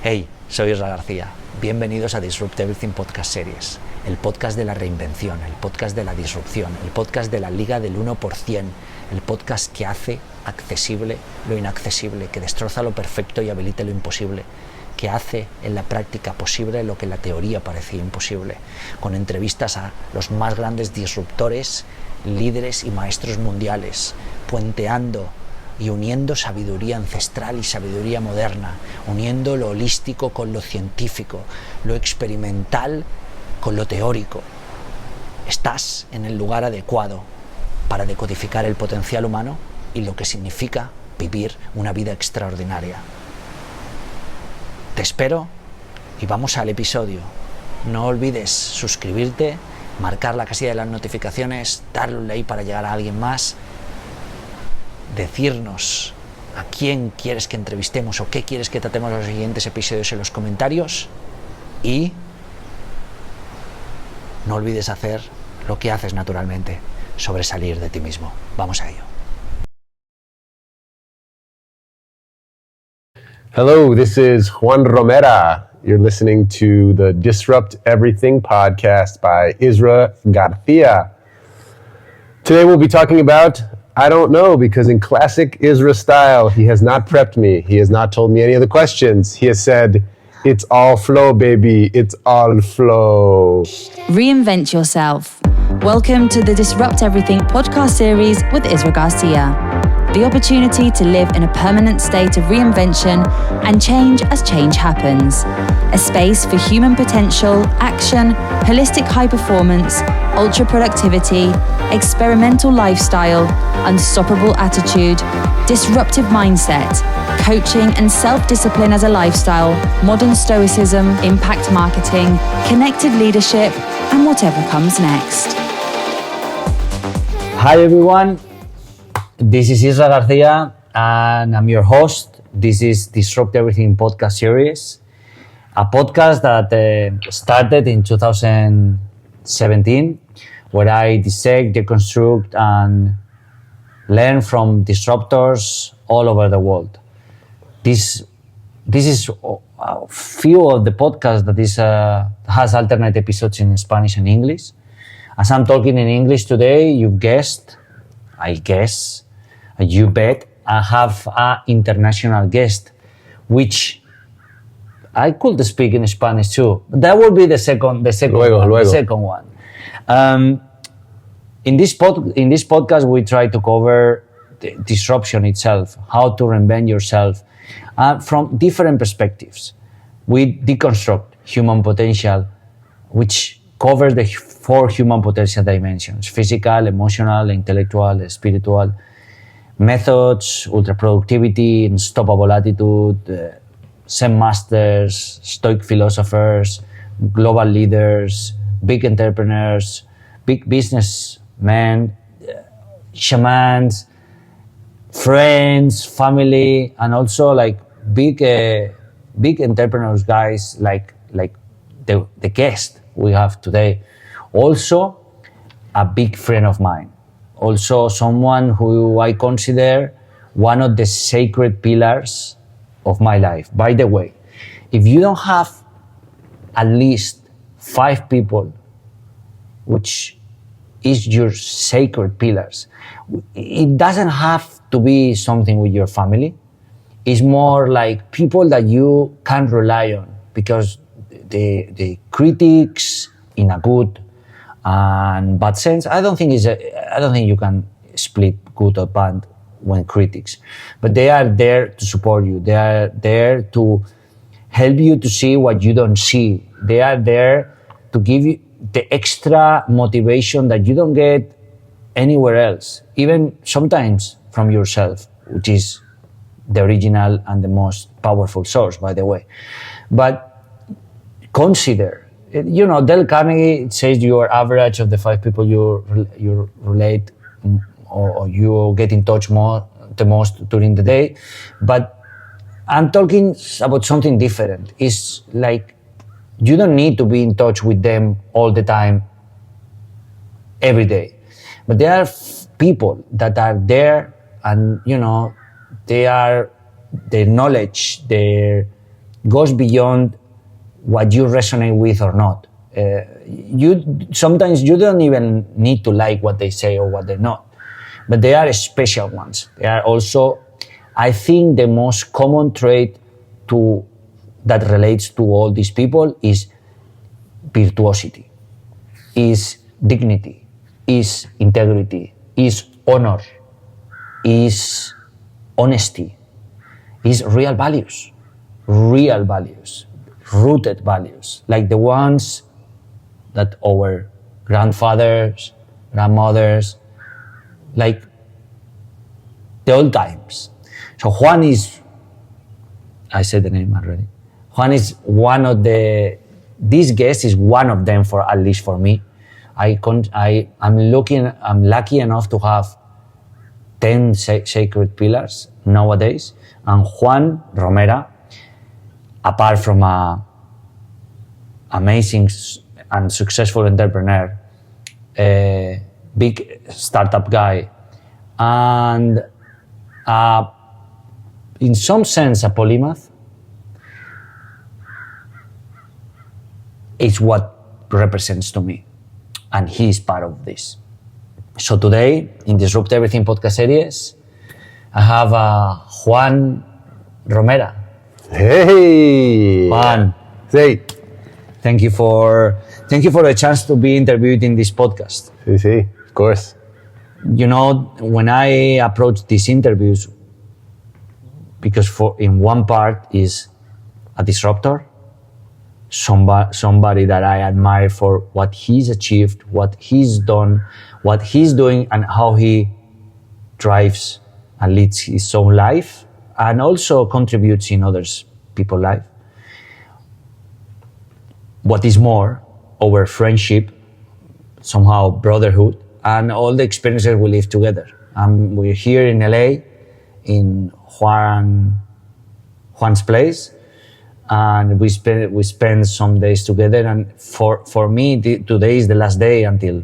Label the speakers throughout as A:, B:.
A: Hey, soy Isra García. Bienvenidos a Disrupt Everything Podcast Series, el podcast de la reinvención, el podcast de la disrupción, el podcast de la liga del 1%, el podcast que hace accesible lo inaccesible, que destroza lo perfecto y habilita lo imposible, que hace en la práctica posible lo que en la teoría parecía imposible, con entrevistas a los más grandes disruptores, líderes y maestros mundiales, puenteando y uniendo sabiduría ancestral y sabiduría moderna, uniendo lo holístico con lo científico, lo experimental con lo teórico. Estás en el lugar adecuado para decodificar el potencial humano y lo que significa vivir una vida extraordinaria. Te espero y vamos al episodio. No olvides suscribirte, marcar la casilla de las notificaciones, darle un like para llegar a alguien más, decirnos a quién quieres que entrevistemos o qué quieres que tratemos en los siguientes episodios en los comentarios y no olvides hacer lo que haces naturalmente, sobresalir de ti mismo. Vamos a ello.
B: Hello, this is Juan Romera. You're listening to the Disrupt Everything podcast by Isra Garcia. Today we'll be talking about I don't know, because in classic Isra style, he has not prepped me. He has not told me any of the questions. He has said, it's all flow, baby. It's all flow.
C: Reinvent yourself. Welcome to the Disrupt Everything podcast series with Isra Garcia. The opportunity to live in a permanent state of reinvention and change as change happens. A space for human potential, action, holistic high performance, ultra productivity, experimental lifestyle, unstoppable attitude, disruptive mindset, coaching and self-discipline as a lifestyle, modern stoicism, impact marketing, connected leadership, and whatever comes next.
A: Hi everyone, this is Isra Garcia and I'm your host. This is Disrupt Everything podcast series, a podcast that started in 2017 where I dissect, deconstruct and learn from disruptors all over the world. This is a few of the podcasts that has alternate episodes in Spanish and English. As I'm talking in English today, you've guessed, I guess, you bet, I have an international guest, which I could speak in Spanish too. That will be the second one. In this podcast, we try to cover the disruption itself, how to reinvent yourself from different perspectives. We deconstruct human potential, which covers the 4 human potential dimensions: physical, emotional, intellectual, spiritual, methods, ultra productivity, unstoppable attitude, Zen masters, Stoic philosophers, global leaders, big entrepreneurs, big businessmen, shamans, friends, family, and also like big entrepreneurs guys like the guest we have today. Also a big friend of mine. Also someone who I consider one of the sacred pillars of my life. By the way, if you don't have at least 5 people which is your sacred pillars, it doesn't have to be something with your family. It's more like people that you can rely on, because the critics, in a good and bad sense, I don't think you can split good or bad when critics, but they are there to support you. They are there to help you to see what you don't see. They are there to give you the extra motivation that you don't get anywhere else, even sometimes from yourself, which is the original and the most powerful source, by the way. But consider, Dale Carnegie says you are average of the 5 people you relate or you get in touch the most during the day. But I'm talking about something different. It's like you don't need to be in touch with them all the time, every day. But there are people that are there and, their knowledge, their goes beyond what you resonate with or not. Sometimes you don't even need to like what they say or what they're not, but they are special ones. They are also, I think, the most common trait that relates to all these people is virtuosity, is dignity, is integrity, is honor, is honesty, is real values, rooted values, like the ones that our grandfathers, grandmothers, like the old times. So Juan is, I said the name already. Juan is this guest is one of them, for at least for me. I'm lucky enough to have 10 sacred pillars nowadays. And Juan Romera, apart from an amazing and successful entrepreneur, a big startup guy, and in some sense a polymath, is what represents to me. And he is part of this. So today, in Disrupt Everything podcast series, I have Juan Romera.
B: Hey!
A: Juan.
B: Hey!
A: Thank you for the chance to be interviewed in this podcast.
B: Sí, of course.
A: You know, when I approach these interviews, because in one part is a disruptor, somebody that I admire for what he's achieved, what he's done, what he's doing, and how he drives and leads his own life, and also contributes in others people's life. What is more, our friendship, somehow brotherhood, and all the experiences we live together. We're here in LA, in Juan's place, and we spend some days together. And for me, today is the last day until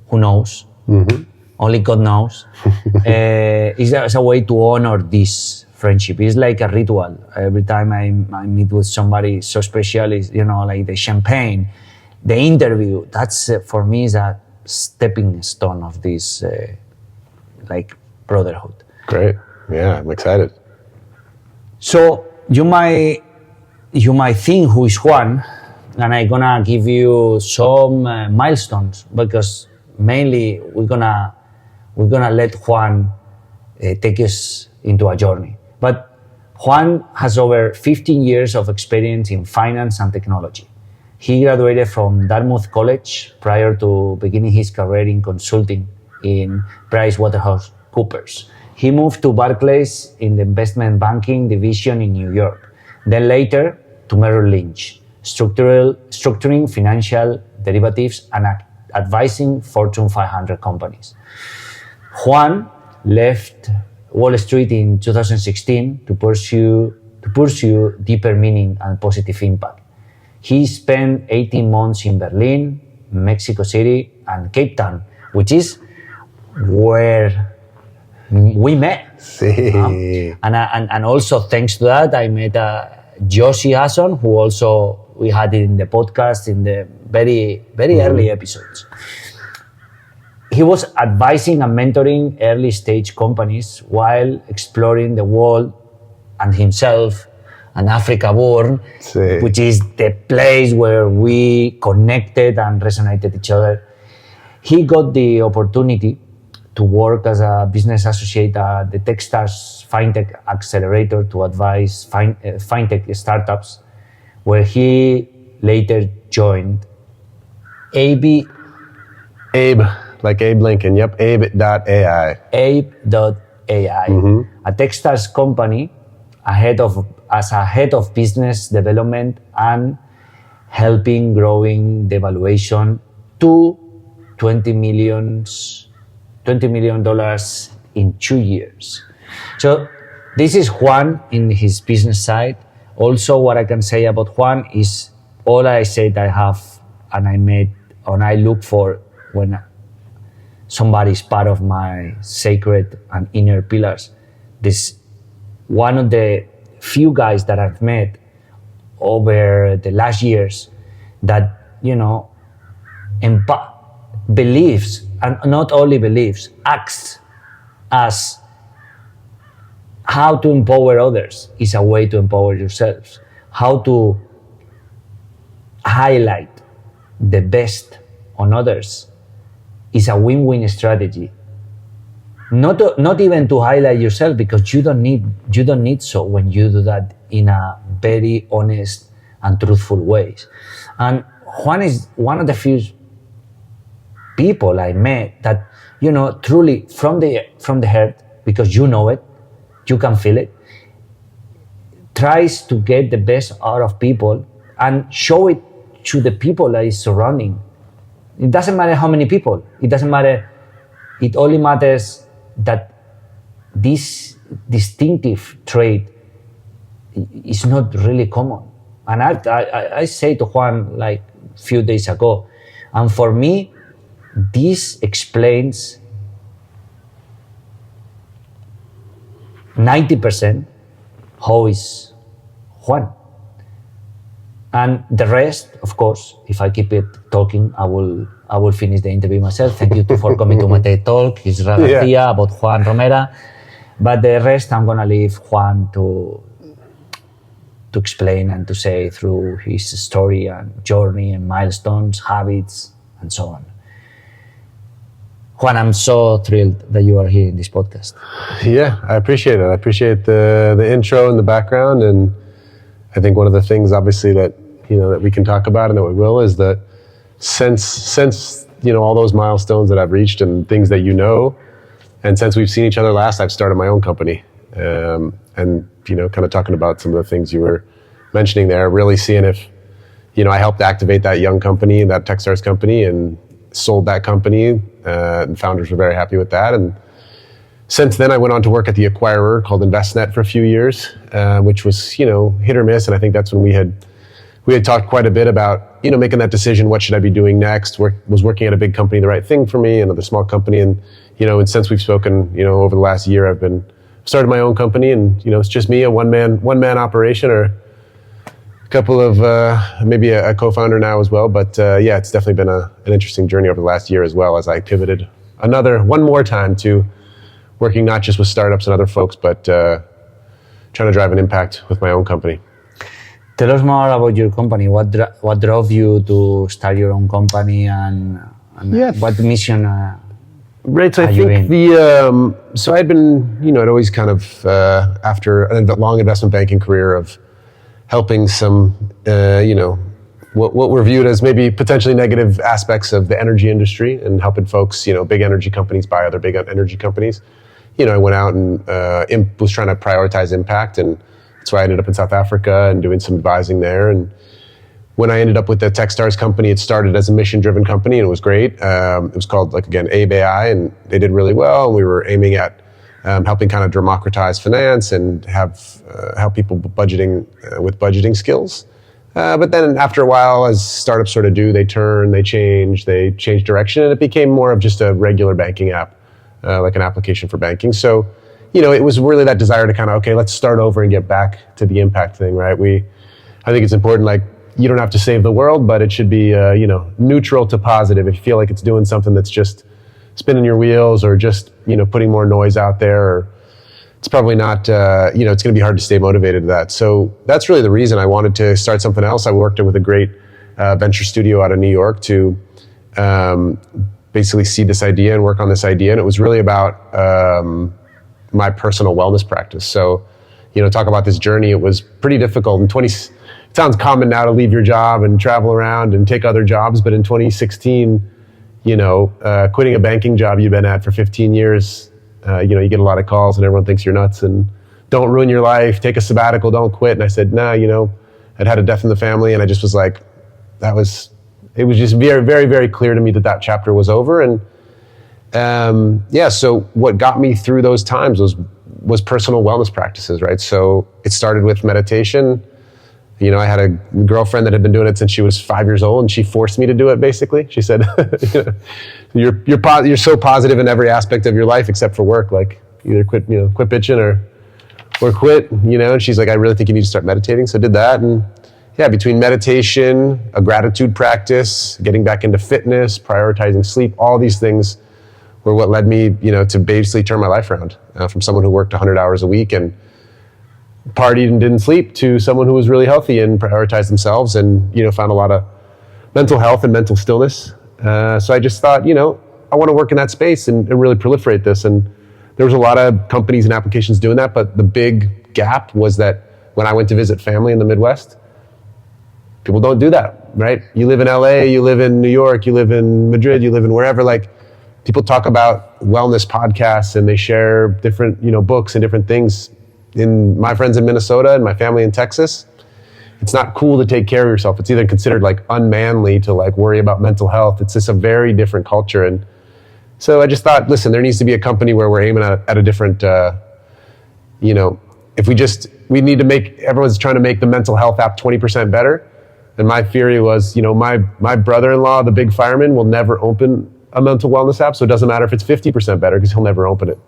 A: who knows. Mm-hmm. Only God knows. It's a way to honor this friendship. It's like a ritual. Every time I meet with somebody so special, is like the champagne, the interview. That's for me is a stepping stone of this like brotherhood.
B: Great. Yeah, I'm excited.
A: So you might think who is Juan, and I'm gonna give you some milestones, because mainly we're gonna let Juan take us into a journey. But Juan has over 15 years of experience in finance and technology. He graduated from Dartmouth College prior to beginning his career in consulting in PricewaterhouseCoopers. He moved to Barclays in the investment banking division in New York, then later to Merrill Lynch, structuring financial derivatives and advising Fortune 500 companies. Juan left Wall Street in 2016 to pursue deeper meaning and positive impact. He spent 18 months in Berlin, Mexico City, and Cape Town, which is where we met.
B: Sí.
A: And also thanks to that, I met Josie Hasson, who also we had in the podcast in the very, very early episodes. He was advising and mentoring early stage companies while exploring the world and himself and Africa born,
B: Sí.
A: which is the place where we connected and resonated each other. He got the opportunity to work as a business associate at the Techstars FinTech Accelerator to advise FinTech startups, where he later joined Abe,
B: like Abe Lincoln. Yep, Abe.ai.
A: Abe.ai, a Techstars company as a head of business development and helping growing the valuation to $20 million in 2 years. So this is Juan in his business side. Also, what I can say about Juan is all I said I have and I look for when somebody is part of my sacred and inner pillars. This one of the few guys that I've met over the last years that, believes, and not only believes, acts as how to empower others is a way to empower yourselves. How to highlight the best on others is a win-win strategy. Not even to highlight yourself, because you don't need so when you do that in a very honest and truthful ways. And Juan is one of the few people I met that, truly from the heart, because you know it, you can feel it, tries to get the best out of people and show it to the people that is surrounding. It doesn't matter how many people. It doesn't matter. It only matters that this distinctive trait is not really common. And I say to Juan like a few days ago, and for me, this explains 90% how is Juan. And the rest, of course, if I keep it talking, I will finish the interview myself. Thank you for coming to my TED Talk, Isra Garcia, about Juan Romera. But the rest, I'm going to leave Juan to explain and to say through his story and journey and milestones, habits, and so on. Juan, I'm so thrilled that you are here in this podcast.
B: Yeah, I appreciate it. I appreciate the intro and the background. And I think one of the things, obviously, that that we can talk about and that we will is that since all those milestones that I've reached and things that and since we've seen each other last, I've started my own company. And kind of talking about some of the things you were mentioning there, really seeing if I helped activate that young company, that Techstars company, and sold that company. And founders were very happy with that. And since then, I went on to work at the acquirer called InvestNet for a few years, which was hit or miss. And I think that's when we had talked quite a bit about making that decision. What should I be doing next? Was working at a big company the right thing for me? Another small company, and and since we've spoken, over the last year, I've started my own company, and it's just me, a one man operation, or a couple of maybe a co-founder now as well. But it's definitely been an interesting journey over the last year, as well as I pivoted one more time to working not just with startups and other folks, but trying to drive an impact with my own company.
A: Tell us more about your company. What drove you to start your own company, and what mission
B: Right, so I think so I'd been, I'd always kind of, after a long investment banking career of helping some, what were viewed as maybe potentially negative aspects of the energy industry, and helping folks, big energy companies buy other big energy companies. I went out and was trying to prioritize impact, and that's why I ended up in South Africa and doing some advising there. And when I ended up with the Techstars company, it started as a mission-driven company, and it was great. It was called, Abe AI, and they did really well. And we were aiming at helping kind of democratize finance and help people budgeting with budgeting skills. But then after a while, as startups sort of do, they change direction, and it became more of just a regular banking app, like an application for banking. So, it was really that desire to kind of, okay, let's start over and get back to the impact thing, right? I think it's important, you don't have to save the world, but it should be, neutral to positive. If you feel like it's doing something that's just spinning your wheels, or just, putting more noise out there, or it's probably not, it's going to be hard to stay motivated to that. So that's really the reason I wanted to start something else. I worked with a great venture studio out of New York to basically seed this idea and work on this idea. And it was really about my personal wellness practice. So, talk about this journey. It was pretty difficult. It sounds common now to leave your job and travel around and take other jobs, but in 2016, quitting a banking job you've been at for 15 years, you get a lot of calls and everyone thinks you're nuts and don't ruin your life, take a sabbatical, don't quit. And I said, nah, I'd had a death in the family, and I just was like, it was just very, very, very clear to me that chapter was over. And so what got me through those times was personal wellness practices, right? So it started with meditation. I had a girlfriend that had been doing it since she was 5 years old, and she forced me to do it, basically. She said, you're so positive in every aspect of your life except for work, either quit bitching or quit, and she's like, I really think you need to start meditating. So I did that, and between meditation, a gratitude practice, getting back into fitness, prioritizing sleep, all these things were what led me, to basically turn my life around from someone who worked 100 hours a week and partied and didn't sleep to someone who was really healthy and prioritized themselves and, found a lot of mental health and mental stillness. So I just thought, I want to work in that space and really proliferate this. And there was a lot of companies and applications doing that, but the big gap was that when I went to visit family in the Midwest, people don't do that, right? You live in LA, you live in New York, you live in Madrid, you live in wherever, people talk about wellness podcasts and they share different, books and different things. In my friends in Minnesota and my family in Texas, it's not cool to take care of yourself. It's either considered unmanly to worry about mental health. It's just a very different culture. And so I just thought, listen, there needs to be a company where we're aiming at a different, if we need to make, everyone's trying to make the mental health app 20% better. And my theory was, my brother-in-law, the big fireman, will never open a mental wellness app. So it doesn't matter if it's 50% better because he'll never open it.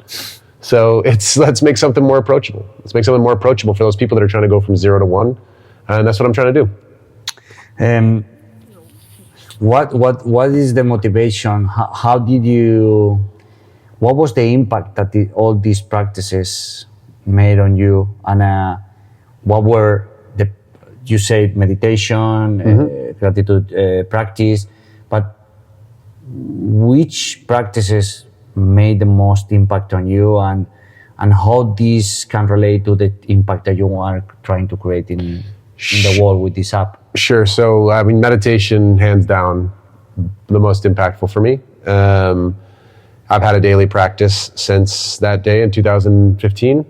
B: So let's make something more approachable. Let's make something more approachable for those people that are trying to go from 0 to 1. And that's what I'm trying to do.
A: What is the motivation? What was the impact that all these practices made on you? And what were you said meditation, gratitude practice, but which practices made the most impact on you, and how this can relate to the impact that you are trying to create in the world with this app?
B: Sure. So, meditation, hands down, the most impactful for me. I've had a daily practice since that day in 2015.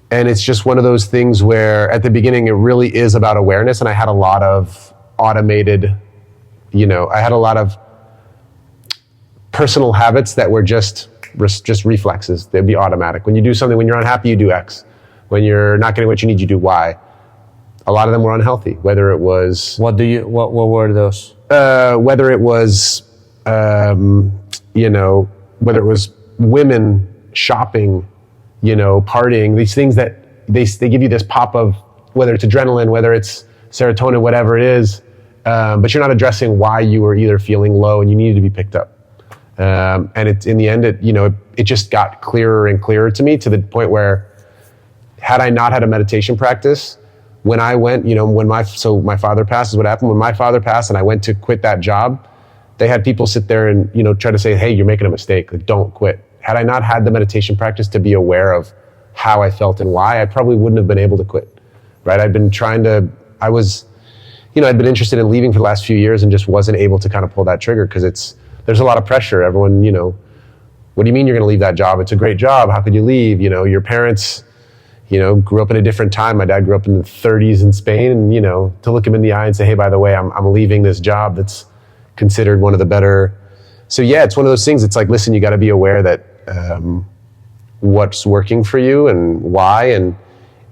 B: And it's just one of those things where at the beginning, it really is about awareness. And I had a lot of automated, I had a lot of personal habits that were just reflexes. They'd be automatic. When you do something, when you're unhappy, you do X. When you're not getting what you need, you do Y. A lot of them were unhealthy, whether it was...
A: What were those?
B: Whether it was, whether it was women, shopping, partying, these things that they give you this pop of, whether it's adrenaline, whether it's serotonin, whatever it is, but you're not addressing why you were either feeling low and you needed to be picked up. And in the end, it just got clearer and clearer to me, to the point where, had I not had a meditation practice, when I went, my father passed, is what happened. When my father passed and I went to quit that job, they had people sit there and, try to say, hey, you're making a mistake, don't quit. Had I not had the meditation practice to be aware of how I felt and why, I probably wouldn't have been able to quit, right? I'd been I'd been interested in leaving for the last few years and just wasn't able to kind of pull that trigger, because there's a lot of pressure. Everyone, what do you mean you're going to leave that job? It's a great job. How could you leave? Your parents, grew up in a different time. My dad grew up in the 30s in Spain, and, to look him in the eye and say, hey, by the way, I'm leaving this job that's considered one of the better. So yeah, it's one of those things. It's like, listen, you got to be aware that what's working for you and why. And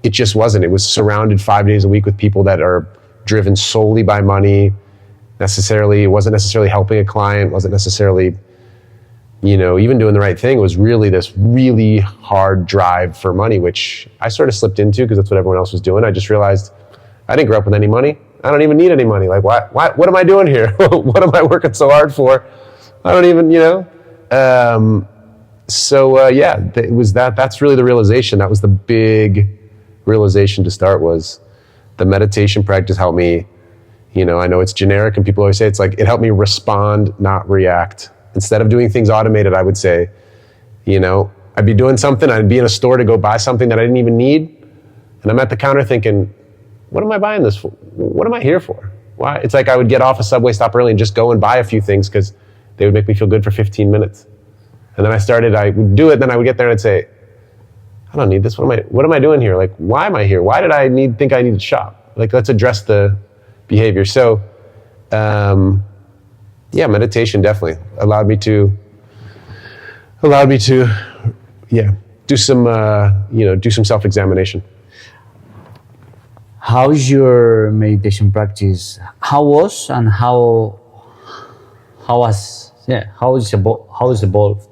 B: it just wasn't. It was surrounded 5 days a week with people that are driven solely by money. It wasn't necessarily helping a client, wasn't necessarily, even doing the right thing. It was really this really hard drive for money, which I sort of slipped into because that's what everyone else was doing. I just realized I didn't grow up with any money. I don't even need any money. Like, what am I doing here? What am I working so hard for? I don't even, it was that's really the realization. That was the big realization to start, was the meditation practice helped me. I know it's generic and people always say it's like, it helped me respond, not react. Instead of doing things automated, I would say, I'd be doing something, I'd be in a store to go buy something that I didn't even need. And I'm at the counter thinking, what am I buying this for? What am I here for? Why? It's like I would get off a subway stop early and just go and buy a few things because they would make me feel good for 15 minutes. And then I would do it, then I would get there and I'd say, I don't need this. What am I doing here? Like, why am I here? Why did I think I need to shop? Like, let's address the behavior. So, meditation definitely allowed me to, do some self-examination.
A: How's your meditation practice? How is evolved?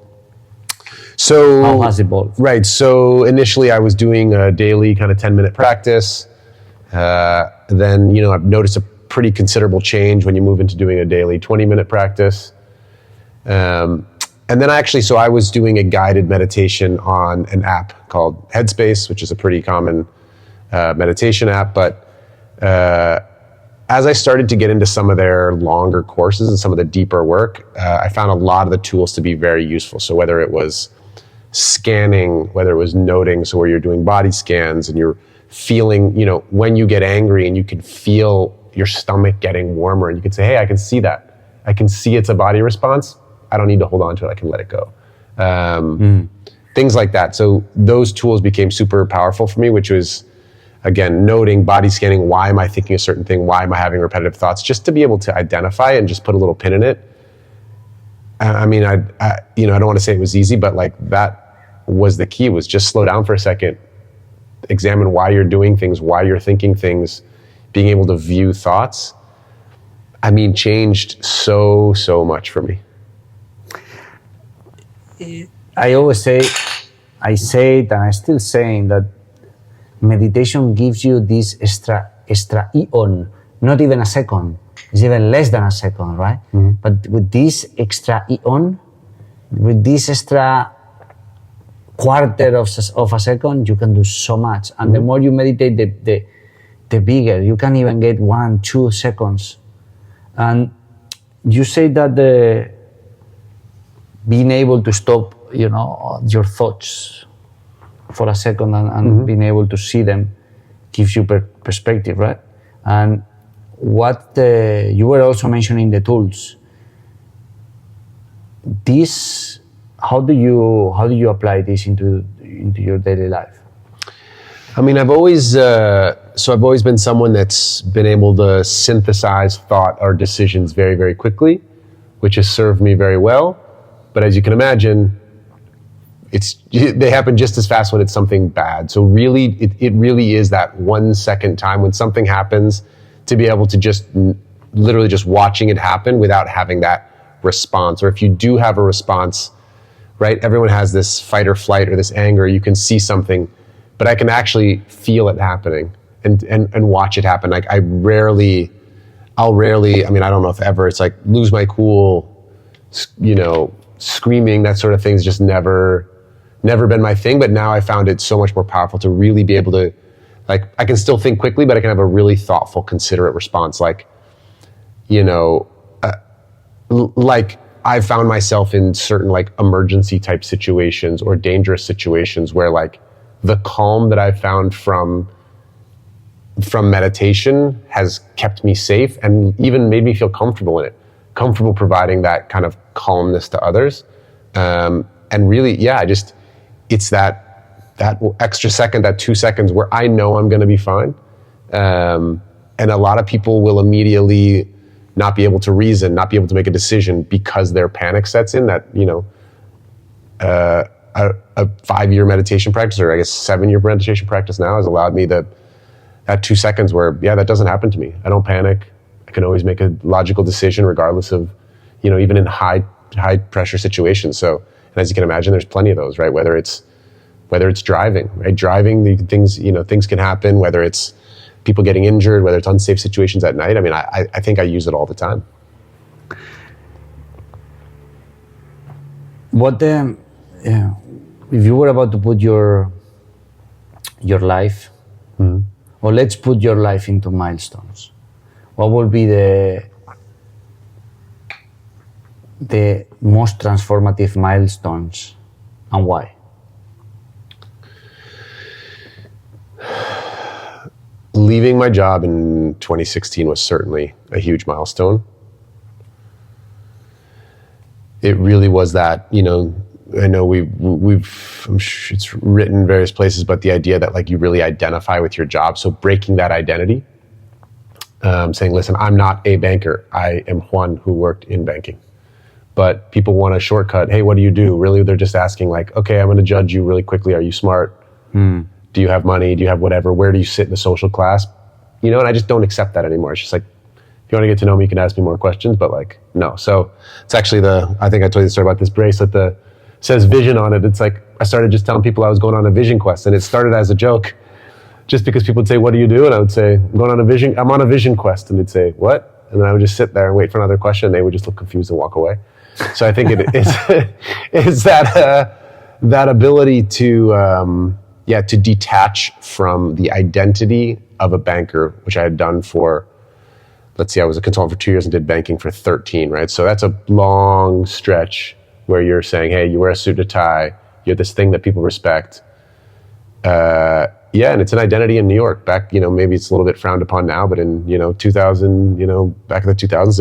B: So
A: how has evolved?
B: Right. So initially I was doing a daily kind of 10-minute practice. Then, I've noticed a pretty considerable change when you move into doing a daily 20-minute practice. And then I was doing a guided meditation on an app called Headspace, which is a pretty common meditation app. But as I started to get into some of their longer courses and some of the deeper work, I found a lot of the tools to be very useful. So whether it was scanning, whether it was noting, so where you're doing body scans and you're feeling, when you get angry and you can feel your stomach getting warmer and you can say, hey, I can see that. I can see it's a body response. I don't need to hold on to it. I can let it go. Things like that. So those tools became super powerful for me, which was, again, noting, body scanning. Why am I thinking a certain thing? Why am I having repetitive thoughts? Just to be able to identify it and just put a little pin in it. I don't want to say it was easy, but that was the key, was just slow down for a second, examine why you're doing things, why you're thinking things, being able to view thoughts. Changed so much for me.
A: I always say it, and I'm still saying that meditation gives you this extra eon, not even a second. It's even less than a second, right? Mm-hmm. But with this extra eon, with this extra quarter of a second, you can do so much. And the more you meditate, the bigger. You can even get 1-2 seconds. And you say that being able to stop, your thoughts for a second and being able to see them gives you perspective, right? And you were also mentioning the tools. How do you apply this into your daily life?
B: I've always been someone that's been able to synthesize thought or decisions very, very quickly, which has served me very well. But as you can imagine, they happen just as fast when it's something bad. So really, it really is that 1 second time when something happens, to be able to just literally just watching it happen without having that response. Or if you do have a response, right? Everyone has this fight or flight or this anger. You can see something, but I can actually feel it happening and watch it happen. Like I'll rarely, I don't know if ever, it's like lose my cool, screaming, that sort of thing's just never been my thing. But now I found it so much more powerful to really be able to, I can still think quickly, but I can have a really thoughtful, considerate response. I've found myself in certain emergency type situations or dangerous situations where the calm that I've found from meditation has kept me safe and even made me feel comfortable in it, comfortable providing that kind of calmness to others. And really, it's that extra second, that 2 seconds where I know I'm going to be fine. And a lot of people will immediately not be able to reason, not be able to make a decision because their panic sets in. That, a 5-year meditation practice, or I guess 7-year meditation practice now, has allowed me that 2 seconds where, that doesn't happen to me. I don't panic. I can always make a logical decision regardless of, even in high pressure situations. So, and as you can imagine, there's plenty of those, right? Whether it's driving, right? Driving, the things, things can happen, whether it's people getting injured, whether it's unsafe situations at night. I think I use it all the time.
A: If you were about to put your life, or let's put your life into milestones, what would be the most transformative milestones and why?
B: Leaving my job in 2016 was certainly a huge milestone. It really was that, I know I'm sure it's written in various places, but the idea that you really identify with your job. So breaking that identity, saying, listen, I'm not a banker. I am Juan who worked in banking. But people want a shortcut. Hey, what do you do? Really, they're just asking okay, I'm going to judge you really quickly. Are you smart? Do you have money? Do you have whatever? Where do you sit in the social class? And I just don't accept that anymore. It's just if you want to get to know me, you can ask me more questions, but no. So it's actually I think I told you the story about this bracelet that says vision on it. It's I started just telling people I was going on a vision quest, and it started as a joke. just because people would say, what do you do? And I would say, I'm on a vision quest. And they'd say, what? And then I would just sit there and wait for another question. And they would just look confused and walk away. So I think it's that ability to detach from the identity of a banker, which I had done for, let's see, I was a consultant for 2 years and did banking for 13, right? So that's a long stretch where you're saying, hey, you wear a suit and a tie, you're this thing that people respect. And it's an identity in New York. Back, maybe it's a little bit frowned upon now, but in, 2000, back in the 2000s,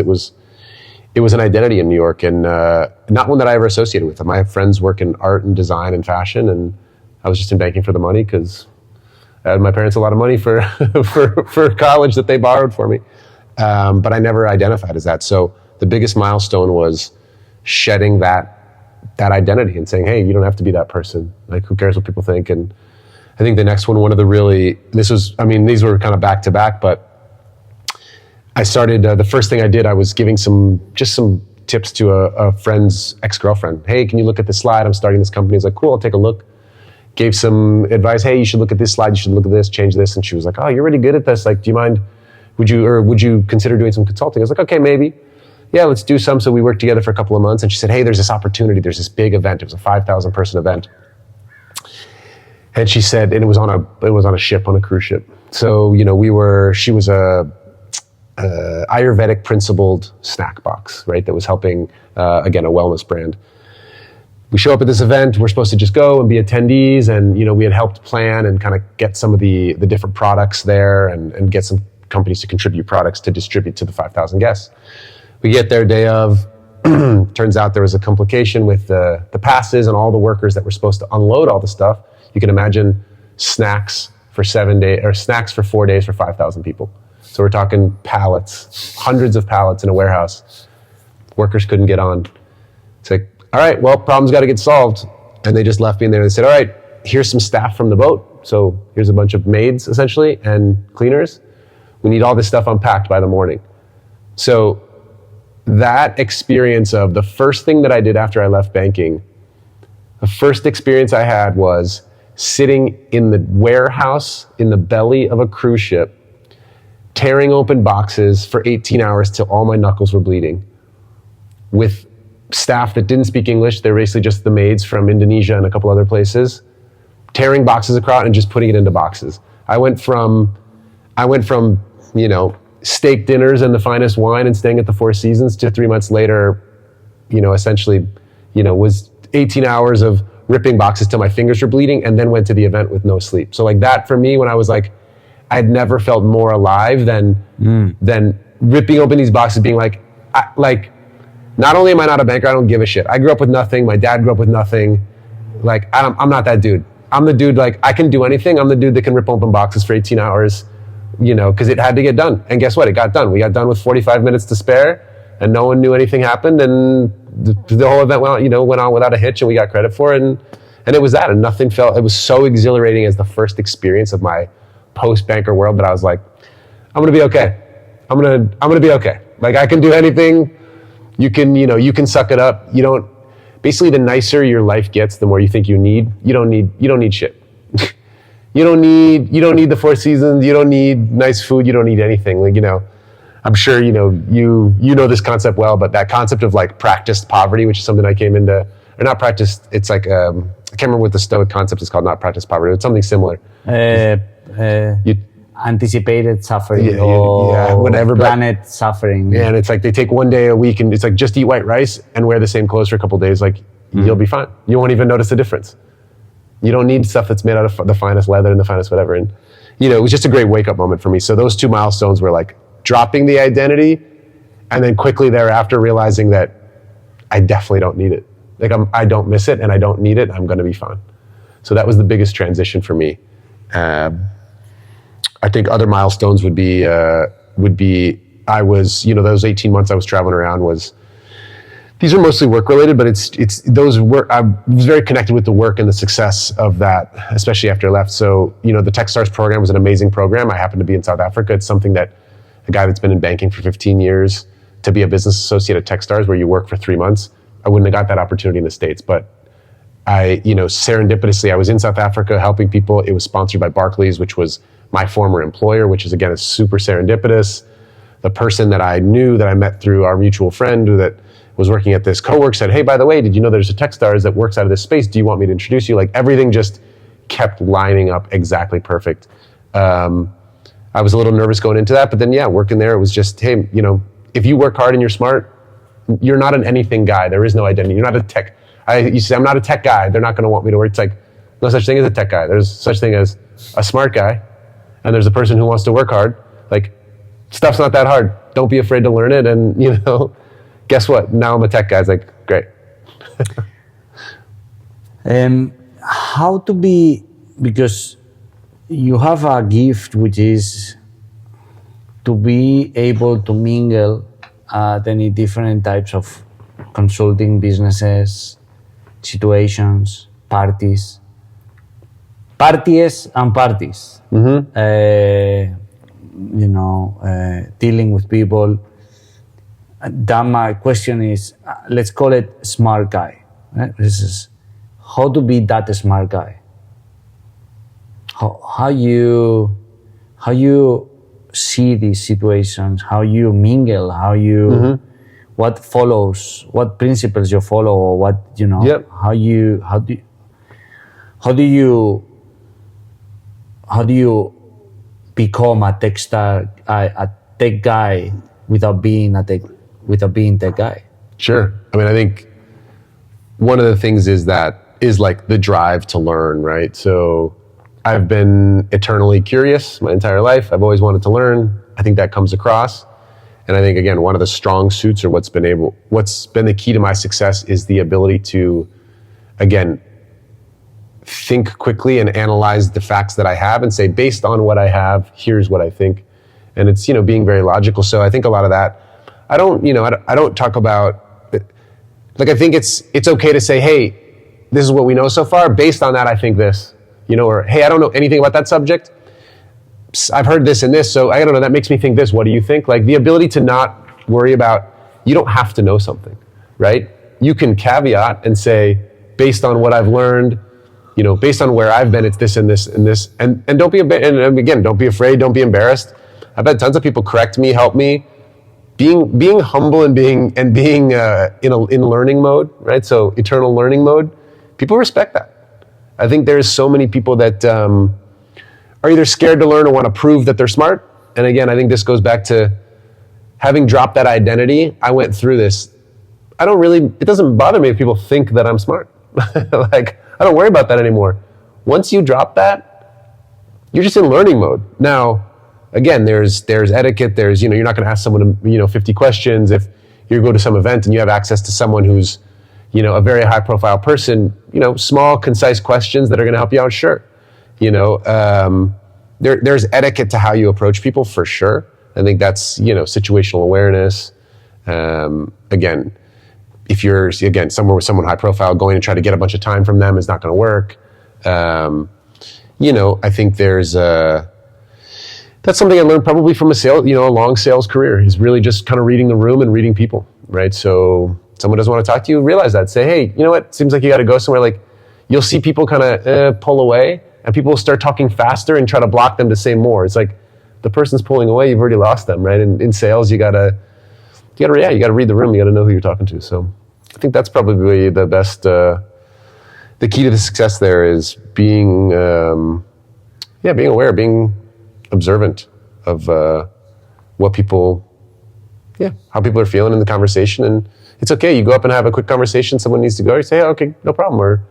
B: it was an identity in New York, and not one that I ever associated with. My friends work in art and design and fashion, and I was just in banking for the money because I had my parents a lot of money for for college that they borrowed for me. But I never identified as that. So the biggest milestone was shedding that identity and saying, hey, you don't have to be that person. Like, who cares what people think? And I think the next one, these were kind of back to back, but I started, the first thing I did, I was giving some tips to a friend's ex-girlfriend. Hey, can you look at this slide? I'm starting this company. I was like, cool, I'll take a look. Gave some advice. Hey, you should look at this slide. You should look at this, change this. And she was like, oh, you're really good at this. Like, do you mind, would you consider doing some consulting? I was like, okay, maybe. Yeah, let's do some. So we worked together for a couple of months, and she said, hey, there's this opportunity. There's this big event. It was a 5,000 person event. And she said, and it was on a ship, on a cruise ship. So, she was a Ayurvedic principled snack box, right? That was helping, again, a wellness brand. We show up at this event, we're supposed to just go and be attendees, and, we had helped plan and kind of get some of the different products there and get some companies to contribute products to distribute to the 5,000 guests. We get there day of, turns out there was a complication with the passes and all the workers that were supposed to unload all the stuff. You can imagine snacks for 7 days, or snacks for 4 days for 5,000 people. So we're talking pallets, hundreds of pallets in a warehouse. Workers couldn't get on. It's like, all right, well, problem's got to get solved. And they just left me in there and they said, all right, here's some staff from the boat. So here's a bunch of maids, essentially, and cleaners. We need all this stuff unpacked by the morning. So that experience of the first thing that I did after I left banking, the first experience I had was sitting in the warehouse in the belly of a cruise ship, tearing open boxes for 18 hours till all my knuckles were bleeding, with staff that didn't speak English. They're basically just the maids from Indonesia and a couple other places, tearing boxes apart and just putting it into boxes. I went from steak dinners and the finest wine and staying at the Four Seasons to 3 months later, essentially, was 18 hours of ripping boxes till my fingers were bleeding, and then went to the event with no sleep. So like that for me, when I was like, I'd never felt more alive than ripping open these boxes, being like, not only am I not a banker, I don't give a shit. I grew up with nothing. My dad grew up with nothing. Like, I'm not that dude. I'm the dude, like, I can do anything. I'm the dude that can rip open boxes for 18 hours, because it had to get done. And guess what? It got done. We got done with 45 minutes to spare, and no one knew anything happened, and the whole event went on without a hitch, and we got credit for it, and it was that, and nothing felt, it was so exhilarating as the first experience of my post-banker world that I was like, I'm gonna be okay. I'm gonna be okay. Like, I can do anything. You can suck it up. Basically, the nicer your life gets, the more you think you don't need shit. You don't need the Four Seasons. You don't need nice food. You don't need anything. Like, I'm sure, you know this concept well, but that concept of like practiced poverty, which is something I came into, or not practiced, it's like, I can't remember what the Stoic concept is called, not practiced poverty. It's something similar.
A: Anticipated suffering or
B: whatever,
A: planet suffering.
B: Yeah, and it's like they take 1 day a week and it's like just eat white rice and wear the same clothes for a couple of days. Like, you'll be fine. You won't even notice the difference. You don't need stuff that's made out of the finest leather and the finest whatever. And, it was just a great wake up moment for me. So those two milestones were like dropping the identity and then quickly thereafter realizing that I definitely don't need it. Like, I don't miss it and I don't need it. I'm going to be fine. So that was the biggest transition for me. I think other milestones would be I was, those 18 months I was traveling around these are mostly work related, but it's those work, I was very connected with the work and the success of that, especially after I left. So, the Techstars program was an amazing program. I happened to be in South Africa. It's something that a guy that's been in banking for 15 years to be a business associate at Techstars where you work for 3 months, I wouldn't have got that opportunity in the States, but serendipitously, I was in South Africa helping people. It was sponsored by Barclays, which was my former employer, which is, again, is super serendipitous. The person that I knew that I met through our mutual friend that was working at this co-work said, hey, by the way, did you know there's a Techstars that works out of this space? Do you want me to introduce you? Like, everything just kept lining up exactly perfect. I was a little nervous going into that, but then, working there, it was just, hey, if you work hard and you're smart, you're not an anything guy. There is no identity. You're not a tech. You say, I'm not a tech guy. They're not going to want me to work. It's like, no such thing as a tech guy. There's such thing as a smart guy, and there's a person who wants to work hard. Like, stuff's not that hard. Don't be afraid to learn it. And, guess what? Now I'm a tech guy. It's like, great.
A: How to be, because you have a gift, which is to be able to mingle at any different types of consulting businesses, situations, parties and parties. Dealing with people. Then my question is, let's call it smart guy. Right? This is how to be that smart guy. How you see these situations, how you mingle, how you what follows, what principles you follow, or what
B: Yep.
A: how do you become a tech guy without being tech guy?
B: Sure. I mean, I think one of the things is like the drive to learn, right? So I've been eternally curious my entire life. I've always wanted to learn. I think that comes across. And I think, again, one of the strong suits or what's been the key to my success is the ability to, again, think quickly and analyze the facts that I have and say, based on what I have, here's what I think. And it's, being very logical. So I think a lot of that, I don't talk about, like, I think it's okay to say, hey, this is what we know so far. Based on that, I think this, or, hey, I don't know anything about that subject. I've heard this and this, so I don't know, that makes me think this. What do you think? Like, the ability to not worry about, you don't have to know something, right? You can caveat and say, based on what I've learned, based on where I've been, it's this and this and this. And don't be, and again, don't be afraid, don't be embarrassed. I've had tons of people correct me, help me. Being humble and being in learning mode, right? So eternal learning mode, people respect that. I think there's so many people that are either scared to learn or want to prove that they're smart. And again, I think this goes back to having dropped that identity. I went through this. It doesn't bother me if people think that I'm smart. Like, I don't worry about that anymore. Once you drop that, you're just in learning mode. Now, again, there's etiquette. There's, you're not going to ask someone, 50 questions. If you go to some event and you have access to someone who's, a very high profile person, small, concise questions that are going to help you out, sure. There's etiquette to how you approach people, for sure. I think that's, situational awareness. Again, if you're, somewhere with someone high profile, going to try to get a bunch of time from them is not going to work. I think that's something I learned probably from a long sales career, is really just kind of reading the room and reading people, right? So someone doesn't want to talk to you, realize that. Say, hey, you know what? Seems like you got to go somewhere. Like, you'll see people kind of pull away, and people will start talking faster and try to block them to say more. It's like, the person's pulling away, you've already lost them, right? In sales, you gotta read the room. You gotta know who you're talking to. So I think that's probably the best, the key to the success there is being aware, being observant of how people are feeling in the conversation. And it's okay. You go up and have a quick conversation. Someone needs to go. You say, oh, okay, no problem. Or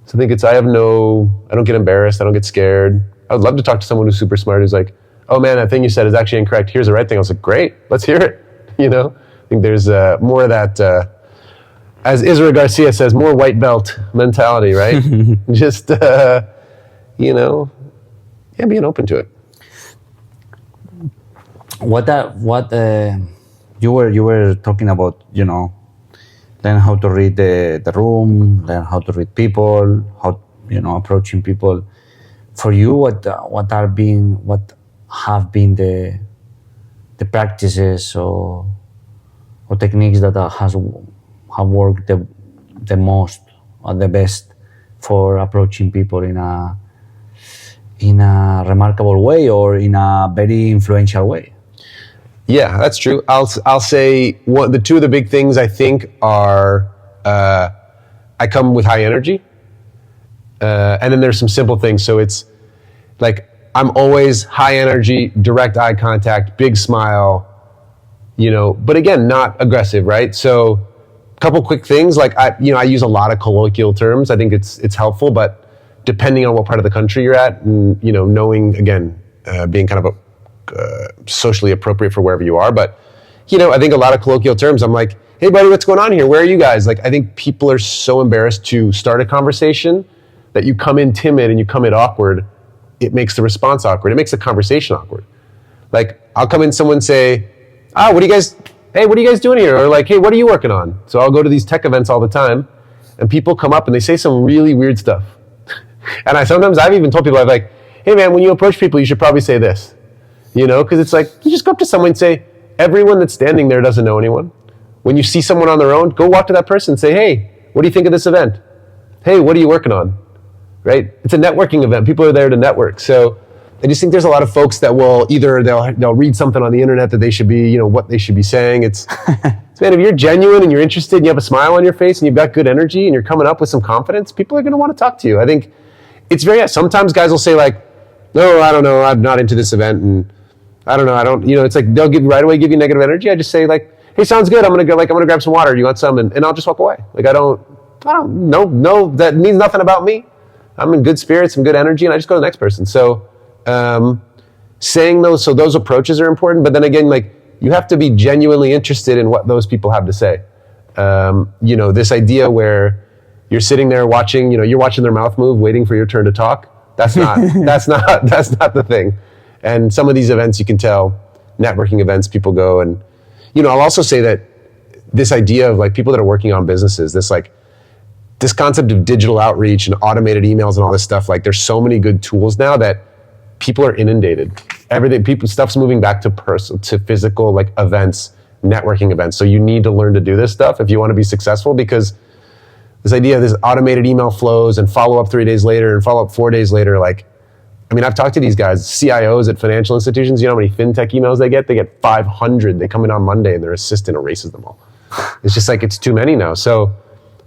B: so I think I don't get embarrassed. I don't get scared. I would love to talk to someone who's super smart, who's like, oh man, that thing you said is actually incorrect. Here's the right thing. I was like, great, let's hear it. I think there's more of that, as Isra Garcia says, more white belt mentality, right? Just, being open to it.
A: You were talking about, learn how to read the room, learn how to read people, how, approaching people. For you, what have been the practices or techniques that have worked the most or the best for approaching people in a remarkable way or in a very influential way.
B: Yeah, that's true. I'll say the two of the big things I think are I come with high energy, and then there's some simple things. So it's like I'm always high energy, direct eye contact, big smile, but again, not aggressive, right? So a couple quick things, like I use a lot of colloquial terms. I think it's helpful, but depending on what part of the country you're at, and knowing again, being kind of socially appropriate for wherever you are. But I think a lot of colloquial terms, I'm like, hey buddy, what's going on here? Where are you guys? Like, I think people are so embarrassed to start a conversation that you come in timid and you come in awkward. It makes the response awkward. It makes the conversation awkward. Like, I'll come in, someone say, what are you guys doing here? Or like, hey, what are you working on? So I'll go to these tech events all the time, and people come up and they say some really weird stuff. And I've even told people, I'm like, hey man, when you approach people, you should probably say this, because it's like, you just go up to someone and say, everyone that's standing there doesn't know anyone. When you see someone on their own, go walk to that person and say, hey, what do you think of this event? Hey, what are you working on? Right? It's a networking event. People are there to network. So I just think there's a lot of folks that will either they'll read something on the internet that they should be, what they should be saying. It's man, if you're genuine and you're interested and you have a smile on your face and you've got good energy and you're coming up with some confidence, people are going to want to talk to you. I think it's sometimes guys will say like, no, I don't know, I'm not into this event, and I don't know, it's like they'll give you negative energy. I just say like, hey, sounds good. I'm gonna grab some water. You want some? And I'll just walk away. Like, I don't know, that means nothing about me. I'm in good spirits and good energy, and I just go to the next person. So saying those approaches are important, but then again, like, you have to be genuinely interested in what those people have to say. This idea where you're sitting there watching, you're watching their mouth move, waiting for your turn to talk. That's not the thing. And some of these events, you can tell, networking events, people go and, I'll also say that this idea of like people that are working on businesses, this concept of digital outreach and automated emails and all this stuff, like there's so many good tools now that people are inundated. Stuff's moving back to physical, like events, networking events. So you need to learn to do this stuff if you want to be successful, because this idea of this automated email flows and follow up 3 days later and follow up 4 days later, I've talked to these guys, CIOs at financial institutions. You know how many fintech emails they get? They get 500. They come in on Monday and their assistant erases them all. It's just like, it's too many now. So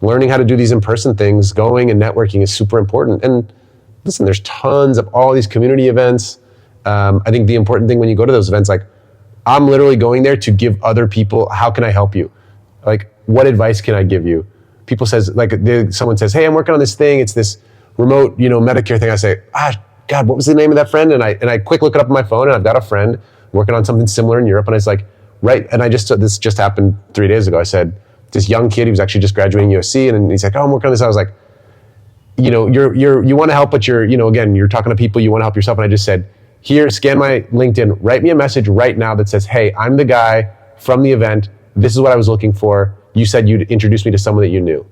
B: learning how to do these in-person things, going and networking is super important. And listen, there's tons of all these community events. I think the important thing when you go to those events, like, I'm literally going there to give other people, how can I help you? Like, what advice can I give you? Someone says, hey, I'm working on this thing. It's this remote, Medicare thing. I say, God, what was the name of that friend? And I quick look it up on my phone, and I've got a friend working on something similar in Europe. And I was like, right. And this just happened 3 days ago. I said, this young kid, he was actually just graduating USC, and he's like, oh, I'm working on this. I was like, you want to help, but again, you're talking to people, you want to help yourself. And I just said, here, scan my LinkedIn, write me a message right now that says, hey, I'm the guy from the event. This is what I was looking for. You said you'd introduce me to someone that you knew.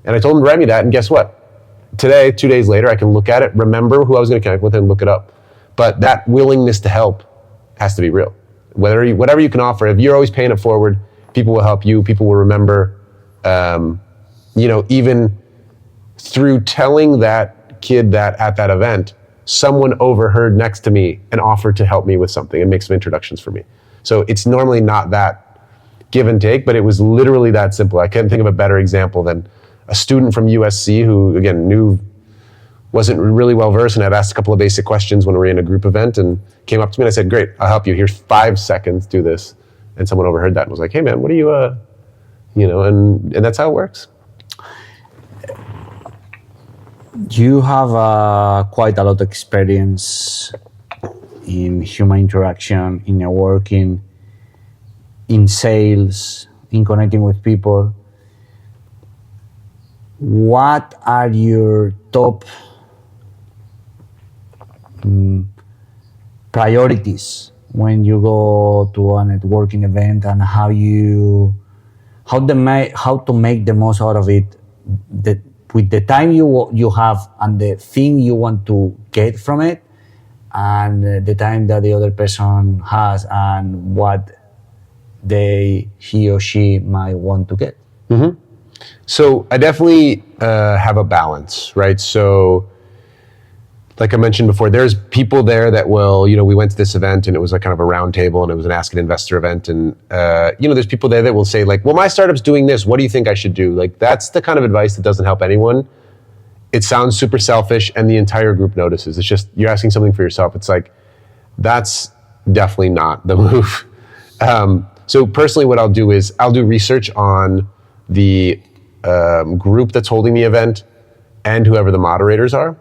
B: And I told him to write me that, and guess what? Today, 2 days later, I can look at it, remember who I was going to connect with, and look it up. But that willingness to help has to be real. Whatever you can offer, if you're always paying it forward, people will help you. People will remember. Even through telling that kid that at that event, someone overheard next to me and offered to help me with something and make some introductions for me. So it's normally not that give and take, but it was literally that simple. I can't think of a better example than a student from USC who, again, wasn't really well versed, and had asked a couple of basic questions when we were in a group event, and came up to me and I said, great, I'll help you. Here's 5 seconds, do this. And someone overheard that and was like, hey man, what are you, and that's how it works.
A: You have quite a lot of experience in human interaction, in networking, in sales, in connecting with people. What are your top priorities when you go to a networking event, and how to make the most out of it, with the time you have and the thing you want to get from it, and the time that the other person has and what he or she might want to get?
B: Mm-hmm. So I definitely have a balance, right? So like I mentioned before, there's people there that will, we went to this event and it was like kind of a round table and it was an Ask an Investor event. And, there's people there that will say like, well, my startup's doing this. What do you think I should do? Like, that's the kind of advice that doesn't help anyone. It sounds super selfish and the entire group notices. It's just, you're asking something for yourself. It's like, that's definitely not the move. So personally, what I'll do is I'll do research on the group that's holding the event and whoever the moderators are,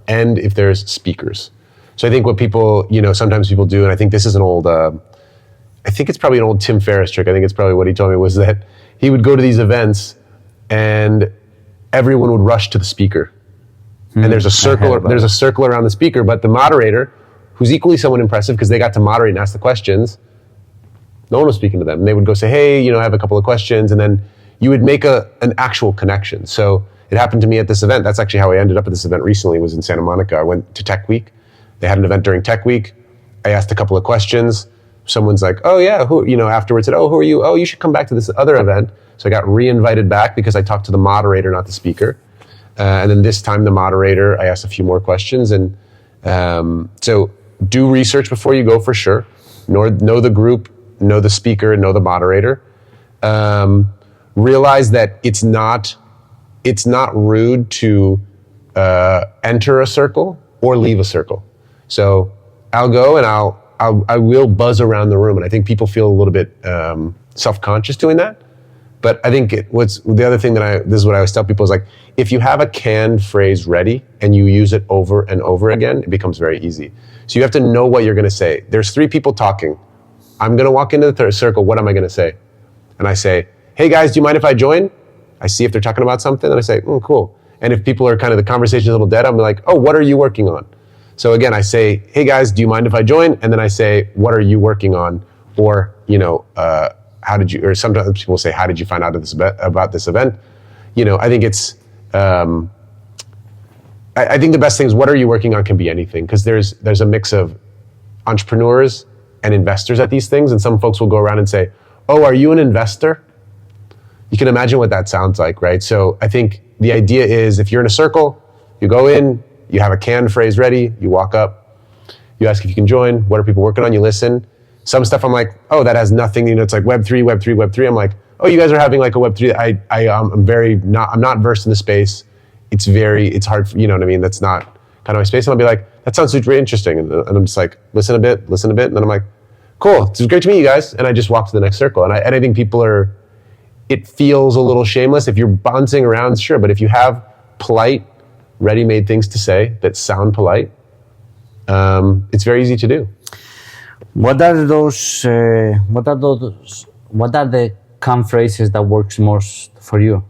B: and if there's speakers. So I think what people, sometimes people do, and I think this is an old, I think it's probably an old Tim Ferriss trick. I think it's probably what he told me, was that he would go to these events and everyone would rush to the speaker. And there's a circle around the speaker, but the moderator, who's equally somewhat impressive because they got to moderate and ask the questions, no one was speaking to them. And they would go say, hey, I have a couple of questions. And then you would make an actual connection. So it happened to me at this event. That's actually how I ended up at this event recently, was in Santa Monica. I went to Tech Week. They had an event during Tech Week. I asked a couple of questions. Someone's like, oh yeah, afterwards said, oh, who are you? Oh, you should come back to this other event. So I got re-invited back because I talked to the moderator, not the speaker. And then this time the moderator, I asked a few more questions. And so do research before you go for sure. Know the group, know the speaker, know the moderator. Realize that it's not rude to enter a circle or leave a circle. So I'll go and I will buzz around the room, and I think people feel a little bit self-conscious doing that. But I think what's the other thing this is what I always tell people is like, if you have a canned phrase ready and you use it over and over again, it becomes very easy. So you have to know what you're going to say. There's 3 people talking. I'm going to walk into the third circle. What am I going to say? And I say, hey guys, do you mind if I join? I see if they're talking about something and I say, cool. And if people are kind of, the conversation's a little dead, I'm like, oh, what are you working on? So again, I say, hey guys, do you mind if I join? And then I say, what are you working on? Or, how did you, or sometimes people say, how did you find out about this event? I think it's, I think the best thing is, what are you working on can be anything, because there's a mix of entrepreneurs and investors at these things. And some folks will go around and say, oh, are you an investor? You can imagine what that sounds like, right? So I think the idea is, if you're in a circle, you go in, you have a canned phrase ready, you walk up, you ask if you can join, what are people working on, you listen. Some stuff I'm like, oh, that has nothing, it's like Web3. I'm like, oh, you guys are having like a Web3. I'm not versed in the space. It's hard, that's not kind of my space. And I'll be like, that sounds super interesting. And I'm just like, listen a bit. And then I'm like, cool, it's great to meet you guys. And I just walk to the next circle. And I think it feels a little shameless. If you're bouncing around, sure. But if you have polite, ready-made things to say that sound polite, it's very easy to do.
A: What are the canned phrases that works most for you?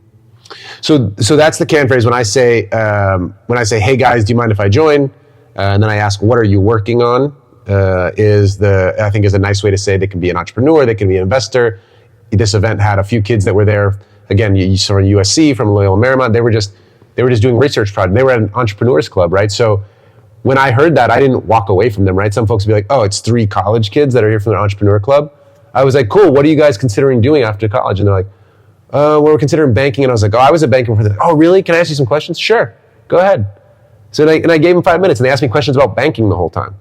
B: So that's the canned phrase. When I say, hey guys, do you mind if I join? And then I ask, what are you working on? I think is a nice way to say they can be an entrepreneur, they can be an investor. This event had a few kids that were there. Again, you saw USC, from Loyola Marymount. They were just doing research project. They were at an entrepreneurs club, right? So when I heard that, I didn't walk away from them, right? Some folks would be like, oh, it's 3 college kids that are here from their entrepreneur club. I was like, cool, what are you guys considering doing after college? And they're like, well, we're considering banking. And I was like, oh, I was a banker before that. Oh, really? Can I ask you some questions? Sure, go ahead. So I gave them 5 minutes and they asked me questions about banking the whole time.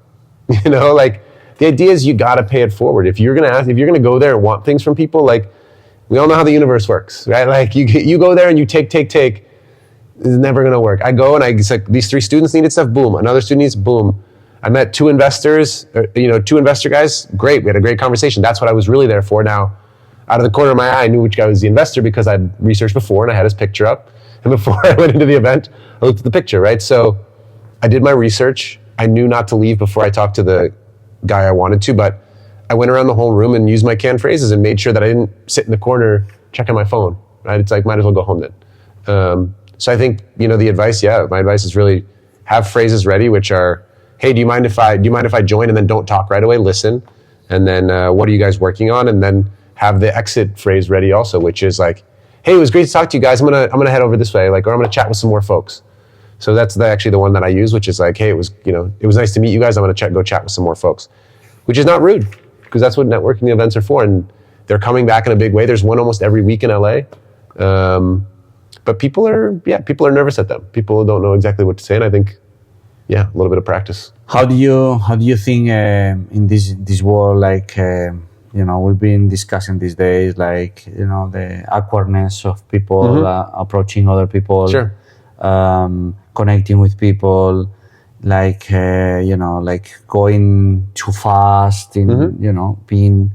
B: The idea is you got to pay it forward. If you're going to go there and want things from people, we all know how the universe works, right? You go there and you take, it's never going to work. I go and it's like, these 3 students needed stuff, boom. Another student needs, boom. I met 2 investors, 2 investor guys. Great. We had a great conversation. That's what I was really there for. Now, out of the corner of my eye, I knew which guy was the investor because I'd researched before and I had his picture up. And before I went into the event, I looked at the picture, right? So I did my research. I knew not to leave before I talked to the guy I wanted to, but I went around the whole room and used my canned phrases and made sure that I didn't sit in the corner checking my phone, right? It's like, might as well go home then. So I think, the advice, my advice is really have phrases ready, which are, hey, do you mind if I join? And then don't talk right away, listen. And then, what are you guys working on? And then have the exit phrase ready also, which is like, hey, it was great to talk to you guys. I'm gonna head over this way, or I'm gonna chat with some more folks. So that's actually the one that I use, which is like, hey, it was nice to meet you guys. I'm gonna go chat with some more folks, which is not rude, because that's what networking events are for. And they're coming back in a big way. There's one almost every week in LA. But people are nervous at them. People don't know exactly what to say, and I think, a little bit of practice.
A: How do you think in this world, like we've been discussing these days, like the awkwardness of people approaching other people,
B: Sure.
A: Connecting with people, like like going too fast in being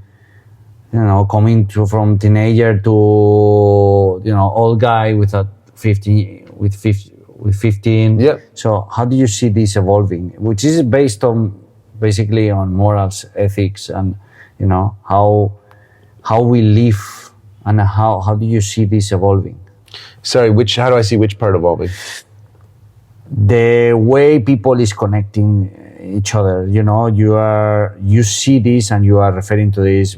A: coming from teenager to old guy with 15.
B: Yeah.
A: So how do you see this evolving, which is based on basically on morals, ethics, and how we live, and how do you see this evolving?
B: Sorry, how do I see which part evolving?
A: The way people is connecting each other, you see this and you are referring to this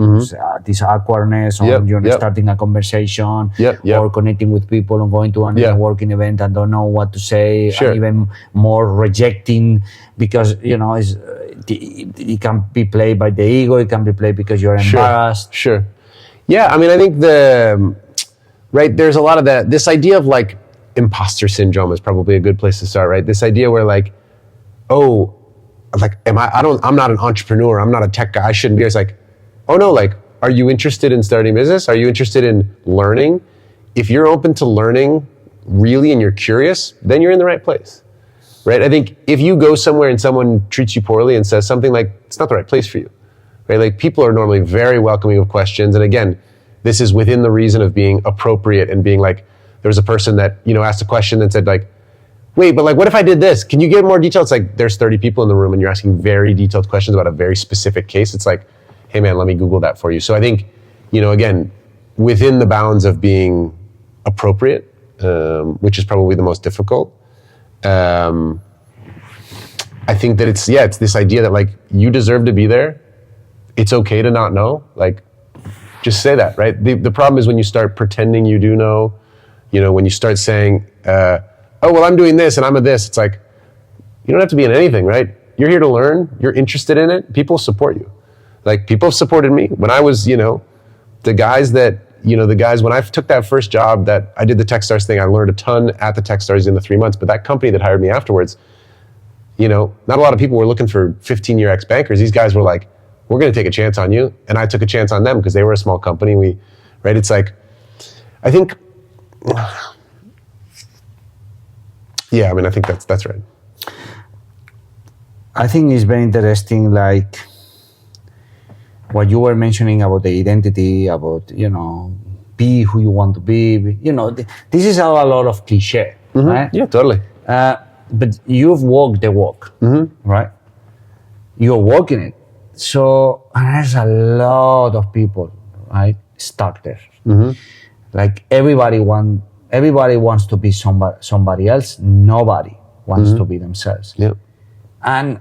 A: this awkwardness, or starting a conversation, or connecting with people and going to a networking event and don't know what to say, and even more rejecting because it can be played by the ego, it can be played because you're embarrassed.
B: Sure. Yeah, I mean, I think there's a lot of that. This idea of like imposter syndrome is probably a good place to start, right? This idea where like, I'm not an entrepreneur, I'm not a tech guy, I shouldn't be. It's like, oh no, like, are you interested in starting business? Are you interested in learning? If you're open to learning really and you're curious, then you're in the right place, right? I think if you go somewhere and someone treats you poorly and says something like, it's not the right place for you, right? Like people are normally very welcoming of questions. And again, this is within the reason of being appropriate and being like, there was a person that, asked a question and said like, wait, but like, what if I did this? Can you give more detail? It's like, there's 30 people in the room and you're asking very detailed questions about a very specific case. It's like, hey man, let me Google that for you. So I think, again, within the bounds of being appropriate, which is probably the most difficult, I think that it's this idea that like, you deserve to be there. It's okay to not know. Like, just say that, right? The problem is when you start pretending you do know, when you start saying, oh, well, I'm doing this and I'm a this, it's like, you don't have to be in anything, right? You're here to learn, you're interested in it, people support you. Like people have supported me. When I was, when I took that first job that I did the Techstars thing, I learned a ton at the Techstars in the 3 months, but that company that hired me afterwards, not a lot of people were looking for 15-year ex-bankers. These guys were like, we're going to take a chance on you. And I took a chance on them because they were a small company. Right? It's like, I think, I think that's right.
A: I think it's very interesting, like what you were mentioning about the identity, about, be who you want to be. This is a lot of cliche, right?
B: Yeah, totally.
A: But you've walked the walk, right? You're walking it. So, and there's a lot of people, right, stuck there. Like everybody wants to be somebody else. Nobody wants to be themselves.
B: Yeah.
A: And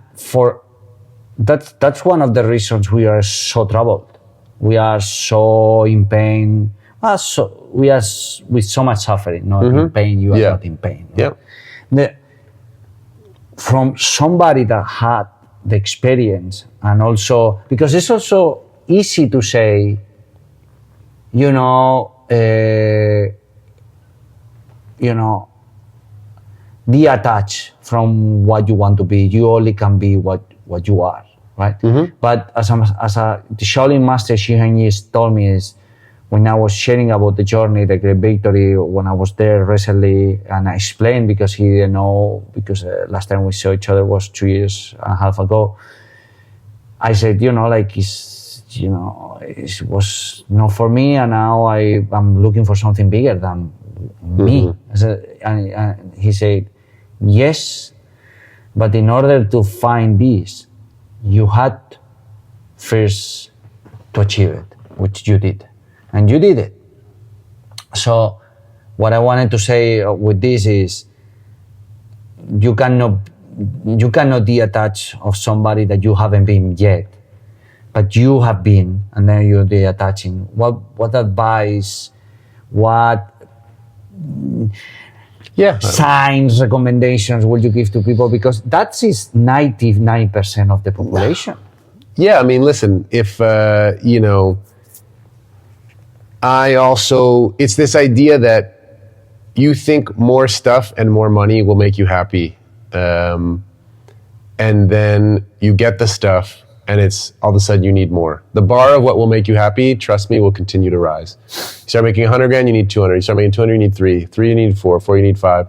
A: that's one of the reasons we are so troubled. We are so in pain. We are with so much suffering, not in pain. You are not in pain.
B: Right?
A: Yeah. From somebody that had the experience, and also because it's also easy to say, detach from what you want to be. You only can be what you are, right? But as the Shaolin master Shihan told me is, when I was sharing about the journey, the great victory, when I was there recently, and I explained because he didn't know, because last time we saw each other was 2.5 years ago. I said, it was not for me, and now I'm looking for something bigger than me. And he said, yes, but in order to find this, you had first to achieve it, which you did. And you did it. So what I wanted to say with this is, you cannot detach of somebody that you haven't been yet, but you have been, and then you're detaching. What advice, what signs, recommendations would you give to people? Because that is 99% of the population.
B: Yeah, I mean, listen, if, it's this idea that you think more stuff and more money will make you happy. And then you get the stuff and it's all of a sudden you need more. The bar of what will make you happy, trust me, will continue to rise. You start making 100 grand, you need 200. You start making 200, you need 3. 3, you need 4. 4, you need 5.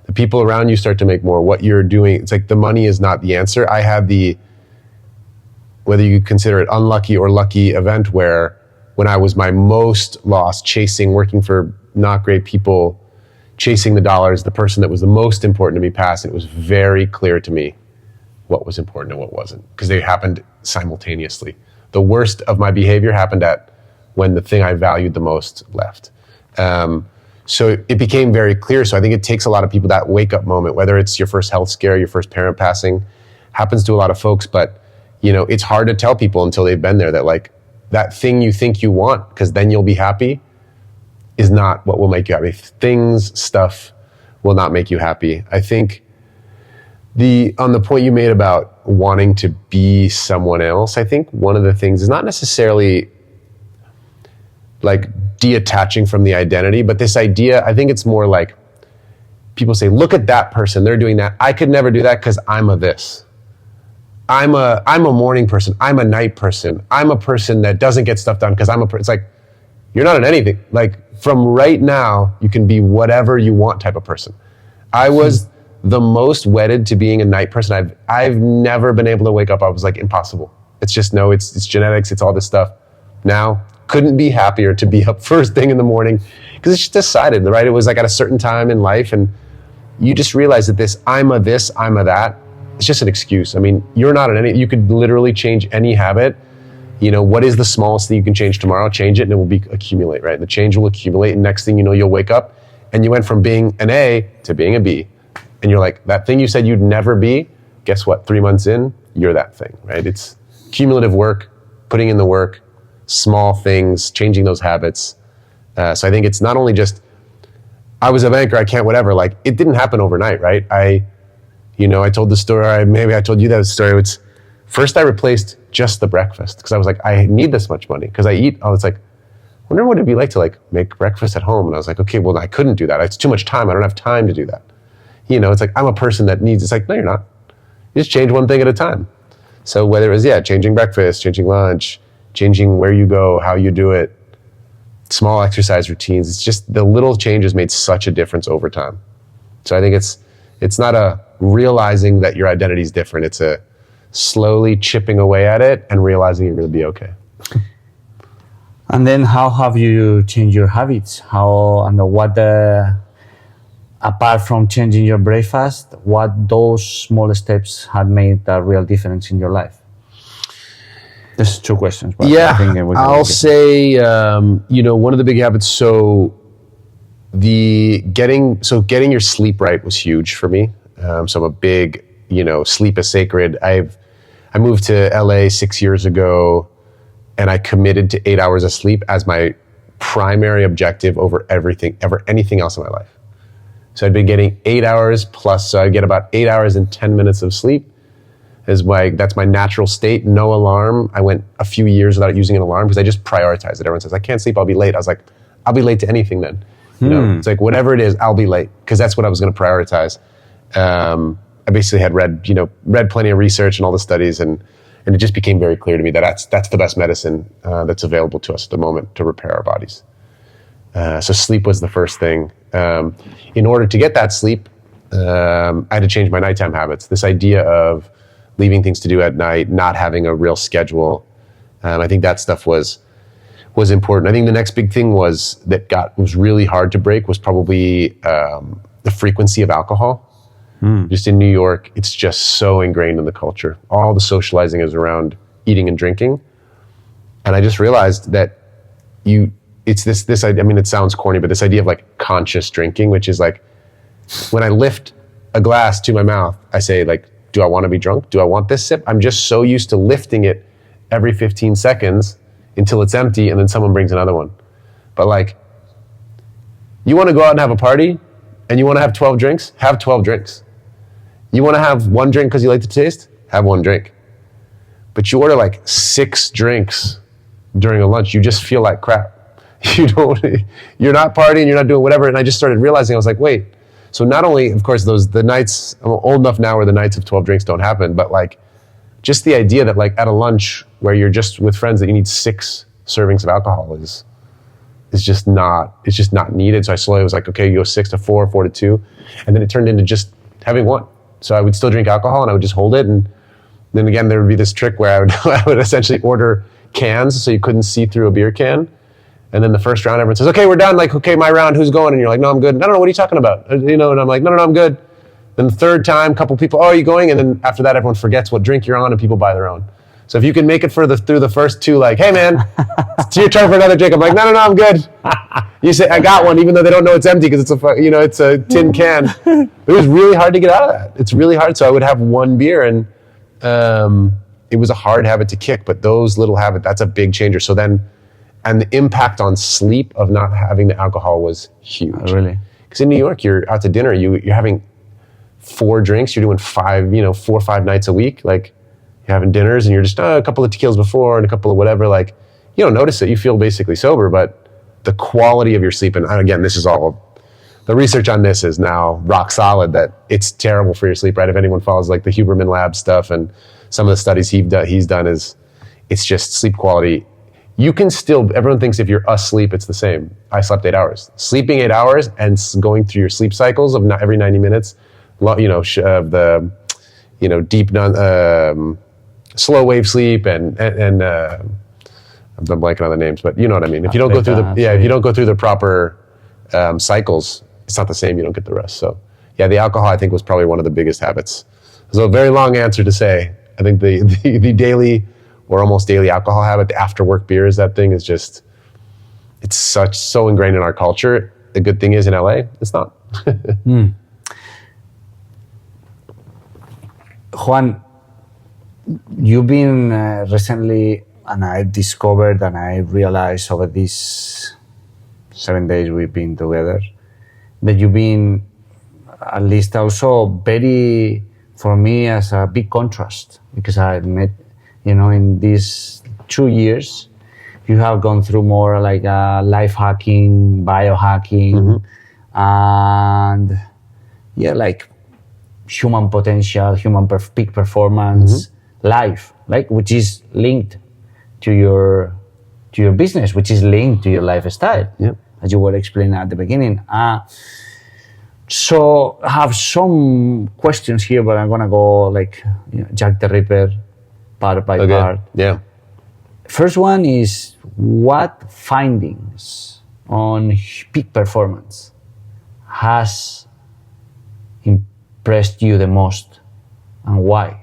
B: The people around you start to make more. What you're doing, it's like the money is not the answer. I had the, whether you consider it unlucky or lucky event where when I was my most lost, chasing, working for not great people, chasing the dollars, the person that was the most important to me passed, and it was very clear to me what was important and what wasn't, because they happened simultaneously. The worst of my behavior happened at when the thing I valued the most left. So it became very clear. So I think it takes a lot of people that wake up moment, whether it's your first health scare, your first parent passing, happens to a lot of folks, but you know, it's hard to tell people until they've been there that like that thing you think you want, because then you'll be happy, is not what will make you happy. Things, stuff will not make you happy. I think on the point you made about wanting to be someone else, I think one of the things is not necessarily like detaching from the identity, but this idea, I think it's more like people say, look at that person, they're doing that. I could never do that because I'm a this. I'm a morning person. I'm a night person. I'm a person that doesn't get stuff done because it's like, you're not an anything. Like from right now, you can be whatever you want type of person. I was the most wedded to being a night person. I've never been able to wake up. I was like, impossible. It's just, no, it's genetics. It's all this stuff. Now, couldn't be happier to be up first thing in the morning because it's just decided, right? It was like at a certain time in life and you just realize that I'm a this, I'm a that. It's just an excuse. I mean, you're not you could literally change any habit. You know, what is the smallest thing you can change tomorrow? Change it and it will accumulate, right? The change will accumulate and next thing you know, you'll wake up and you went from being an A to being a B. And you're like, that thing you said you'd never be, guess what? 3 months in, you're that thing, right? It's cumulative work, putting in the work, small things, changing those habits. So I think it's not only just, I was a banker, I can't whatever, like it didn't happen overnight, right? I told the story, maybe I told you that story. It's first I replaced just the breakfast because I was like, I need this much money because I eat, it's like, I wonder what it'd be like to like make breakfast at home. And I was like, okay, well I couldn't do that. It's too much time. I don't have time to do that. You know, it's like, I'm a person that needs, it's like, no, you're not. You just change one thing at a time. So whether it was, changing breakfast, changing lunch, changing where you go, how you do it, small exercise routines, it's just the little changes made such a difference over time. So I think it's not a realizing that your identity is different. It's a slowly chipping away at it and realizing you're going to be okay.
A: And then how have you changed your habits? Apart from changing your breakfast, what those small steps had made a real difference in your life? There's 2 questions. But
B: yeah,
A: I think
B: I'll say, one of the big habits, getting your sleep right was huge for me. So I'm a big, sleep is sacred. I moved to LA 6 years ago and I committed to 8 hours of sleep as my primary objective over anything else in my life. So I'd been getting 8 hours plus, so I'd get about 8 hours and 10 minutes of sleep. That's my natural state, no alarm. I went a few years without using an alarm because I just prioritized it. Everyone says, I can't sleep, I'll be late. I was like, I'll be late to anything then. It's like, whatever it is, I'll be late because that's what I was going to prioritize. I basically had read plenty of research and all the studies and it just became very clear to me that that's the best medicine that's available to us at the moment to repair our bodies. So sleep was the first thing. In order to get that sleep, I had to change my nighttime habits. This idea of leaving things to do at night, not having a real schedule. I think that stuff was important. I think the next big thing was really hard to break was probably the frequency of alcohol. Just in New York, it's just so ingrained in the culture. All the socializing is around eating and drinking. And I just realized that it's this idea, I mean, it sounds corny, but this idea of like conscious drinking, which is like, when I lift a glass to my mouth, I say like, do I want to be drunk? Do I want this sip? I'm just so used to lifting it every 15 seconds until it's empty and then someone brings another one. But like, you want to go out and have a party and you want to have 12 drinks? Have 12 drinks. You want to have 1 drink because you like the taste? Have 1 drink. But you order like 6 drinks during a lunch, you just feel like crap. you're not partying, you're not doing whatever. And I just started realizing, I was like, wait, so not only, of course, the nights, I'm old enough now where the nights of 12 drinks don't happen, but like, just the idea that like at a lunch where you're just with friends that you need 6 servings of alcohol is just not needed. So I slowly was like, okay, you go 6 to 4, 4 to 2. And then it turned into just having 1. So I would still drink alcohol and I would just hold it. And then again, there would be this trick where I would essentially order cans so you couldn't see through a beer can. And then the first round, everyone says, okay, we're done. Like, okay, my round, who's going? And you're like, no, I'm good. No, what are you talking about? And I'm like, no, I'm good. Then the third time, a couple people, oh, are you going? And then after that, everyone forgets what drink you're on and people buy their own. So if you can make it through the first 2, like, hey man, it's your turn for another drink. I'm like, no, I'm good. You say, I got one, even though they don't know it's empty because it's a tin can. It was really hard to get out of that. It's really hard. So I would have 1 beer and it was a hard habit to kick, but those little habits, that's a big changer. So then, and the impact on sleep of not having the alcohol was huge.
A: Oh, really?
B: Because in New York, you're out to dinner, you're having 4 drinks, you're doing 5, 4 or 5 nights a week. Like you're having dinners and you're just a couple of tequilas before and a couple of whatever. Like you don't notice it, you feel basically sober, but the quality of your sleep, and again, this is all, the research on this is now rock solid that it's terrible for your sleep, right? If anyone follows like the Huberman Lab stuff and some of the studies he's done is, it's just sleep quality. You can still, everyone thinks if you're asleep, it's the same. I slept 8 hours. Sleeping 8 hours and going through your sleep cycles of every 90 minutes, the deep, slow wave sleep and I'm blanking on the names, but you know what I mean. If you don't go through if you don't go through the proper cycles, it's not the same. You don't get the rest. So yeah, the alcohol I think was probably one of the biggest habits. So a very long answer to say, I think the daily or almost daily alcohol habit, the after work beers, that thing is just, it's so ingrained in our culture. The good thing is in LA, it's not.
A: Juan, you've been recently, and I discovered and I realized over these 7 days we've been together, that you've been at least also very, for me, as a big contrast, because I met, in these 2 years, you have gone through more like life hacking, biohacking, and like human potential, peak performance, life, like which is linked to your business, which is linked to your lifestyle, as you were explaining at the beginning. So I have some questions here, but I'm gonna go like Jack the Ripper, part by part.
B: Yeah.
A: First one is, what findings on peak performance has impressed you the most, and why?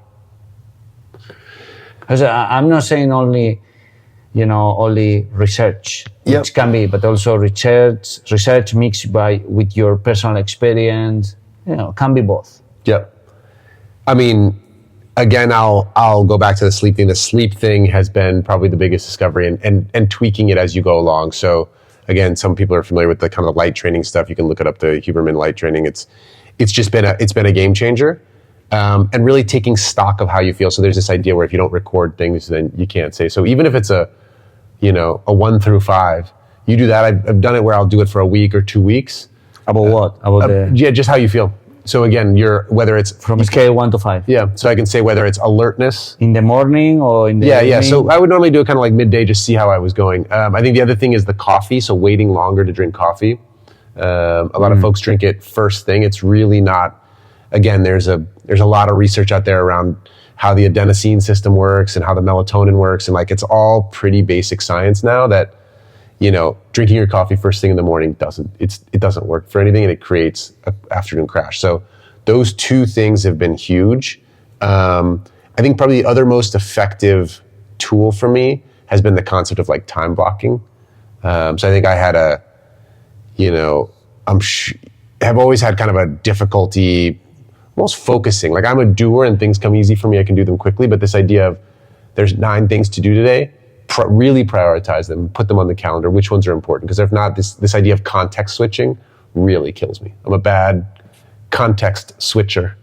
A: Because I'm not saying only research, which can be, but also research mixed with your personal experience, can be both.
B: Yep. I mean, again, I'll go back to the sleep thing. The sleep thing has been probably the biggest discovery, and tweaking it as you go along. So again, some people are familiar with the kind of light training stuff. You can look it up, the Huberman light training. It's just been a game changer. And really taking stock of how you feel. So there's this idea where if you don't record things, then you can't say. So even if it's a 1 through 5, you do that. I've done it where I'll do it for a week or 2 weeks.
A: About what? About
B: just how you feel. So again, whether it's
A: from a scale 1 to 5.
B: Yeah. So I can say whether it's alertness
A: in the morning or in the evening.
B: Yeah. So I would normally do it kind of like midday, just see how I was going. I think the other thing is the coffee. So waiting longer to drink coffee. A lot of folks drink it first thing. It's really not. Again, there's a lot of research out there around how the adenosine system works and how the melatonin works, and like it's all pretty basic science now that drinking your coffee first thing in the morning doesn't work for anything, and it creates an afternoon crash. So those 2 things have been huge. I think probably the other most effective tool for me has been the concept of like time blocking. So I think I had have always had kind of a difficulty almost focusing. Like I'm a doer and things come easy for me. I can do them quickly. But this idea of there's 9 things to do today, really prioritize them, put them on the calendar, which ones are important. Because if not, this idea of context switching really kills me. I'm a bad context switcher.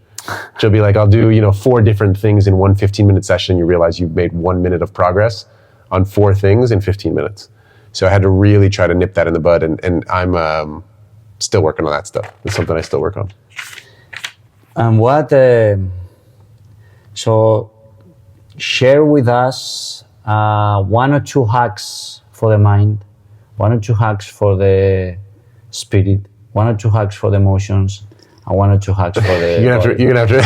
B: She'll be like, I'll do 4 different things in one 15-minute session. You realize you've made 1 minute of progress on 4 things in 15 minutes. So I had to really try to nip that in the bud, and I'm still working on that stuff. It's something I still work on.
A: And what, so share with us 1 or 2 hacks for the mind, 1 or 2 hacks for the spirit, 1 or 2 hacks for the emotions, and 1 or 2 hacks for the
B: You're gonna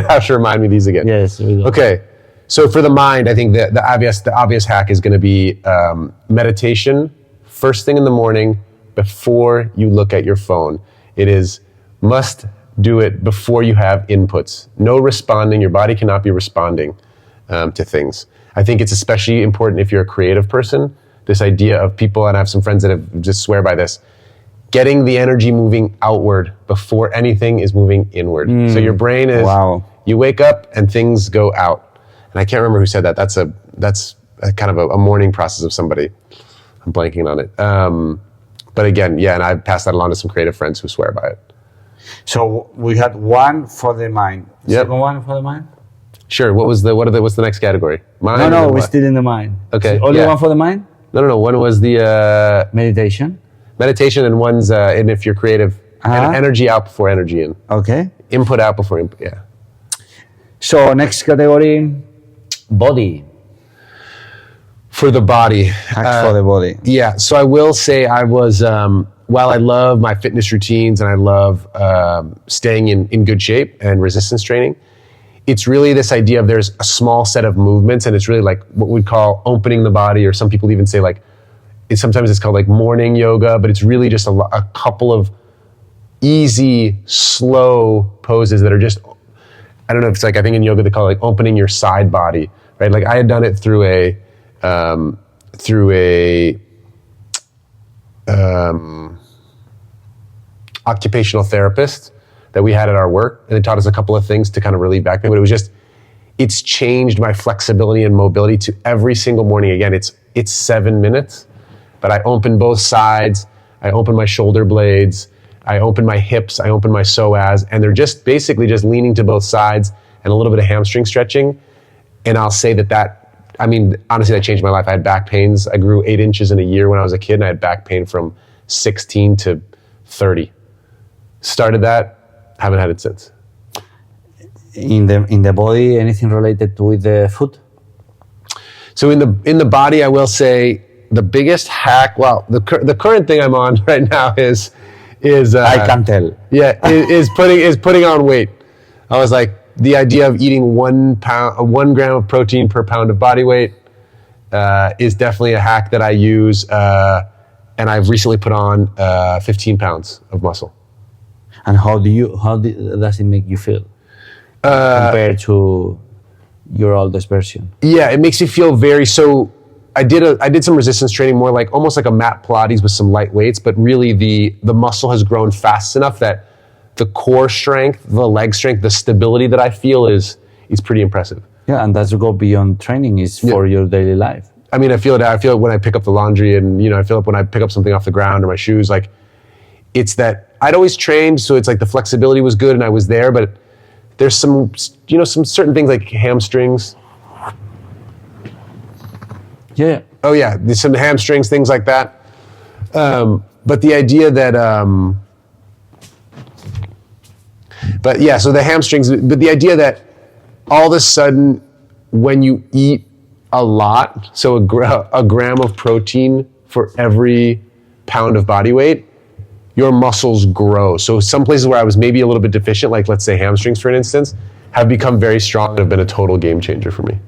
B: have to remind me these again.
A: Yes. We will.
B: Okay. So for the mind, I think the obvious hack is going to be meditation first thing in the morning before you look at your phone. It is must do it before you have inputs. No responding. Your body cannot be responding to things. I think it's especially important if you're a creative person. This idea of people, and I have some friends that have just swear by this, getting the energy moving outward before anything is moving inward. So your brain is, you wake up and things go out. And I can't remember who said that. That's a kind of a morning process of somebody. I'm blanking on it. But again, yeah, and I've passed that along to some creative friends who swear by it.
A: So we had 1 for the mind.
B: Yep.
A: Second 1 for the mind?
B: Sure. What's the next category? Mind?
A: No, we're still in the mind.
B: Okay.
A: Only 1 for the mind?
B: No. One was the
A: Meditation.
B: meditation, and one's and if you're creative, energy out before energy in.
A: Okay.
B: Input out before input. Yeah.
A: So next category, body.
B: For the body.
A: Hacks for the body.
B: Yeah. So I will say I was, while I love my fitness routines and I love staying in good shape and resistance training, it's really this idea of there's a small set of movements, and it's really like what we'd call opening the body, or some people even say like, sometimes it's called like morning yoga, but it's really just a couple of easy, slow poses that are just, I don't know if it's like, I think in yoga they call it like opening your side body, right? Like I had done it through a occupational therapist that we had at our work, and it taught us a couple of things to kind of relieve back pain, but it's changed my flexibility and mobility to every single morning. Again, it's 7 minutes, but I open both sides, I open my shoulder blades, I open my hips, I open my psoas, and they're just basically just leaning to both sides and a little bit of hamstring stretching. And I'll say honestly, that changed my life. I had back pains. I grew 8 inches in a year when I was a kid, and I had back pain from 16 to 30. Started that, haven't had it since.
A: In the body, anything related with the food?
B: So in the body, I will say the biggest hack. Well, the current thing I'm on right now is
A: I can tell.
B: Yeah, is putting on weight. I was like, the idea of eating 1 gram of protein per pound of body weight is definitely a hack that I use, and I've recently put on 15 pounds of muscle.
A: And how does it make you feel compared to your oldest version?
B: Yeah, it makes you feel so. I did some resistance training, more like almost like a mat Pilates with some light weights, but really the muscle has grown fast enough that the core strength, the leg strength, the stability that I feel is pretty impressive.
A: Yeah, and that's go beyond training, is for your daily life.
B: I mean, I feel it when I pick up the laundry, and I feel it when I pick up something off the ground or my shoes. Like, it's that I'd always trained, so it's like the flexibility was good and I was there, but there's some certain things like hamstrings.
A: Yeah.
B: Oh yeah, there's some hamstrings, things like that. But the idea that, so the hamstrings, but the idea that all of a sudden when you eat a lot, so a gram of protein for every pound of body weight, your muscles grow. So some places where I was maybe a little bit deficient, like let's say hamstrings for an instance, have become very strong and have been a total game changer for me.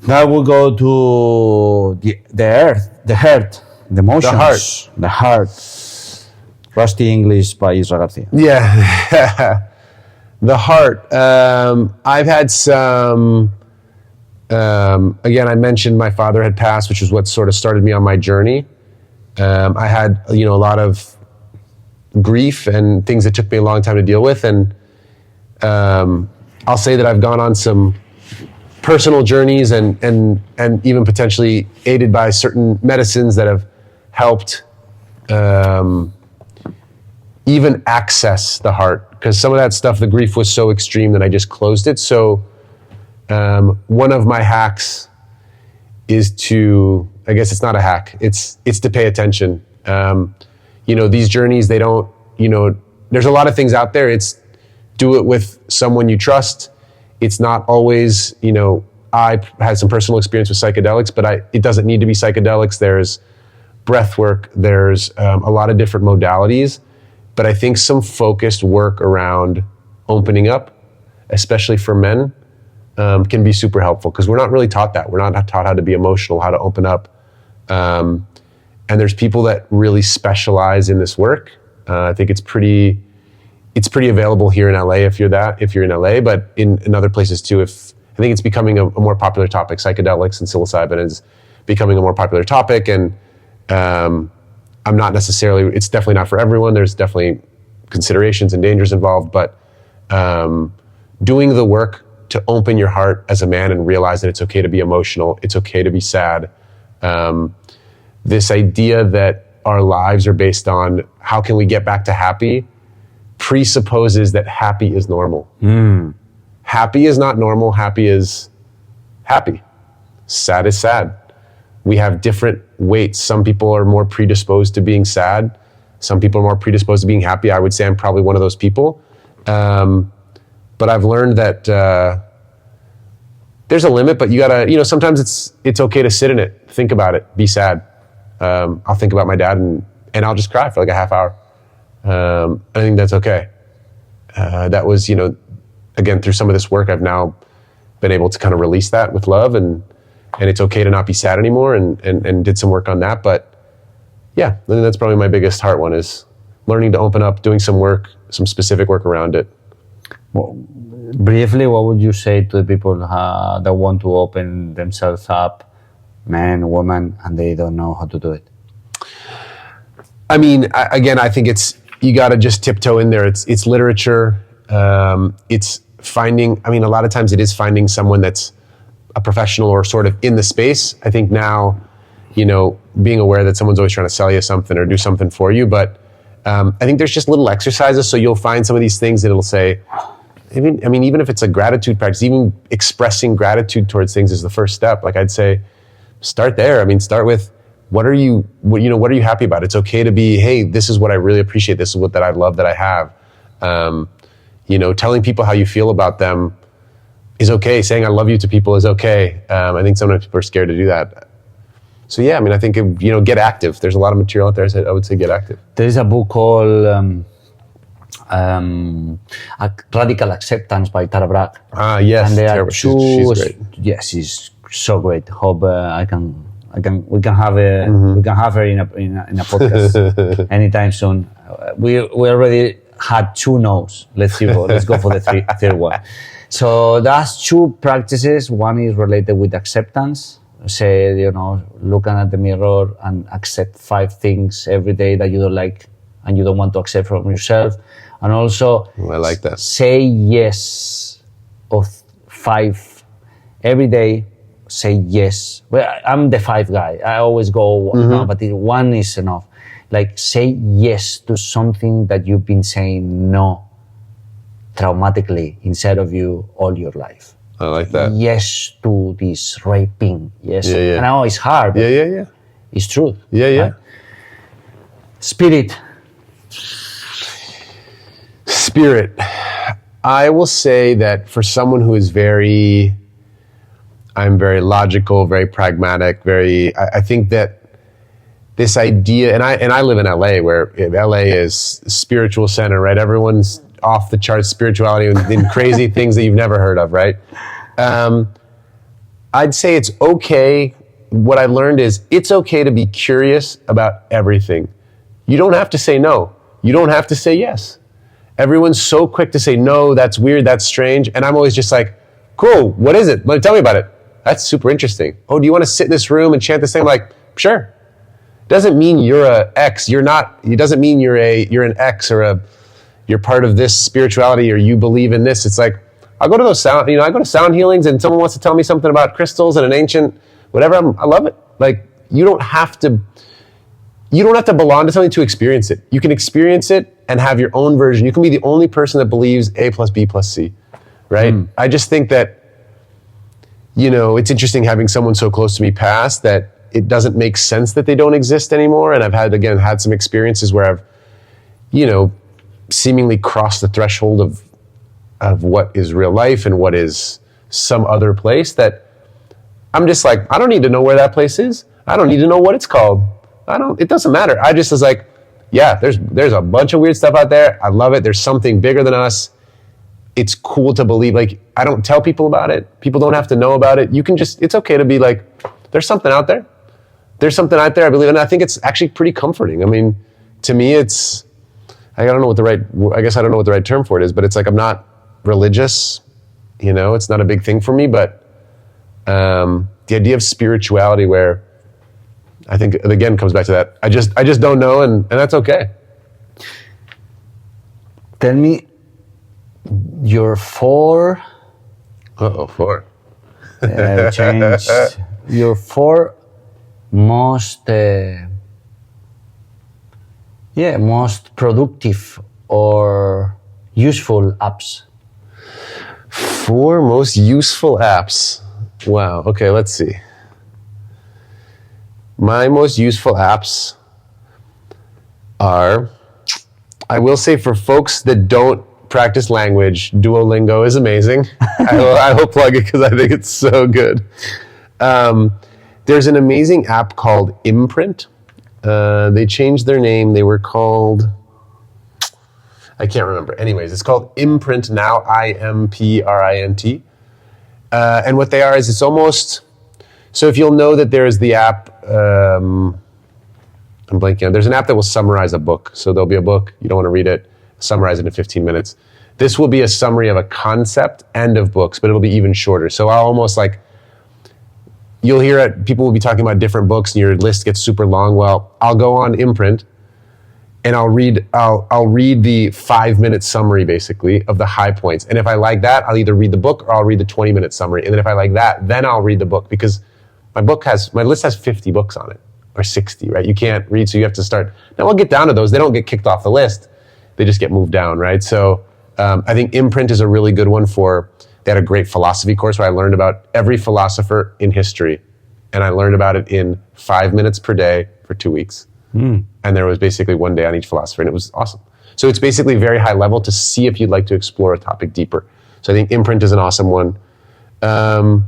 A: Now we'll go to the heart, the emotions. The heart. Rusty English by Isra Garcia.
B: Yeah. The heart. I've had some, again, I mentioned my father had passed, which is what sort of started me on my journey. I had, a lot of grief and things that took me a long time to deal with. And I'll say that I've gone on some personal journeys and even potentially aided by certain medicines that have helped even access the heart. Because some of that stuff, the grief was so extreme that I just closed it. So one of my hacks is to I guess it's not a hack. It's to pay attention. These journeys, they don't, there's a lot of things out there. It's do it with someone you trust. It's not always, I had some personal experience with psychedelics, but it doesn't need to be psychedelics. There's breath work. There's a lot of different modalities, but I think some focused work around opening up, especially for men, can be super helpful because we're not really taught that. We're not taught how to be emotional, how to open up. And there's people that really specialize in this work. I think it's pretty available here in LA if you're in LA, but in other places too. I think it's becoming a more popular topic. Psychedelics and psilocybin is becoming a more popular topic, and it's definitely not for everyone. There's definitely considerations and dangers involved, but doing the work to open your heart as a man and realize that it's okay to be emotional, it's okay to be sad. This idea that our lives are based on how can we get back to happy presupposes that happy is normal. Happy is not normal. Happy is happy. Sad is sad. We have different weights. Some people are more predisposed to being sad. Some people are more predisposed to being happy. I would say I'm probably one of those people. But I've learned that there's a limit, but you gotta, sometimes it's okay to sit in it, think about it, be sad. I'll think about my dad and I'll just cry for like a half hour. I think that's okay. That was, again, through some of this work, I've now been able to kind of release that with love, and it's okay to not be sad anymore, and did some work on that. But yeah, I think that's probably my biggest heart one, is learning to open up, doing some work, some specific work around it.
A: Well, briefly, what would you say to the people that want to open themselves up, man, woman, and they don't know how to do it?
B: I mean, I think you got to just tiptoe in there. It's literature. It's finding, a lot of times it is finding someone that's a professional or sort of in the space. I think now, being aware that someone's always trying to sell you something or do something for you. But I think there's just little exercises. So you'll find some of these things that it'll say, even if it's a gratitude practice, even expressing gratitude towards things is the first step. Like I'd say, start there. Start with, what are you happy about? It's okay to be, hey, this is what I really appreciate. This is what that I love that I have. Telling people how you feel about them is okay. Saying I love you to people is okay. I think sometimes people are scared to do that. So yeah, I think, get active. There's a lot of material out there. I would say get active.
A: There is a book called Radical Acceptance by Tara Brach.
B: Yes.
A: And there are
B: she's great.
A: Yes, she's so great. Hope we can have her in a podcast anytime soon. We already had 2 no's. Let's go for the third one. So that's 2 practices. One is related with acceptance. Say, looking at the mirror and accept 5 things every day that you don't like and you don't want to accept from yourself. And also,
B: I like that.
A: Say yes of 5 every day. Say yes. Well, I'm the 5 guy. I always go, no, but 1 is enough. Like, say yes to something that you've been saying no traumatically inside of you all your life.
B: I like that.
A: Yes to this raping. Yes.
B: Yeah.
A: I know it's hard.
B: Yeah.
A: It's true.
B: Yeah.
A: Right? Spirit.
B: I will say that for someone who is I'm very logical, very pragmatic, I think that this idea, and I live in LA, where LA is spiritual center, right? Everyone's off the charts spirituality and crazy things that you've never heard of, right? I'd say it's okay. What I learned is it's okay to be curious about everything. You don't have to say no. You don't have to say yes. Everyone's so quick to say no, that's weird, that's strange. And I'm always just like, cool, what is it? Tell me about it. That's super interesting. Oh, do you want to sit in this room and chant this thing? I'm like, sure. Doesn't mean you're a X. You're not. It doesn't mean you're an X or you're part of this spirituality or you believe in this. It's like, I'll go to those I go to sound healings and someone wants to tell me something about crystals and an ancient whatever. I love it. Like, you don't have to belong to something to experience it. You can experience it and have your own version. You can be the only person that believes A plus B plus C, right? I just think that, it's interesting having someone so close to me pass that it doesn't make sense that they don't exist anymore. And I've had some experiences where I've, seemingly crossed the threshold of what is real life and what is some other place that I'm just like, I don't need to know where that place is. I don't need to know what it's called. It doesn't matter. I just was like, yeah, there's a bunch of weird stuff out there. I love it. There's something bigger than us. It's cool to believe. Like, I don't tell people about it. People don't have to know about it. It's okay to be like, there's something out there. There's something out there, I believe. And I think it's actually pretty comforting. I mean, to me, I don't know what the right term for it is, but it's like, I'm not religious, it's not a big thing for me, but the idea of spirituality where I think it again comes back to that. I just don't know, and that's okay.
A: Tell me your four.
B: Four.
A: Changed your four most most productive or useful apps.
B: 4 most useful apps. Wow. Okay, let's see. My most useful apps are, I will say, for folks that don't practice language, Duolingo is amazing. I will plug it because I think it's so good. There's an amazing app called Imprint. They changed their name. They were called, I can't remember. Anyways, it's called Imprint now, IMPRINT. And what they are is it's almost, so if you'll know that there is the app, I'm blanking on, there's an app that will summarize a book. So there'll be a book, you don't want to read it, summarize it in 15 minutes. This will be a summary of a concept and of books, but it'll be even shorter. So I'll almost like, you'll hear it, people will be talking about different books and your list gets super long. Well, I'll go on Imprint and I'll read the 5-minute summary basically of the high points. And if I like that, I'll either read the book or I'll read the 20-minute summary. And then if I like that, then I'll read the book, because my list has 50 books on it, or 60, right? You can't read, so you have to start. Now we'll get down to those. They don't get kicked off the list. They just get moved down, right? So I think Imprint is a really good one they had a great philosophy course where I learned about every philosopher in history. And I learned about it in 5 minutes per day for 2 weeks. And there was basically 1 day on each philosopher, and it was awesome. So it's basically very high level to see if you'd like to explore a topic deeper. So I think Imprint is an awesome one. I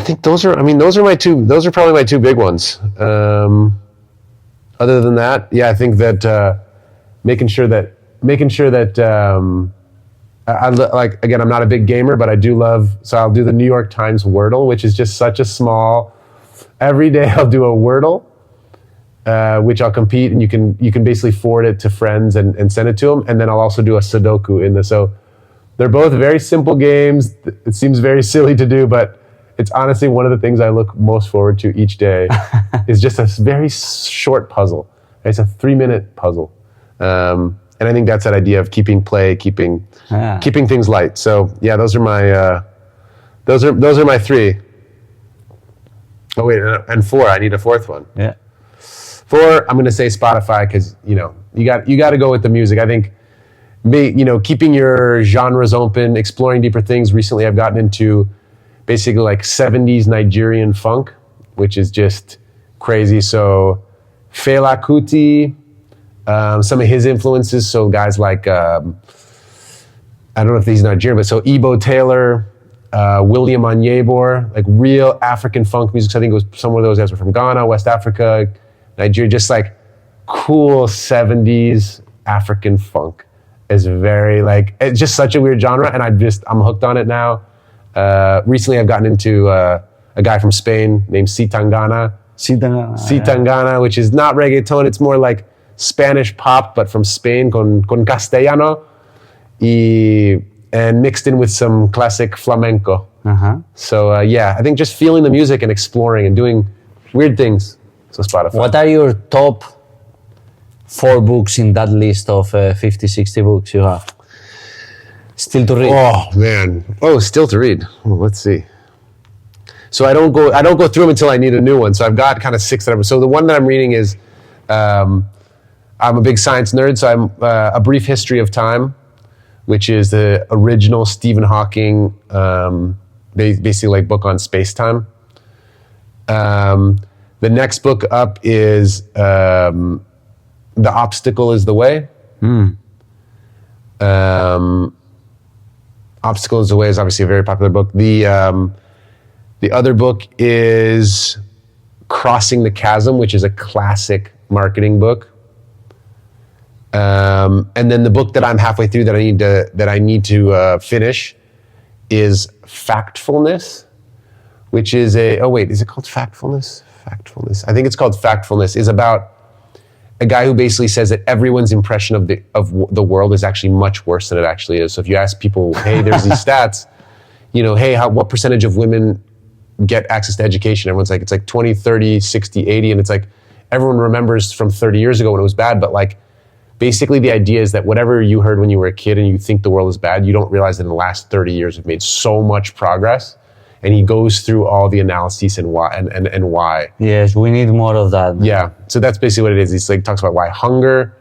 B: think those are probably my two big ones. Other than that, yeah, I think that making sure that again, I'm not a big gamer, but I do love, so I'll do the New York Times Wordle, which is just such a small, every day I'll do a Wordle, which I'll compete, and you can basically forward it to friends and send it to them. And then I'll also do a Sudoku so they're both very simple games. It seems very silly to do, but it's honestly one of the things I look most forward to each day is just a very short puzzle. It's a 3-minute puzzle. And I think that's that idea of keeping things light. So yeah, those are my 3. Oh wait, and 4. I need a 4th one.
A: Yeah.
B: 4. I'm going to say Spotify, because you got to go with the music. I think keeping your genres open, exploring deeper things. Recently, I've gotten into basically like 70s Nigerian funk, which is just crazy. So Fela Kuti. Some of his influences, so guys like, I don't know if he's Nigerian, but so Ebo Taylor, William Onyebor, like real African funk music. So I think it was some of those guys were from Ghana, West Africa, Nigeria, just like cool 70s African funk. Is very it's just such a weird genre, and I'm hooked on it now. Recently I've gotten into a guy from Spain named Sitangana, which is not reggaeton, it's more like Spanish pop, but from Spain con castellano, and mixed in with some classic flamenco. So I think just feeling the music and exploring and doing weird things. So Spotify.
A: What are your top 4 books in that list of 50, 60 books you have? Still to read.
B: Oh man. Still to read. Let's see. So I don't go through them until I need a new one. So I've got kind of 6 that so the one that I'm reading is, I'm a big science nerd, so I'm A Brief History of Time, which is the original Stephen Hawking, basically like book on space-time. The next book up is The Obstacle is the Way. Obstacle is the Way is obviously a very popular book. The other book is Crossing the Chasm, which is a classic marketing book. And then the book that I'm halfway through that I need to finish is Factfulness, which is is it called Factfulness? Factfulness. I think it's called Factfulness. Is about a guy who basically says that everyone's impression of the world is actually much worse than it actually is. So if you ask people, hey, there's these stats, hey, what percentage of women get access to education? Everyone's like, it's like 20, 30, 60, 80. And it's like, everyone remembers from 30 years ago when it was bad. But like, basically the idea is that whatever you heard when you were a kid and you think the world is bad, you don't realize that in the last 30 years we've made so much progress. And he goes through all the analyses and why and why.
A: Yes, we need more of that.
B: Yeah, so that's basically what it is. He's like talks about why hunger,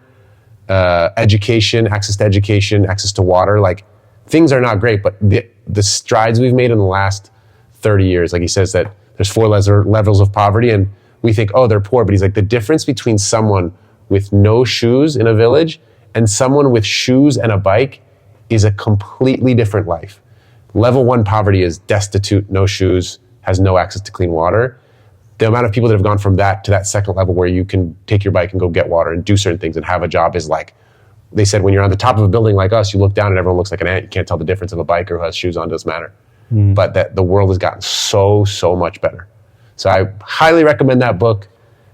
B: education, access to water, like things are not great, but the strides we've made in the last 30 years, like he says that there's 4 levels of poverty, and we think, oh, they're poor, but he's like, the difference between someone with no shoes in a village and someone with shoes and a bike is a completely different life. Level 1 poverty is destitute, no shoes, has no access to clean water. The amount of people that have gone from that to that second level where you can take your bike and go get water and do certain things and have a job is like, they said when you're on the top of a building like us, you look down and everyone looks like an ant. You can't tell the difference of a biker who has shoes on, doesn't matter. But that the world has gotten so much better. So I highly recommend that book.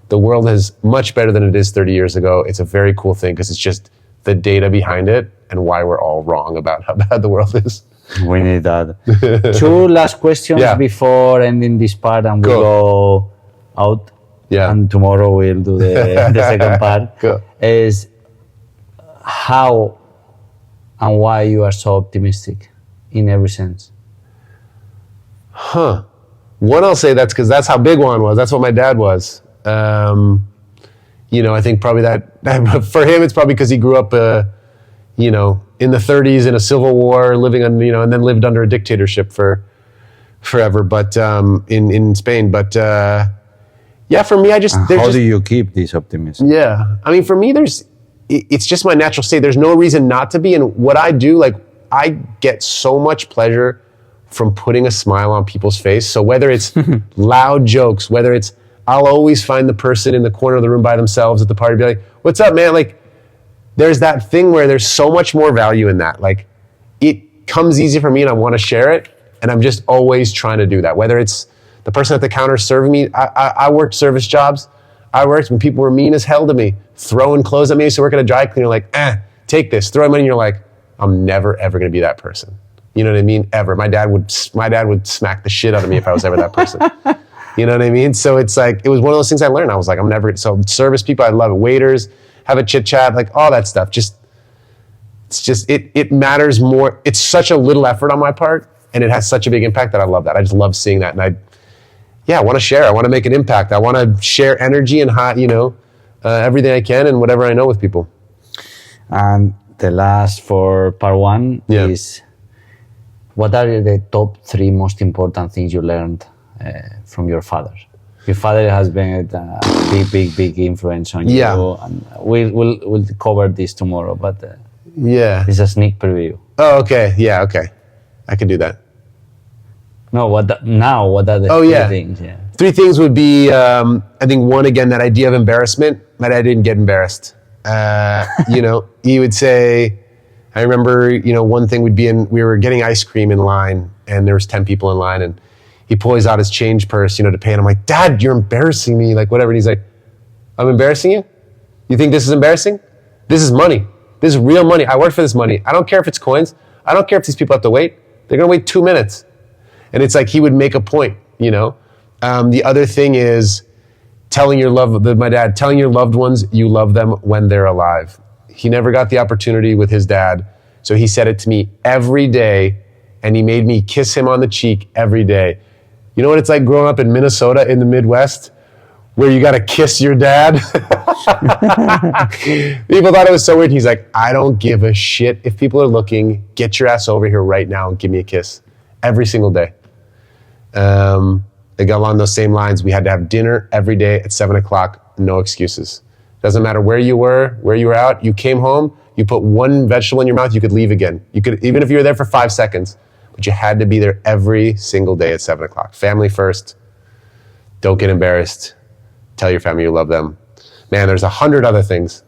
B: The world is much better than it is 30 years ago. It's a very cool thing because it's just the data behind it and why we're all wrong about how bad the world is.
A: We need that. 2 last questions before ending this part, and we'll go out.
B: Yeah.
A: And tomorrow we'll do the second part.
B: Cool.
A: Is how and why you are so optimistic in every sense.
B: One, I'll say that's because that's how big Juan was. That's what my dad was. I think probably that for him, it's probably because he grew up, in the 30s in a civil war, living on, and then lived under a dictatorship for forever, but in Spain. But for me,
A: how do you keep this optimism?
B: Yeah, I mean, for me, it's just my natural state. There's no reason not to be. And what I do, like, I get so much pleasure from putting a smile on people's face. So whether it's loud jokes, whether it's, I'll always find the person in the corner of the room by themselves at the party, be like, what's up, man? Like, there's that thing where there's so much more value in that. Like, it comes easy for me and I want to share it. And I'm just always trying to do that. Whether it's the person at the counter serving me, I worked service jobs. I worked when people were mean as hell to me, throwing clothes at me. I used to work at a dry cleaner, like, take this, throw money. And you're like, I'm never, ever going to be that person. You know what I mean? Ever. My dad would smack the shit out of me if I was ever that person. You know what I mean? So it's like, it was one of those things I learned. I was like, so service people, I love it. Waiters, have a chit chat, like all that stuff. It matters more. It's such a little effort on my part and it has such a big impact that I love that. I just love seeing that. And I want to share. I want to make an impact. I want to share energy and everything I can and whatever I know with people.
A: And the last for part 1 is, what are the top 3 most important things you learned from your father? Your father has been a big influence on you, and we'll cover this tomorrow. But it's a sneak preview.
B: Oh, okay, yeah, okay, I can do that.
A: No, what are the 3 things? Yeah.
B: 3 things would be, I think 1, again, that idea of embarrassment. My dad didn't get embarrassed. He would say, I remember, one thing would be we were getting ice cream in line and there was 10 people in line and he pulls out his change purse, to pay. And I'm like, Dad, you're embarrassing me, like whatever. And he's like, I'm embarrassing you? You think this is embarrassing? This is money. This is real money. I work for this money. I don't care if it's coins. I don't care if these people have to wait. They're going to wait 2 minutes. And it's like, he would make a point, The other thing is telling your loved ones you love them when they're alive. He never got the opportunity with his dad. So he said it to me every day and he made me kiss him on the cheek every day. You know what it's like growing up in Minnesota in the Midwest where you got to kiss your dad? People thought it was so weird. He's like, I don't give a shit if people are looking. Get your ass over here right now and give me a kiss every single day. Like along those same lines, we had to have dinner every day at 7 o'clock, no excuses. Doesn't matter where you were out, you came home, you put one vegetable in your mouth, you could leave again. You could, even if you were there for 5 seconds, but you had to be there every single day at 7 o'clock. Family first, don't get embarrassed, tell your family you love them. Man, there's 100 other things.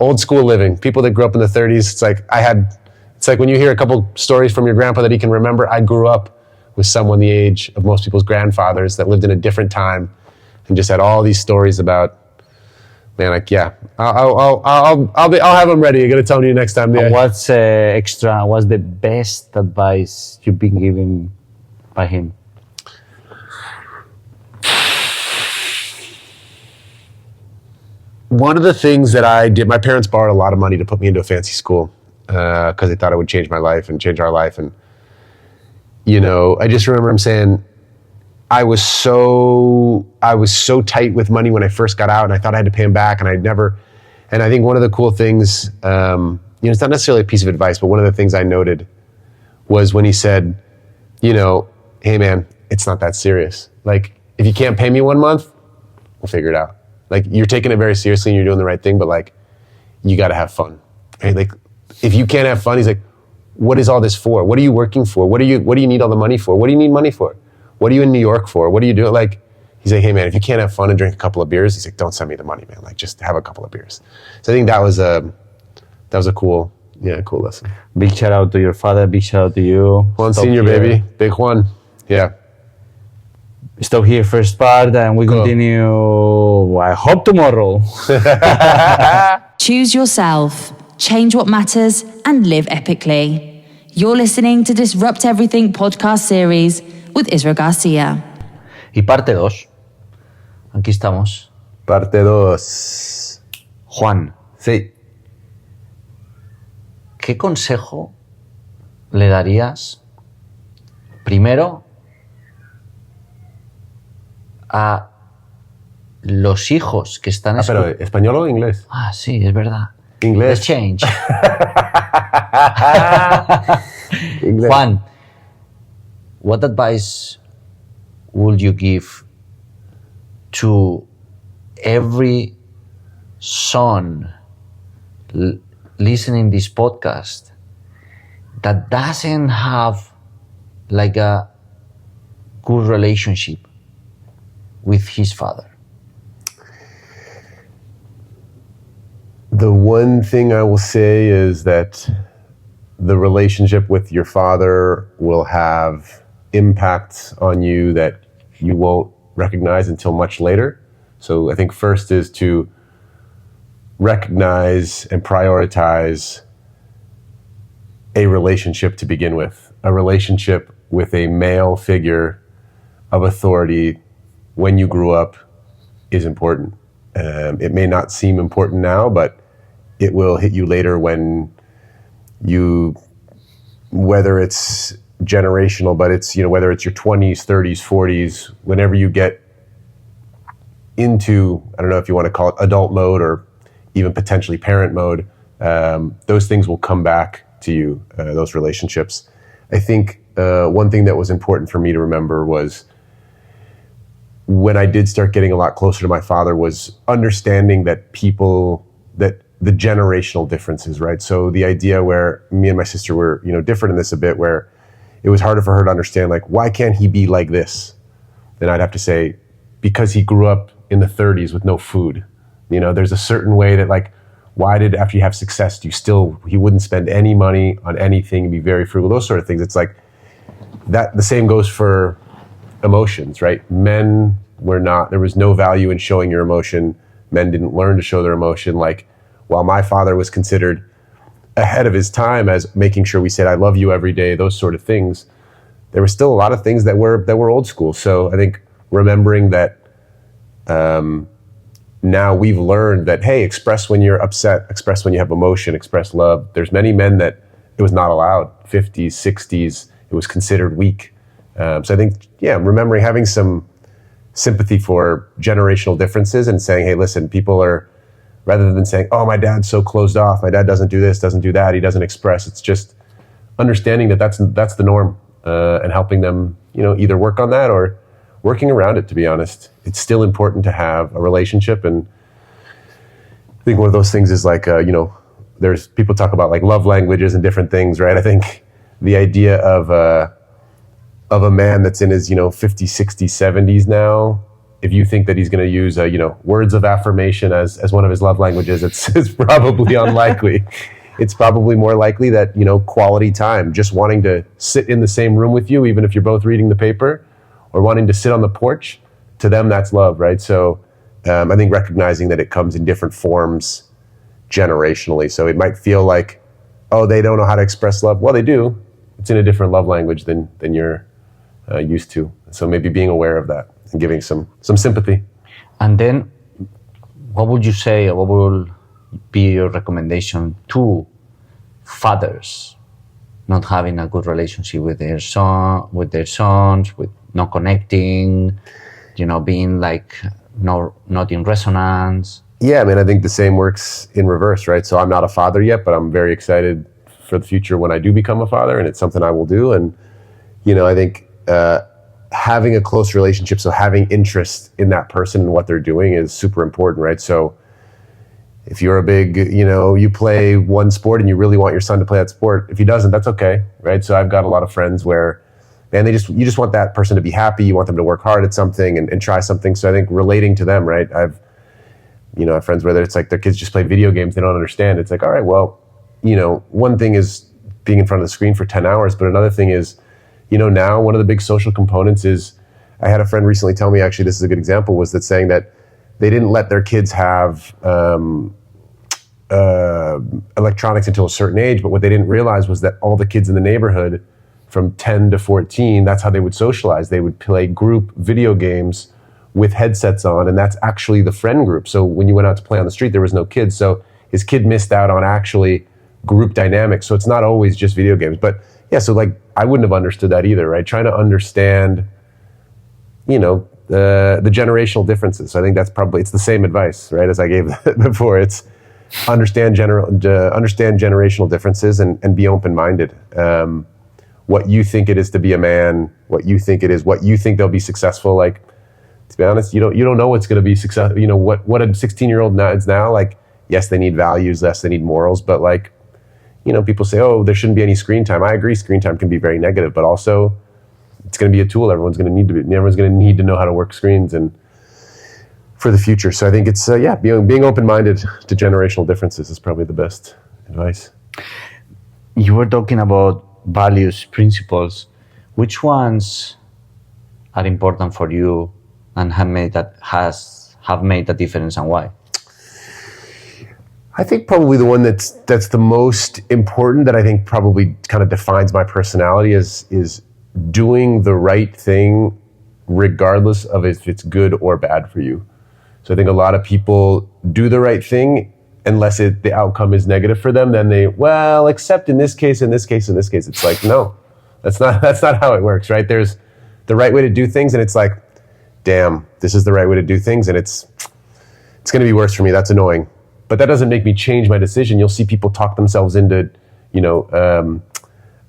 B: Old school living, people that grew up in the 30s, it's like when you hear a couple stories from your grandpa that he can remember. I grew up with someone the age of most people's grandfathers that lived in a different time and just had all these stories about, man, like, yeah, I'll have them ready. I'm going to tell you next time. Yeah.
A: What's what's the best advice you've been given by him?
B: One of the things that I did, my parents borrowed a lot of money to put me into a fancy school because they thought it would change my life and change our life. And, you know, I just remember him saying, I was so tight with money when I first got out, and I thought I had to pay him back, and and I think one of the cool things, you know, it's not necessarily a piece of advice, but one of the things I noted was when he said, you know, hey man, it's not that serious. Like, if you can't pay me 1 month, we'll figure it out. Like, you're taking it very seriously and you're doing the right thing, but like, you got to have fun. Right? Like, if you can't have fun, he's like, what is all this for? What are you working for? What do you need all the money for? What do you need money for? What are you in New York for? What are you doing? Like, he's like, hey man, if you can't have fun and drink a couple of beers, he's like, don't send me the money, man. Like, just have a couple of beers. So I think that was a cool lesson.
A: Big shout out to your father. Big shout out to you.
B: Juan Senior, baby. Big Juan. Yeah.
A: Stop here, first part, and we continue, I hope, tomorrow.
C: Choose yourself, change what matters, and live epically. You're listening to Disrupt Everything podcast series with Isra Garcia.
A: Y parte 2. Aquí estamos.
B: Parte 2.
A: Juan.
B: Sí.
A: ¿Qué consejo le darías primero a los hijos que están...
B: pero ¿español o inglés?
A: Ah, sí, es verdad.
B: Inglés.
A: The change.
B: Inglés.
A: Juan, what advice would you give to every son listening this podcast that doesn't have like a good relationship with his father?
B: The one thing I will say is that the relationship with your father will have impacts on you that you won't recognize until much later. So I think first is to recognize and prioritize a relationship to begin with. A relationship with a male figure of authority when you grew up is important. It may not seem important now, but it will hit you later when whether it's generational, but it's, you know, whether it's your 20s, 30s, 40s, whenever you get into, I don't know if you want to call it adult mode or even potentially parent mode, those things will come back to you, those relationships. I think one thing that was important for me to remember was when I did start getting a lot closer to my father was understanding that the generational differences, right? So the idea where me and my sister were, you know, different in this a bit, where it was harder for her to understand, like, why can't he be like this? Then I'd have to say, because he grew up in the 30s with no food. You know, there's a certain way that, like, why did, after you have success, he wouldn't spend any money on anything and be very frugal, those sort of things. It's like, that the same goes for emotions, right? Men were not, there was no value in showing your emotion. Men didn't learn to show their emotion. Like, while my father was considered ahead of his time as making sure we said, I love you every day, those sort of things, there were still a lot of things that were old school. So I think remembering that now we've learned that, hey, express when you're upset, express when you have emotion, express love. There's many men that it was not allowed, 50s, 60s, it was considered weak. So I think, remembering having some sympathy for generational differences and saying, hey, listen, people are, rather than saying, oh, my dad's so closed off, my dad doesn't do this, doesn't do that, he doesn't express, it's just understanding that that's the norm, and helping them, you know, either work on that or working around it, to be honest. It's still important to have a relationship. And I think one of those things is like, there's people talk about like love languages and different things, right? I think the idea of a man that's in his, 50s, 60s, 70s now, if you think that he's going to use, words of affirmation as one of his love languages, it's probably unlikely. It's probably more likely that, quality time, just wanting to sit in the same room with you, even if you're both reading the paper, or wanting to sit on the porch, to them, that's love, right? So I think recognizing that it comes in different forms generationally. So it might feel like, oh, they don't know how to express love. Well, they do. It's in a different love language than you're used to. So maybe being aware of that and giving some sympathy.
A: And then what would you say, what will be your recommendation to fathers not having a good relationship with their sons, with not connecting, being like not in resonance?
B: Yeah, I mean, I think the same works in reverse, right? So I'm not a father yet, but I'm very excited for the future when I do become a father, and it's something I will do. And, I think having a close relationship, so having interest in that person and what they're doing is super important, right? So if you're a big, you play one sport and you really want your son to play that sport, if he doesn't, that's okay, right? So I've got a lot of friends where, man, you just want that person to be happy. You want them to work hard at something and try something. So I think relating to them, right? I've friends where it's like their kids just play video games. They don't understand. It's like, all right, well, one thing is being in front of the screen for 10 hours, but another thing is, now one of the big social components is, I had a friend recently tell me, actually, this is a good example, was that saying that they didn't let their kids have electronics until a certain age, but what they didn't realize was that all the kids in the neighborhood from 10 to 14, that's how they would socialize. They would play group video games with headsets on, and that's actually the friend group. So when you went out to play on the street, there was no kids. So his kid missed out on actually group dynamics. So it's not always just video games. But yeah, so like I wouldn't have understood that either, right? Trying to understand, the generational differences. So I think that's probably, it's the same advice, right, as I gave before. It's understand generational differences and be open-minded. What you think it is to be a man, what you think they'll be successful. Like, to be honest, you don't know what's going to be successful. What a 16-year-old is now. Like, yes, they need values, yes, they need morals, but like, people say, oh, there shouldn't be any screen time. I agree, screen time can be very negative, but also it's going to be a tool. Everyone's going to need to know how to work screens and for the future. So I think it's being open-minded to generational differences is probably the best advice.
A: You were talking about values, principles. Which ones are important for you and have made a difference, and why?
B: I think probably the one that's the most important, that I think probably kind of defines my personality, is doing the right thing regardless of if it's good or bad for you. So I think a lot of people do the right thing unless the outcome is negative for them. Then except in this case, in this case, in this case. It's like, no, that's not how it works, right? There's the right way to do things, and it's like, damn, this is the right way to do things, and it's going to be worse for me. That's annoying. But that doesn't make me change my decision. You'll see people talk themselves into,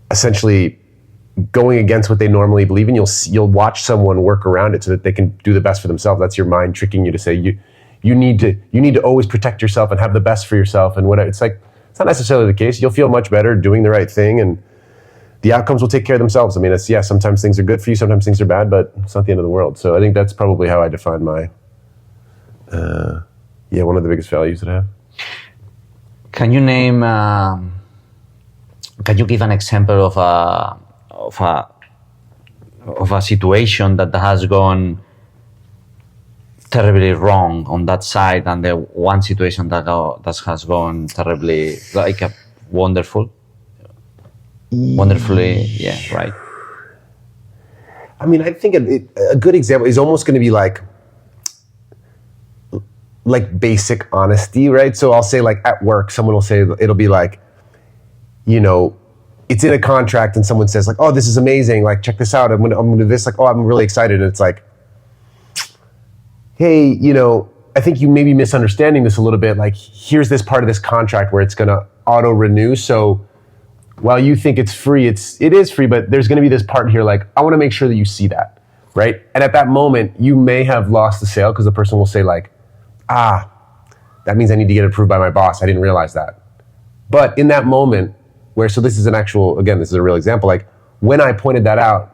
B: essentially going against what they normally believe in. You'll watch someone work around it so that they can do the best for themselves. That's your mind tricking you to say you need to always protect yourself and have the best for yourself. And it's like, it's not necessarily the case. You'll feel much better doing the right thing, and the outcomes will take care of themselves. I mean, sometimes things are good for you, sometimes things are bad, but it's not the end of the world. So I think that's probably how I define my, one of the biggest values that I have.
A: Can you name, can you give an example of a situation that has gone terribly wrong on that side, and the one situation that has gone terribly, wonderfully, right?
B: I mean, I think a good example is almost going to be like basic honesty, right? So I'll say, like, at work, someone will say, it'll be like, it's in a contract and someone says, like, oh, this is amazing, like, check this out, I'm gonna do this, like, oh, I'm really excited. And it's like, hey, I think you may be misunderstanding this a little bit. Like, here's this part of this contract where it's gonna auto renew. So while you think it's free, it is free, but there's gonna be this part here, like, I wanna make sure that you see that. right? And at that moment, you may have lost the sale because the person will say like, that means I need to get approved by my boss. I didn't realize that. But in that moment where, so this is an actual, again, this is a real example, like when I pointed that out,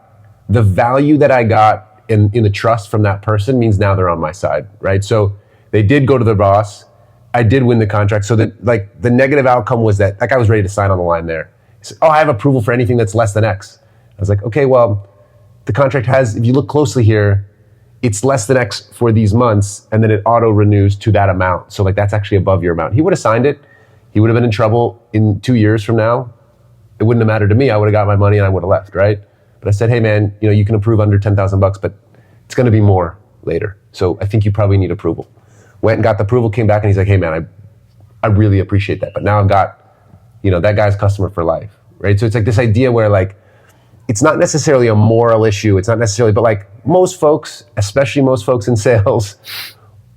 B: the value that I got in the trust from that person means now they're on my side, right? So they did go to the boss. I did win the contract. So that like the negative outcome was that guy was ready to sign on the line there. He said, I have approval for anything that's less than X. I was like, okay, well, the contract has, if you look closely here, it's less than X for these months, and then it auto renews to that amount. So like that's actually above your amount. He would have signed it. He would have been in trouble in 2 years from now. It wouldn't have mattered to me. I would have got my money and I would have left, right? But I said, hey man, you can approve under $10,000, but it's going to be more later. So I think you probably need approval. Went and got the approval, came back and he's like, hey man, I really appreciate that. But now I've got, that guy's customer for life, right? So it's like this idea where like, it's not necessarily a moral issue. It's not necessarily, but like most folks, especially most folks in sales,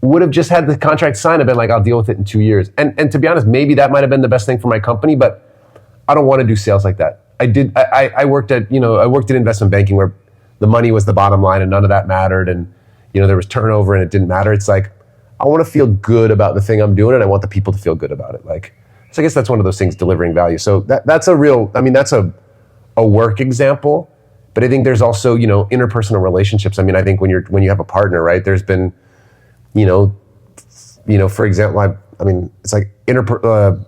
B: would have just had the contract signed and been like, I'll deal with it in 2 years. And to be honest, maybe that might have been the best thing for my company, but I don't want to do sales like that. I worked at investment banking where the money was the bottom line and none of that mattered. And, there was turnover and it didn't matter. It's like, I want to feel good about the thing I'm doing and I want the people to feel good about it. Like, so I guess that's one of those things, delivering value. So that's a work example, but I think there's also, interpersonal relationships. I mean, I think when you have a partner, right, there's been, for example, it's like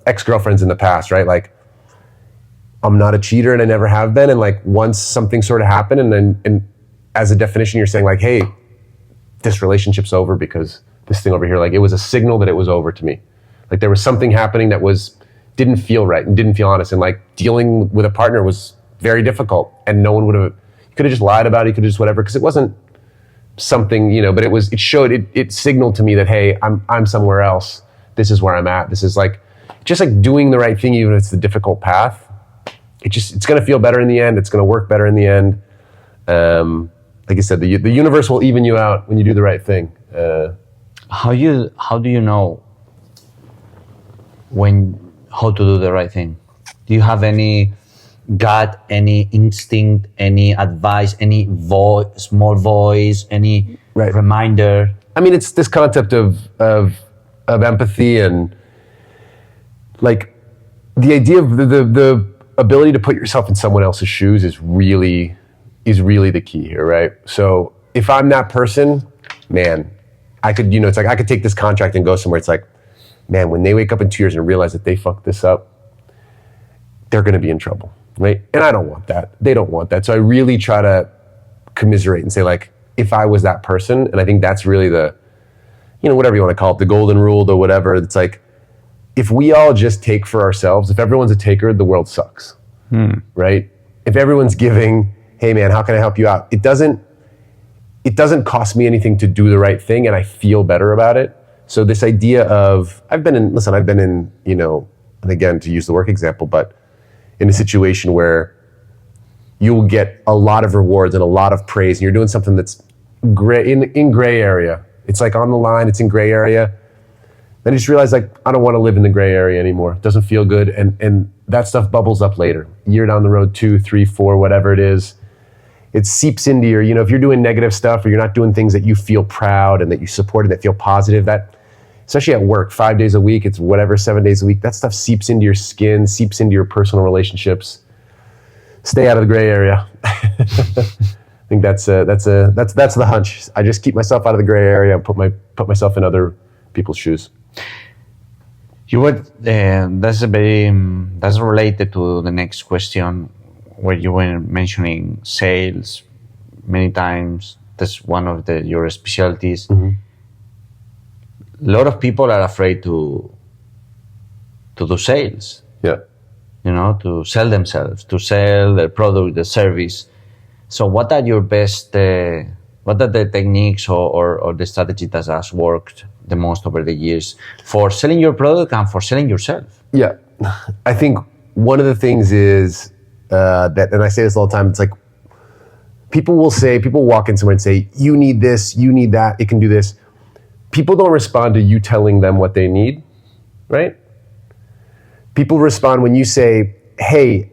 B: ex-girlfriends in the past, right? Like, I'm not a cheater and I never have been. And like once something sort of happened and as a definition, you're saying like, hey, this relationship's over because this thing over here, like it was a signal that it was over to me. Like there was something happening that didn't feel right and didn't feel honest. And like dealing with a partner was very difficult and no one you could have just lied about it. You could have just whatever, because it wasn't something, but it signaled to me that, hey, I'm somewhere else. This is where I'm at. This is like, just like doing the right thing, even if it's the difficult path. It's going to feel better in the end. It's going to work better in the end. Like I said, the universe will even you out when you do the right thing.
A: How do you know how to do the right thing? Do you have any gut, any instinct, any advice, any small voice, any reminder? I mean, it's this concept of empathy and like the idea of the ability to put yourself in someone else's shoes is really the key here, right? So if I'm that person, man, I could, it's like I could take this contract and go somewhere. It's like, man, when they wake up in 2 years and realize that they fucked this up, they're going to be in trouble, right? And I don't want that. They don't want that. So I really try to commiserate and say like, if I was that person, and I think that's really the, whatever you want to call it, the golden rule or whatever, it's like, if we all just take for ourselves, if everyone's a taker, the world sucks, right? If everyone's giving, hey man, how can I help you out? It doesn't cost me anything to do the right thing and I feel better about it. So this idea of, I've been in, and again, to use the work example, but in a situation where you will get a lot of rewards and a lot of praise and you're doing something that's gray, in gray area. It's like on the line, it's in gray area. Then you just realize like, I don't want to live in the gray area anymore. It doesn't feel good. And that stuff bubbles up later, a year down the road, 2, 3, 4, whatever it is. It seeps into your, if you're doing negative stuff or you're not doing things that you feel proud and that you support and that feel positive, that, especially at work, 5 days a week, it's whatever, 7 days a week, that stuff seeps into your skin, seeps into your personal relationships. Stay out of the gray area. I think that's the hunch. I just keep myself out of the gray area and put myself in other people's shoes. You would, that's related to the next question, where you were mentioning sales many times. That's one of your specialties. Mm-hmm. A lot of people are afraid to do sales.
B: Yeah.
A: To sell themselves, to sell their product, the service. So what are your best, what are the techniques or the strategy that has worked the most over the years for selling your product and for selling yourself?
B: Yeah. I think one of the things is that, and I say this all the time, it's like, people walk in somewhere and say, you need this, you need that, it can do this. People don't respond to you telling them what they need, right? People respond when you say, hey,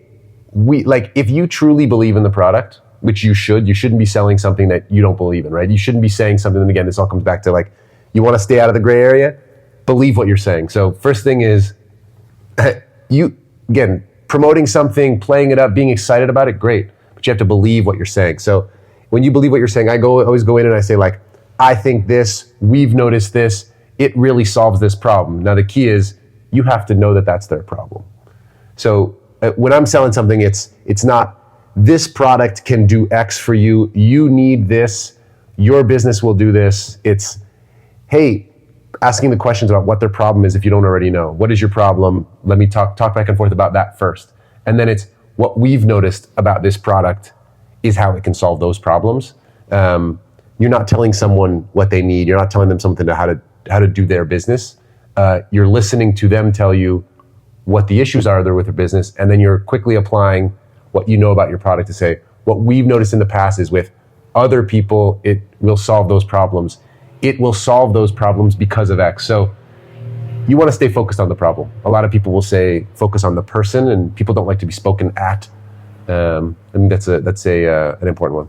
B: if you truly believe in the product, which you shouldn't be selling something that you don't believe in, right? You shouldn't be saying something, and again, this all comes back to like, you want to stay out of the gray area, believe what you're saying. So first thing is, again, promoting something, playing it up, being excited about it, great. But you have to believe what you're saying. So when you believe what you're saying, I always go in and I say like, I think this, we've noticed this, it really solves this problem. Now the key is, you have to know that that's their problem. So when I'm selling something, it's not, this product can do X for you, you need this, your business will do this. It's, hey, asking the questions about what their problem is if you don't already know. What is your problem? Let me talk back and forth about that first. And then it's, what we've noticed about this product is how it can solve those problems. You're not telling someone what they need. You're not telling them something to how to do their business. You're listening to them tell you what the issues are there with their business, and then you're quickly applying what you know about your product to say, what we've noticed in the past is with other people, it will solve those problems. It will solve those problems because of X. So you want to stay focused on the problem. A lot of people will say focus on the person, and people don't like to be spoken at. I think that's an important one.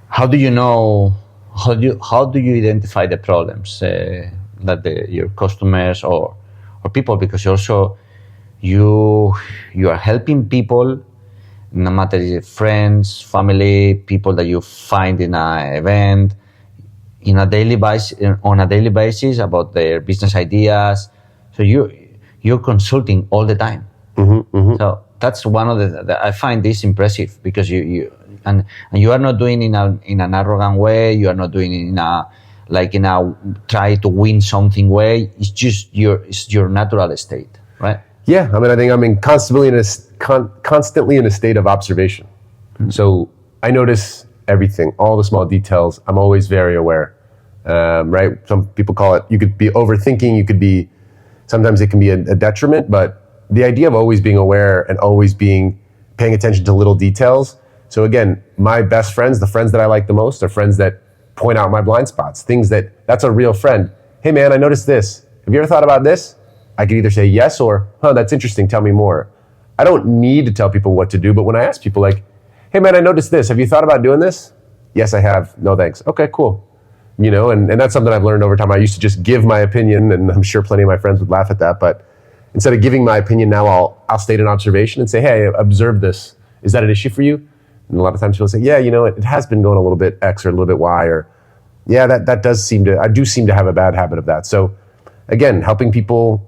A: How do you know? How do you identify the problems that your customers or people? Because also you are helping people, no matter if it's friends, family, people that you find in an event, on a daily basis about their business ideas. So you're consulting all the time. So that's one of the I find this impressive, because you are not doing in an arrogant way. You are not doing it in a try to win something way. It's just your natural state, right?
B: Yeah, I think I'm constantly in a state of observation. So I notice everything, all the small details. I'm always very aware, right? Some people call it, you could be overthinking. Sometimes it can be a detriment, but the idea of always being aware and always paying attention to little details. So again, my best friends, the friends that I like the most, are friends that point out my blind spots, that's a real friend. Hey man, I noticed this. Have you ever thought about this? I could either say yes or, that's interesting, tell me more. I don't need to tell people what to do, but when I ask people like, hey man, I noticed this. Have you thought about doing this? Yes, I have. No, thanks. Okay, cool. And that's something I've learned over time. I used to just give my opinion, and I'm sure plenty of my friends would laugh at that, but instead of giving my opinion now, I'll state an observation and say, hey, I observed this. Is that an issue for you? And a lot of times people say, yeah, it has been going a little bit X or a little bit Y, or yeah, that does seem to, I do seem to have a bad habit of that. So again, helping people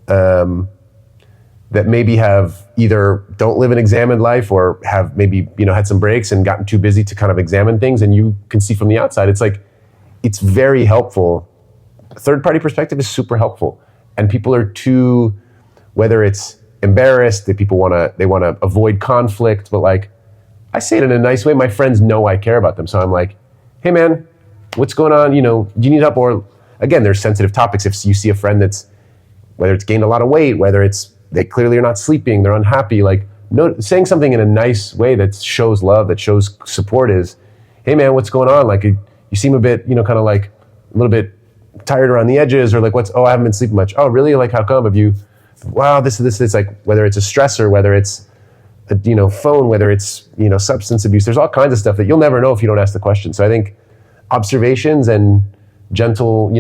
B: that maybe have either don't live an examined life or have maybe, had some breaks and gotten too busy to kind of examine things, and you can see from the outside, it's very helpful. Third-party perspective is super helpful. And people are too, whether it's embarrassed, that people want to avoid conflict, but I say it in a nice way. My friends know I care about them. So I'm like, hey man, what's going on? Do you need help? Or again, there's sensitive topics. If you see a friend that's, whether it's gained a lot of weight, whether it's, they clearly are not sleeping, they're unhappy, saying something in a nice way that shows love, that shows support is, hey man, what's going on? You seem a bit, kind of a little bit tired around the edges, or I haven't been sleeping much. Oh, really? How come? Have you, wow, this, whether it's a stressor, whether it's a, phone, whether it's, substance abuse, there's all kinds of stuff that you'll never know if you don't ask the question. So I think observations and gentle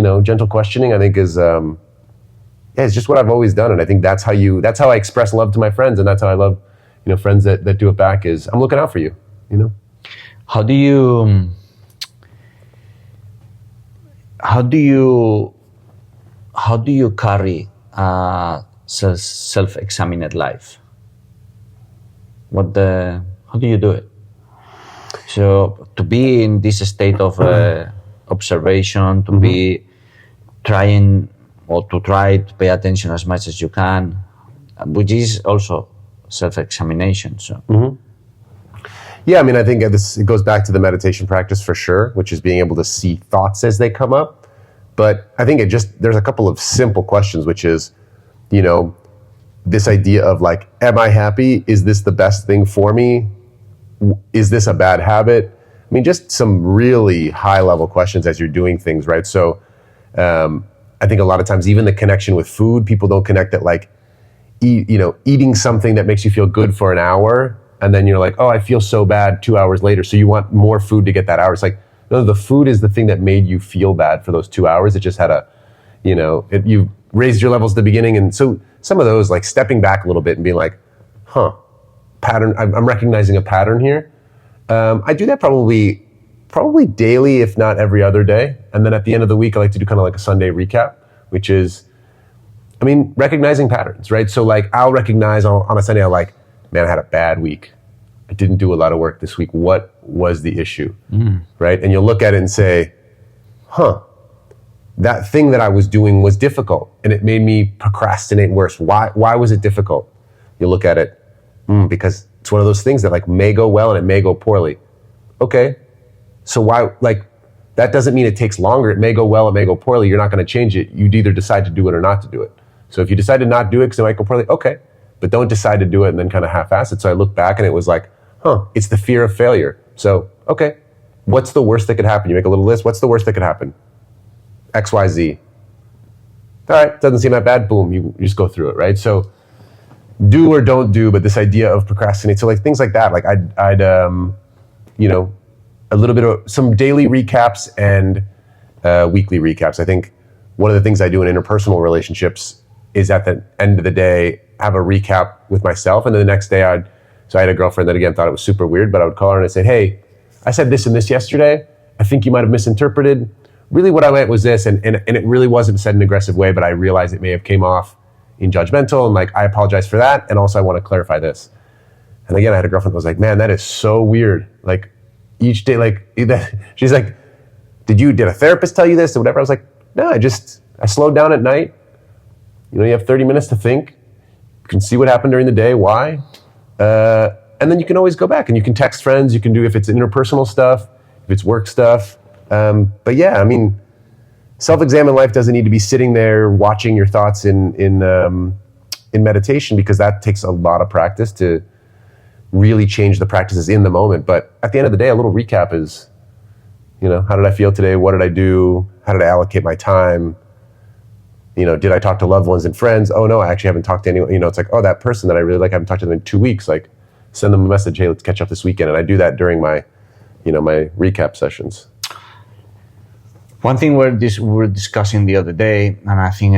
B: questioning, I think is, it's just what I've always done. And I think that's how I express love to my friends. And that's how I love, friends that do it back, is I'm looking out for you,
A: How do you carry a self-examined life? How do you do it? So to be in this state of observation, to be trying to pay attention as much as you can, which is also self-examination. So.
B: Yeah, I think it goes back to the meditation practice for sure, which is being able to see thoughts as they come up. But I think there's a couple of simple questions, which is, this idea of am I happy? Is this the best thing for me? Is this a bad habit? Just some really high level questions as you're doing things, right? So I think a lot of times, even the connection with food, people don't connect that eating something that makes you feel good for an hour and then you're like, oh, I feel so bad 2 hours later. So you want more food to get that hour. It's like, no, the food is the thing that made you feel bad for those 2 hours. It just had you raised your levels at the beginning. And so some of those, like stepping back a little bit and being like, pattern, I'm recognizing a pattern here. I do that probably daily, if not every other day. And then at the end of the week, I like to do kind of like a Sunday recap, which is, recognizing patterns, right? So like I'll recognize on a Sunday, I'm like, man, I had a bad week. I didn't do a lot of work this week. What was the issue, right? And you'll look at it and say, that thing that I was doing was difficult and it made me procrastinate worse. Why was it difficult? You look at it, because it's one of those things that like may go well and it may go poorly. Okay, so why, like, that doesn't mean it takes longer. It may go well, it may go poorly. You're not going to change it. You'd either decide to do it or not to do it. So if you decide to not do it because it might go poorly, okay, but don't decide to do it and then kind of half-ass it. So I look back and it was like, it's the fear of failure. So, okay, what's the worst that could happen? You make a little list. What's the worst that could happen? X, Y, Z. All right, doesn't seem that bad. Boom, you just go through it, right? So do or don't do, but this idea of procrastinate. So like things like that, like I'd a little bit of some daily recaps and weekly recaps. I think one of the things I do in interpersonal relationships is at the end of the day, have a recap with myself. And then the next day so I had a girlfriend that again thought it was super weird, but I would call her and I'd say, hey, I said this and this yesterday. I think you might've misinterpreted. Really what I meant was this, and it really wasn't said in an aggressive way, but I realized it may have came off in judgmental, and like, I apologize for that. And also I want to clarify this. And again, I had a girlfriend that was like, man, that is so weird. Like each day, like she's like, did a therapist tell you this or whatever? I was like, no, I slowed down at night. You have 30 minutes to think. You can see what happened during the day, why. And then you can always go back and you can text friends. You can do, if it's interpersonal stuff, if it's work stuff. But yeah, self-examine life doesn't need to be sitting there watching your thoughts in meditation, because that takes a lot of practice to really change the practices in the moment. But at the end of the day, a little recap is, how did I feel today? What did I do? How did I allocate my time? Did I talk to loved ones and friends? Oh no, I actually haven't talked to anyone. It's like, oh, that person that I really like, I haven't talked to them in 2 weeks. Like, send them a message, hey, let's catch up this weekend. And I do that during my, my recap sessions.
A: One thing we're discussing the other day, and I think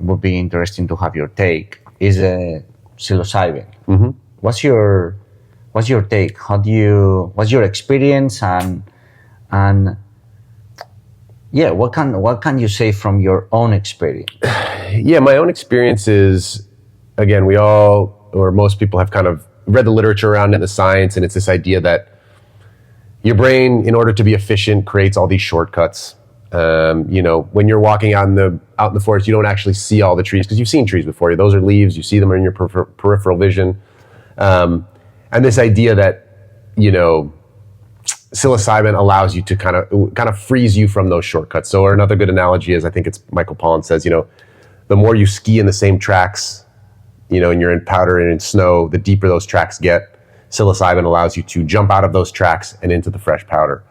A: would be interesting to have your take, is psilocybin.
B: Mm-hmm.
A: What's your take? What's your experience and yeah, what can you say from your own experience?
B: Yeah, my own experience is, again, we all, or most people have kind of read the literature around it, the science, and it's this idea that your brain, in order to be efficient, creates all these shortcuts. When you're walking out in the forest, you don't actually see all the trees because you've seen trees before. Those are leaves. You see them in your peripheral vision. And this idea that, psilocybin allows you to kind of frees you from those shortcuts. So, or another good analogy is, I think it's Michael Pollan says, the more you ski in the same tracks, and you're in powder and in snow, the deeper those tracks get. Psilocybin allows you to jump out of those tracks and into the fresh powder.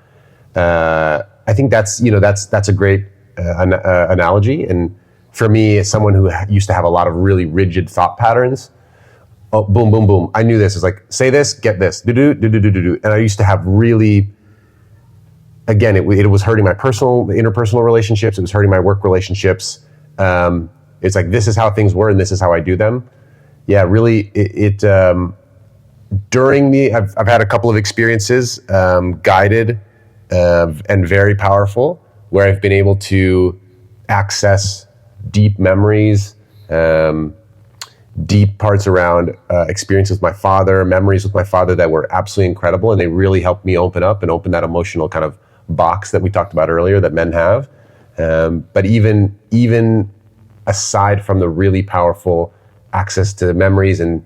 B: I think that's a great analogy. And for me, as someone who used to have a lot of really rigid thought patterns, oh, boom, boom, boom. I knew this. It's like, say this, get this, do. And I used to have really, again, it was hurting my interpersonal relationships. It was hurting my work relationships. It's like, this is how things were and this is how I do them. Yeah, really, I've had a couple of experiences, guided and very powerful, where I've been able to access deep memories, deep parts around experiences with my father, memories with my father that were absolutely incredible, and they really helped me open up and open that emotional kind of box that we talked about earlier that men have. But even aside from the really powerful access to memories and,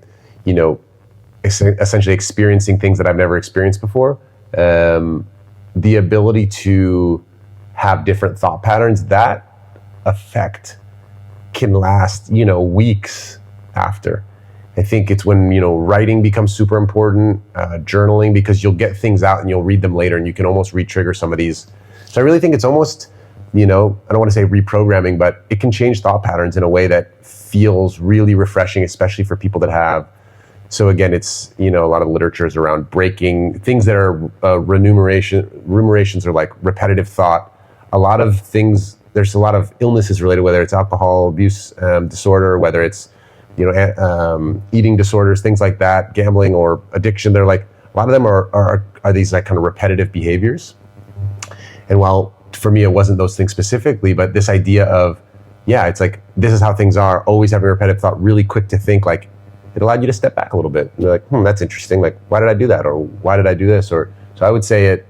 B: essentially experiencing things that I've never experienced before, the ability to have different thought patterns, that effect can last, weeks after. I think it's when, writing becomes super important, journaling, because you'll get things out and you'll read them later and you can almost re-trigger some of these. So I really think it's almost, I don't want to say reprogramming, but it can change thought patterns in a way that feels really refreshing, especially for people that have So again, it's, a lot of literature is around breaking things that are ruminations are like repetitive thought. A lot of things, there's a lot of illnesses related, whether it's alcohol abuse disorder, whether it's, eating disorders, things like that, gambling or addiction. They're like, a lot of them are these like kind of repetitive behaviors. And while for me, it wasn't those things specifically, but this idea of, it's like, this is how things are, always having repetitive thought, really quick to think, like, it allowed you to step back a little bit. And you're like, that's interesting. Like, why did I do that? Or why did I do this? So I would say it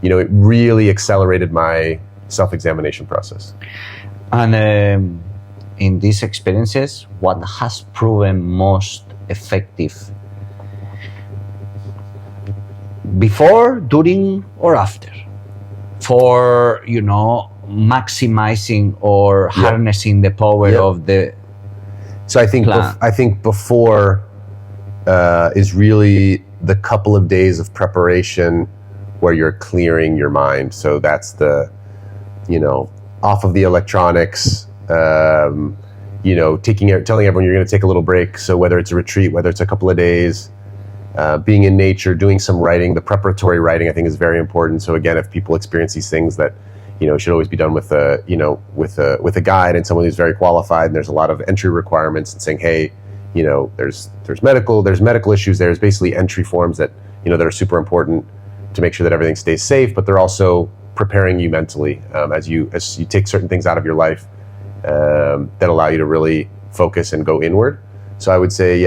B: really accelerated my self-examination process.
A: And in these experiences, what has proven most effective? Before, during, or after? For, maximizing or harnessing the power of the
B: So I think before is really the couple of days of preparation where you're clearing your mind. So that's the, off of the electronics, telling everyone you're going to take a little break. So whether it's a retreat, whether it's a couple of days, being in nature, doing some writing, the preparatory writing I think is very important. So again, if people experience these things that, should always be done with a guide and someone who's very qualified. And there's a lot of entry requirements and saying, hey, there's medical issues. There's basically entry forms that, that are super important to make sure that everything stays safe, but they're also preparing you mentally as you take certain things out of your life that allow you to really focus and go inward. So I would say,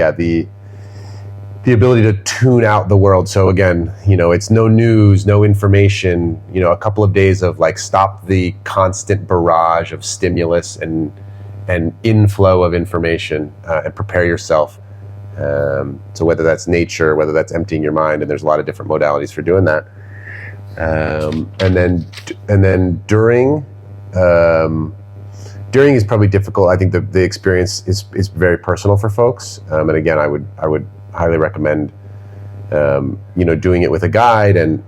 B: the ability to tune out the world. So again, it's no news, no information, a couple of days of like stop the constant barrage of stimulus and inflow of information and prepare yourself. So whether that's nature, whether that's emptying your mind, and there's a lot of different modalities for doing that. And then during is probably difficult. I think the experience is very personal for folks. And again, I would highly recommend, doing it with a guide and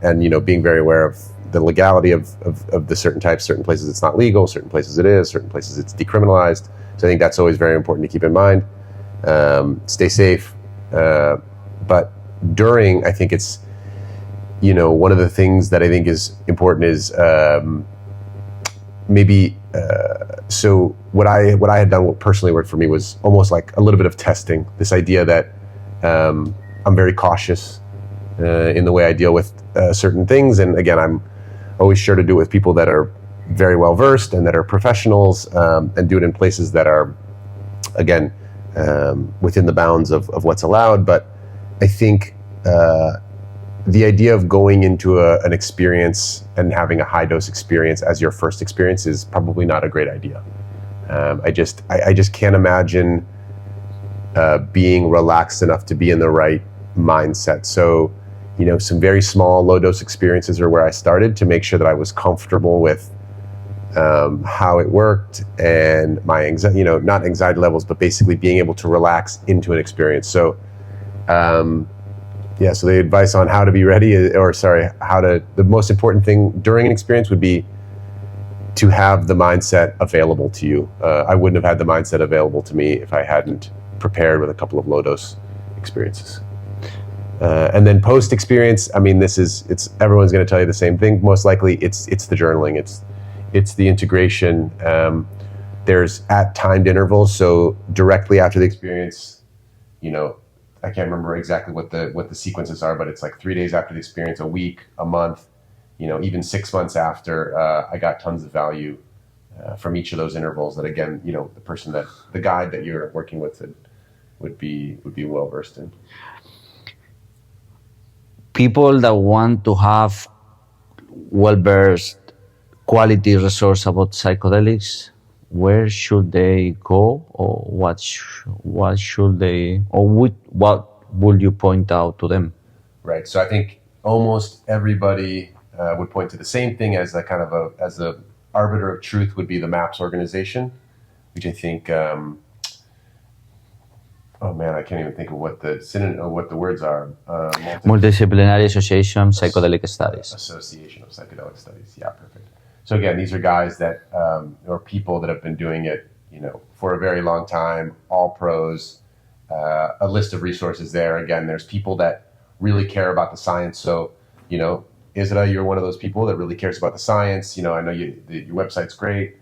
B: being very aware of the legality of the certain types. Certain places it's not legal, certain places it is, certain places it's decriminalized. So I think that's always very important to keep in mind. Stay safe. But during, I think it's, one of the things that I think is important is so what I had done, what personally worked for me was almost like a little bit of testing. This idea that I'm very cautious in the way I deal with certain things. And again, I'm always sure to do it with people that are very well versed and that are professionals, and do it in places that are, again, within the bounds of what's allowed. But I think the idea of going into an experience and having a high dose experience as your first experience is probably not a great idea. I just can't imagine being relaxed enough to be in the right mindset. So, some very small low dose experiences are where I started to make sure that I was comfortable with how it worked and my anxiety, not anxiety levels, but basically being able to relax into an experience. So, so the advice on how to be ready the most important thing during an experience would be to have the mindset available to you. I wouldn't have had the mindset available to me if I hadn't prepared with a couple of low dose experiences. And then post experience, I mean, it's everyone's going to tell you the same thing. Most likely it's the journaling, it's the integration. There's at timed intervals. So directly after the experience, I can't remember exactly what the sequences are, but it's like 3 days after the experience, a week, a month, even 6 months after, I got tons of value from each of those intervals that, again, the guide that you're working with would be well versed in.
A: People that want to have well-versed quality resource about psychedelics, where should they go, or what should they, or what would you point out to them?
B: Right. So I think almost everybody would point to the same thing as a kind of as a arbiter of truth would be the MAPS organization, which I think, I can't even think of what the words are.
A: Multidisciplinary Association of Psychedelic Studies.
B: Association of Psychedelic Studies. Yeah, perfect. So again, these are guys that, or people that have been doing it, for a very long time, all pros, a list of resources there. Again, there's people that really care about the science. So, Isra, you're one of those people that really cares about the science. I know your website's great.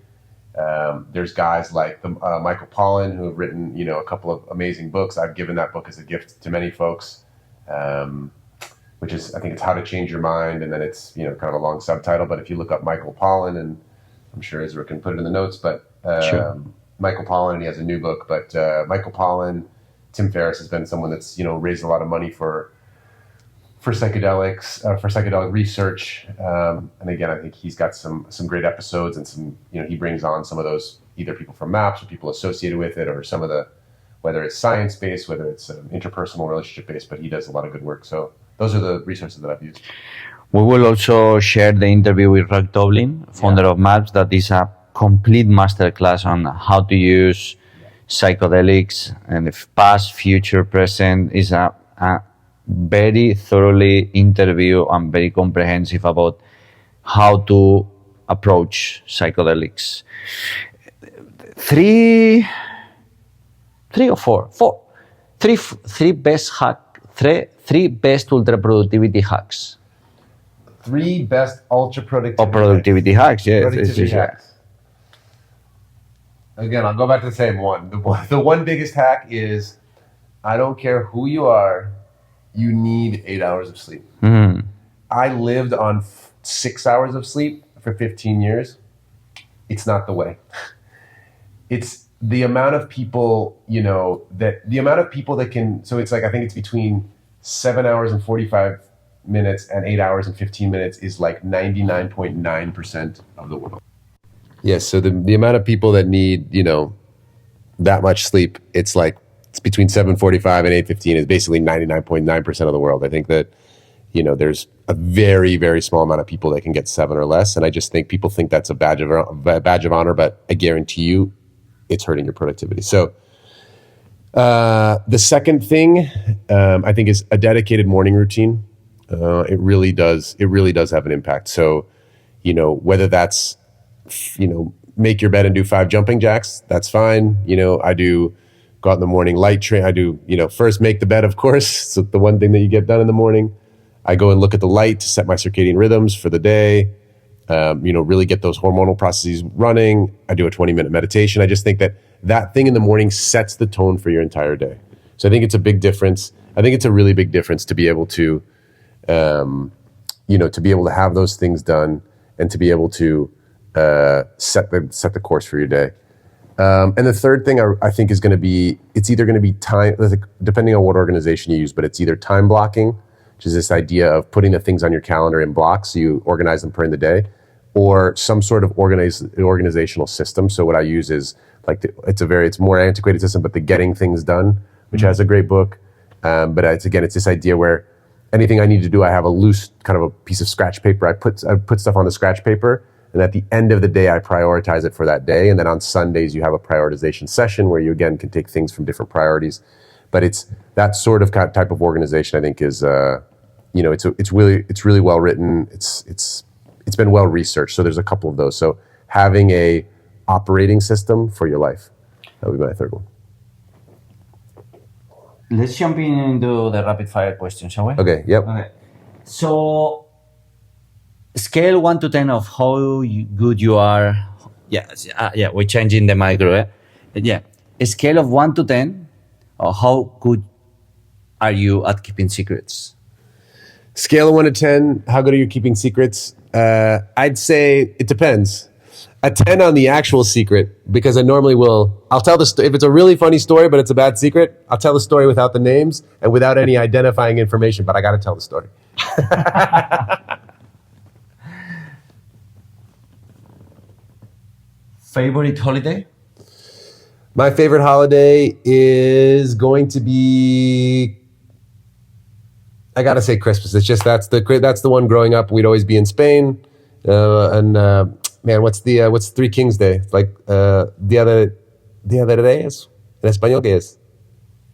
B: There's guys like Michael Pollan who have written, a couple of amazing books. I've given that book as a gift to many folks, which is, I think it's How to Change Your Mind. And then it's, kind of a long subtitle. But if you look up Michael Pollan, and I'm sure Isra can put it in the notes, but
A: Sure.
B: Michael Pollan, and he has a new book. But Michael Pollan, Tim Ferriss has been someone that's, raised a lot of money for psychedelics, for psychedelic research. And again, I think he's got some great episodes, and some, he brings on some of those, either people from MAPS or people associated with it, or some of the, whether it's science-based, whether it's interpersonal relationship-based, but he does a lot of good work. So those are the resources that I've used.
A: We will also share the interview with Reg Doblin, founder of MAPS, that is a complete masterclass on how to use psychedelics, and if past, future, present, is a very thoroughly interview and very comprehensive about how to approach psychedelics. Three best ultra productivity hacks.
B: 3 best ultra productivity
A: Or productivity hacks, yes.
B: productivity hacks. Again, I'll go back to the same one. The one biggest hack is, I don't care who you are, you need 8 hours of sleep.
A: Mhm.
B: I lived on 6 hours of sleep for 15 years. It's not the way. It's the amount of people, that can, so it's like, I think it's between 7 hours and 45 minutes and 8 hours and 15 minutes is like 99.9% of the world. Yes, so the amount of people that need, that much sleep, it's between 7:45 and 8:15 is basically 99.9% of the world. I think that, there's a very, very small amount of people that can get 7 or less. And I just think people think that's a badge of honor, but I guarantee you it's hurting your productivity. So the second thing, I think, is a dedicated morning routine. It really does have an impact. So, whether that's, make your bed and do 5 jumping jacks, that's fine. I do go out in the morning, light train. I do, first make the bed, of course. So the one thing that you get done in the morning. I go and look at the light to set my circadian rhythms for the day, really get those hormonal processes running. I do a 20-minute meditation. I just think that thing in the morning sets the tone for your entire day. So I think it's a big difference. I think it's a really big difference to be able to, to be able to have those things done, and to be able to set the course for your day. And the third thing I think is going to be, it's either going to be time, depending on what organization you use, but it's either time blocking, which is this idea of putting the things on your calendar in blocks, so you organize them during the day, or some sort of organizational system. So what I use is it's more antiquated system, but the Getting Things Done, which has a great book. But it's this idea where anything I need to do, I have a loose kind of a piece of scratch paper. I put stuff on the scratch paper, and at the end of the day, I prioritize it for that day. And then on Sundays, you have a prioritization session where you again can take things from different priorities. But it's that sort of type of organization, I think, is it's really well written. It's been well researched. So there's a couple of those. So having a operating system for your life, that would be my third one.
A: Let's jump into the rapid fire question, shall we?
B: Okay. Yep.
A: Okay. So, scale 1 to 10 of how good you are. Yeah, we're changing the micro. Yeah. A scale of 1 to 10, how good are you at keeping secrets?
B: Scale of 1 to 10, how good are you keeping secrets? I'd say it depends. A 10 on the actual secret, because I normally I'll tell if it's a really funny story, but it's a bad secret, I'll tell the story without the names and without any identifying information, but I got to tell the story.
A: Favorite holiday?
B: My favorite holiday is going to be, I got to say Christmas. It's just, that's the one growing up. We'd always be in Spain. Man, what's Three Kings Day? Like Día de Reyes. ¿En español qué es?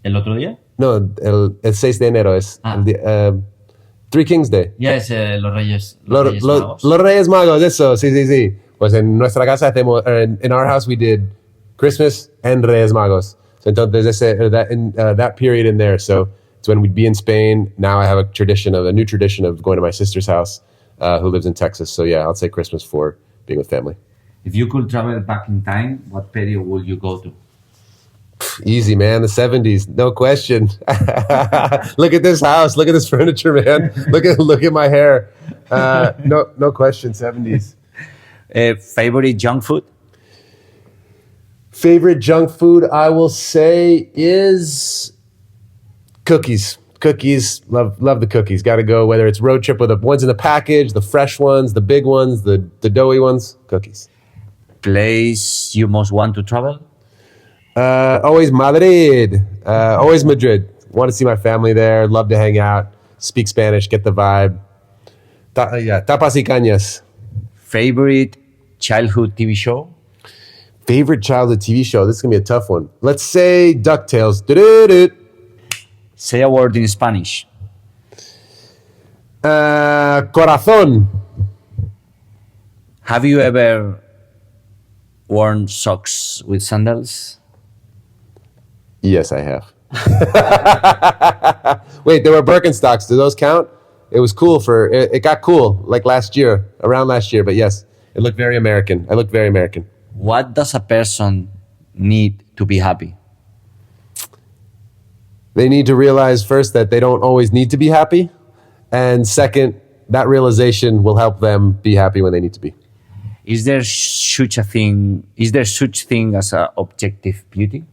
A: ¿El otro día?
B: No, el 6 de enero es Three Kings Day.
A: Yes, los Reyes.
B: Los Reyes Magos, eso, sí. Pues en nuestra casa hacemos, in our house we did Christmas and Reyes Magos. So entonces that period in there. So it's when we'd be in Spain. Now I have a new tradition of going to my sister's house, who lives in Texas. So yeah, I'll say Christmas for being with family.
A: If you could travel back in time, what period would you go to?
B: Easy, man. The 70s, no question. Look at this house. Look at this furniture, man. Look at my hair. No question. 70s.
A: Favorite junk food?
B: Favorite junk food, I will say, is cookies. Cookies. Love the cookies. Got to go. Whether it's road trip with the ones in the package, the fresh ones, the big ones, the doughy ones. Cookies.
A: Place you most want to travel?
B: Always Madrid. Always Madrid. Want to see my family there. Love to hang out. Speak Spanish. Get the vibe. Tapas y cañas.
A: Favorite childhood TV show?
B: Favorite childhood TV show? This is going to be a tough one. Let's say DuckTales. Do-do-do.
A: Say a word in Spanish.
B: Corazón.
A: Have you ever worn socks with sandals?
B: Yes, I have. Wait, there were Birkenstocks. Do those count? It was cool it got cool like around last year, but yes, it looked very American. I looked very American.
A: What does a person need to be happy?
B: They need to realize first that they don't always need to be happy. And second, that realization will help them be happy when they need to be.
A: Is there such thing as a objective beauty?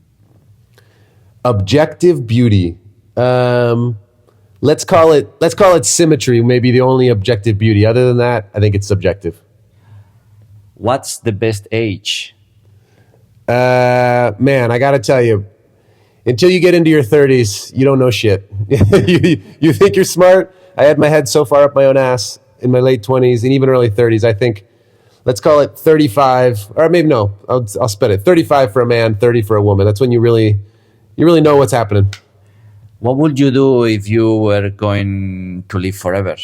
B: Objective beauty. Let's call it symmetry, maybe the only objective beauty. Other than that, I think it's subjective.
A: What's the best age?
B: Man, I gotta tell you, until you get into your 30s, you don't know shit. You think you're smart. I had my head so far up my own ass in my late 20s and even early 30s. I think, let's call it 35, or maybe no, I'll split it. 35 for a man, 30 for a woman. That's when you really know what's happening.
A: What would you do if you were going to live forever?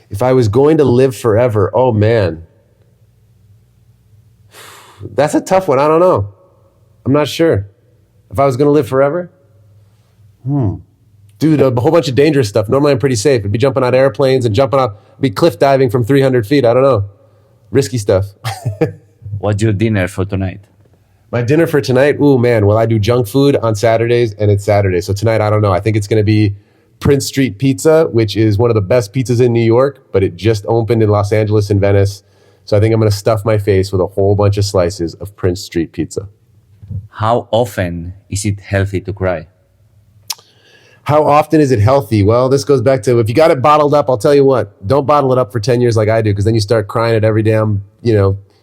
B: If I was going to live forever, oh man. That's a tough one. I don't know. I'm not sure. If I was going to live forever? Dude, a whole bunch of dangerous stuff. Normally I'm pretty safe. I'd be jumping out airplanes and be cliff diving from 300 feet. I don't know. Risky stuff.
A: What's your dinner for tonight?
B: My dinner for tonight? Ooh, man. Well, I do junk food on Saturdays, and it's Saturday. So tonight, I don't know. I think it's going to be Prince Street Pizza, which is one of the best pizzas in New York, but it just opened in Los Angeles and Venice. So I think I'm going to stuff my face with a whole bunch of slices of Prince Street Pizza.
A: How often is it healthy to cry?
B: How often is it healthy? Well, this goes back to, if you got it bottled up, I'll tell you what, don't bottle it up for 10 years like I do, because then you start crying at every damn,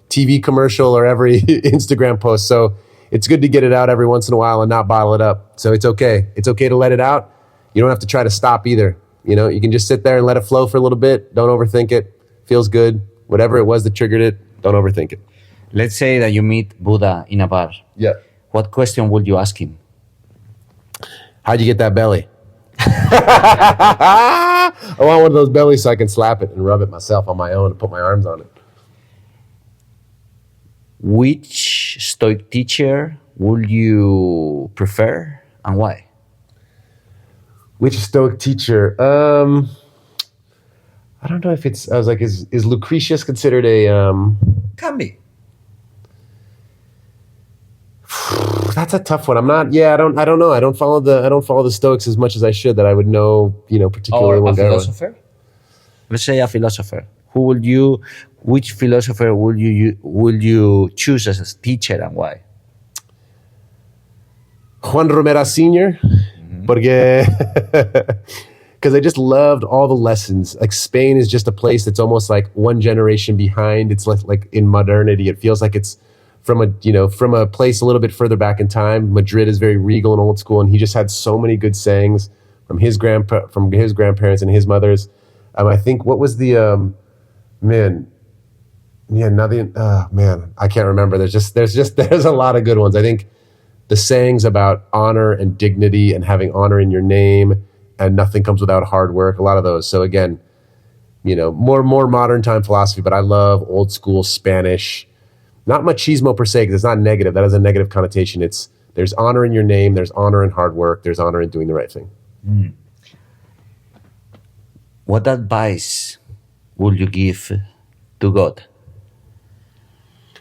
B: TV commercial or every Instagram post. So it's good to get it out every once in a while and not bottle it up. So it's okay. It's okay to let it out. You don't have to try to stop either. You can just sit there and let it flow for a little bit. Don't overthink it. Feels good. Whatever it was that triggered it, don't overthink it.
A: Let's say that you meet Buddha in a bar.
B: Yeah.
A: What question would you ask him?
B: How'd you get that belly? I want one of those bellies so I can slap it and rub it myself on my own and put my arms on it.
A: Which Stoic teacher would you prefer and why?
B: Which Stoic teacher? I don't know if I was like, is Lucretius considered a...
A: Can be.
B: That's a tough one. I don't know. I don't follow the Stoics as much as I should, that I would know, particularly
A: Or
B: one
A: a
B: guy.
A: philosopher? Let's say a philosopher. Which philosopher would you choose as a teacher and why?
B: Juan Romera Sr. Because I just loved all the lessons. Like, Spain is just a place that's almost like one generation behind. It's like in modernity. It feels like it's from a place a little bit further back in time. Madrid is very regal and old school, and he just had so many good sayings from his grandparents and his mothers. I think, what was the I can't remember. There's a lot of good ones. I think the sayings about honor and dignity and having honor in your name and nothing comes without hard work, a lot of those. So again, more modern time philosophy, but I love old school Spanish. Not machismo per se, because it's not negative. That has a negative connotation. It's There's honor in your name. There's honor in hard work. There's honor in doing the right thing.
A: What advice would you give to God?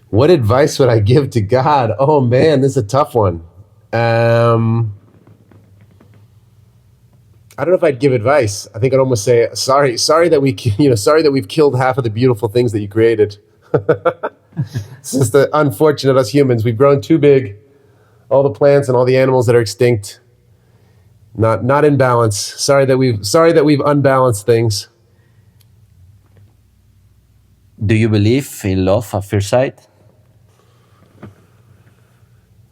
B: What advice would I give to God? Oh man, this is a tough one. I don't know if I'd give advice. I think I'd almost say, sorry that we've killed half of the beautiful things that you created. It's just unfortunate, us humans. We've grown too big. All the plants and all the animals that are extinct, not in balance. Sorry that we've unbalanced things.
A: Do you believe in love at first sight?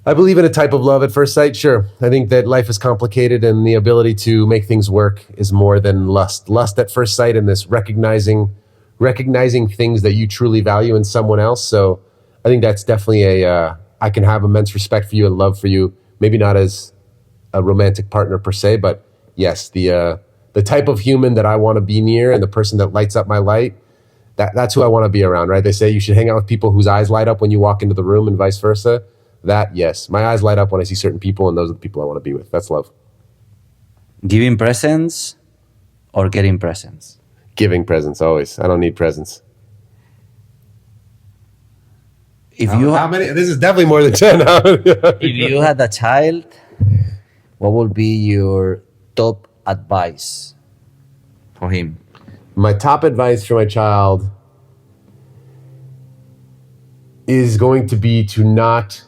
B: I believe in a type of love at first sight, sure. I think that life is complicated and the ability to make things work is more than lust. Lust at first sight and this recognizing things that you truly value in someone else. So I think that's definitely I can have immense respect for you and love for you. Maybe not as a romantic partner per se, but yes, the type of human that I want to be near and the person that lights up my light, that's who I want to be around, right? They say you should hang out with people whose eyes light up when you walk into the room and vice versa. That, yes. My eyes light up when I see certain people, and those are the people I want to be with. That's love.
A: Giving presents or getting presents?
B: Giving presents, always. I don't need presents. How many? This is definitely more than 10.
A: If you had a child, what would be your top advice for him?
B: My top advice for my child is going to be to not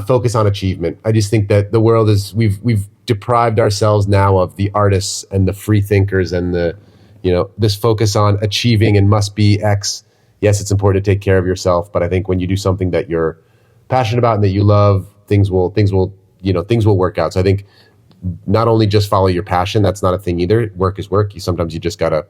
B: focus on achievement. I just think that the world is, we've deprived ourselves now of the artists and the free thinkers and this focus on achieving and must be X. Yes, it's important to take care of yourself, but I think when you do something that you're passionate about and that you love, things will work out. So I think not only just follow your passion, that's not a thing either. Work is work. Sometimes you just gotta,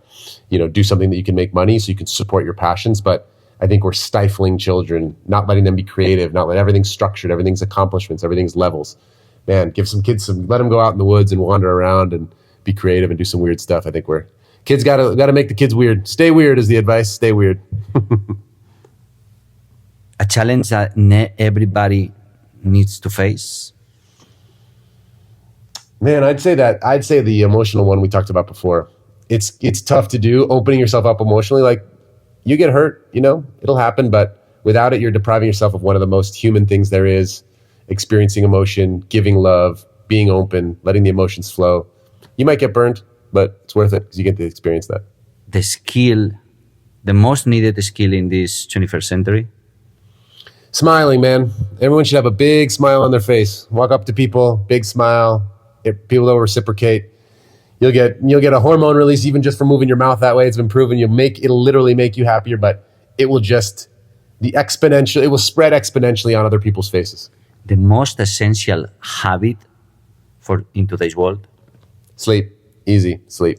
B: do something that you can make money so you can support your passions. But I think we're stifling children, not letting them be creative, not letting everything's structured, everything's accomplishments, everything's levels. Man, give some kids let them go out in the woods and wander around and be creative and do some weird stuff. I think kids gotta make the kids weird. Stay weird is the advice. Stay weird.
A: A challenge that everybody needs to face?
B: Man, I'd say the emotional one we talked about before. It's tough to do, opening yourself up emotionally. Like, you get hurt, it'll happen, but without it, you're depriving yourself of one of the most human things there is, experiencing emotion, giving love, being open, letting the emotions flow. You might get burned, but it's worth it because you get to experience that.
A: The most needed skill in this 21st century?
B: Smiling, man. Everyone should have a big smile on their face. Walk up to people, big smile. If people don't reciprocate, you'll get a hormone release even just from moving your mouth that way. It's been proven. It'll literally make you happier, but it will it will spread exponentially on other people's faces.
A: The most essential habit in today's world?
B: Sleep. Easy. Sleep.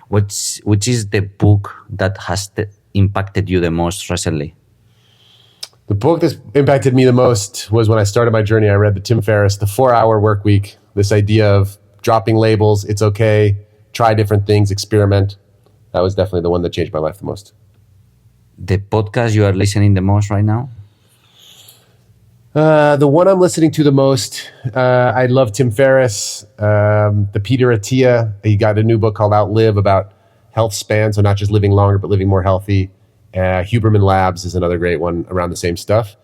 A: Which is the book that has impacted you the most recently?
B: The book that's impacted me the most was when I started my journey. I read the Tim Ferriss, The 4-Hour Work Week. This idea of dropping labels, it's okay, try different things, experiment. That was definitely the one that changed my life the most.
A: The podcast you are listening the most right now?
B: The one I'm listening to the most, I love Tim Ferriss, the Peter Attia. He got a new book called Outlive about health span, so not just living longer, but living more healthy. Huberman Labs is another great one around the same stuff.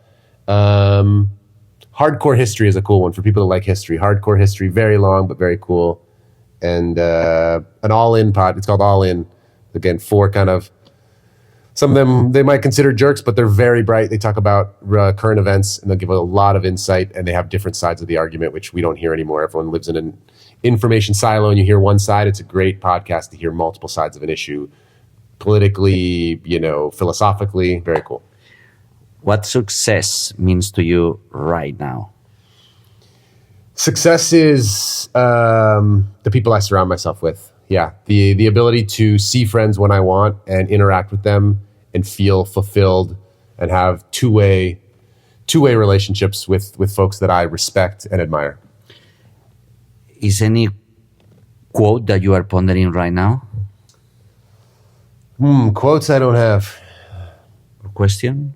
B: Hardcore History is a cool one for people that like history. Hardcore History, very long, but very cool. And an all-in pod, it's called All In. Again, some of them, they might consider jerks, but they're very bright. They talk about current events, and they'll give a lot of insight, and they have different sides of the argument, which we don't hear anymore. Everyone lives in an information silo, and you hear one side. It's a great podcast to hear multiple sides of an issue, politically, philosophically. Very cool.
A: What success means to you right now?
B: Success is the people I surround myself with. Yeah, the ability to see friends when I want and interact with them and feel fulfilled and have two-way relationships with folks that I respect and admire.
A: Is any quote that you are pondering right now?
B: Quotes I don't have.
A: Question?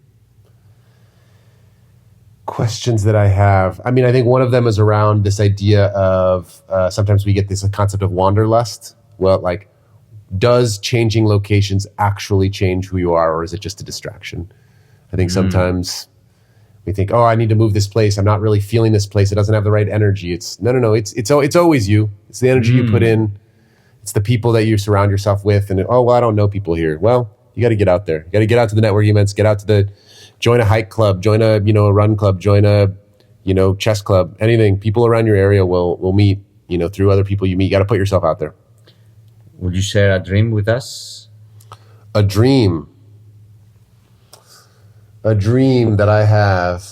B: questions that I have. I mean, I think one of them is around this idea of sometimes we get this concept of wanderlust. Well, like, does changing locations actually change who you are, or is it just a distraction? I think sometimes we think, oh, I need to move this place. I'm not really feeling this place. It doesn't have the right energy. It's no. It's always you. It's the energy you put in. It's the people that you surround yourself with. And oh, well, I don't know people here. Well, you got to get out there. You got to get out to the networking events. Get out to join a hike club. Join a run club. Join a chess club. Anything. People around your area will meet through other people you meet. You got to put yourself out there.
A: Would you share a dream with us?
B: A dream that I have,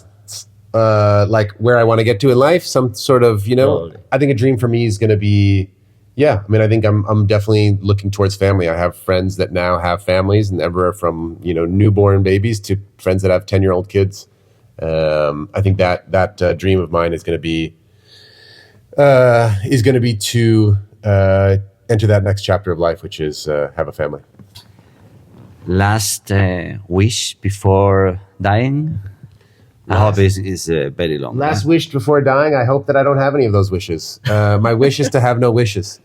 B: like where I want to get to in life, some sort of,
A: Totally.
B: I think a dream for me is going to be, I mean, I think I'm definitely looking towards family. I have friends that now have families, and ever from, newborn babies to friends that have 10-year-old kids. I think that dream of mine is going to be to enter that next chapter of life, which is have a family.
A: Last wish before dying? I hope it's very long.
B: Last wish before dying. I hope that I don't have any of those wishes. My wish is to have no wishes,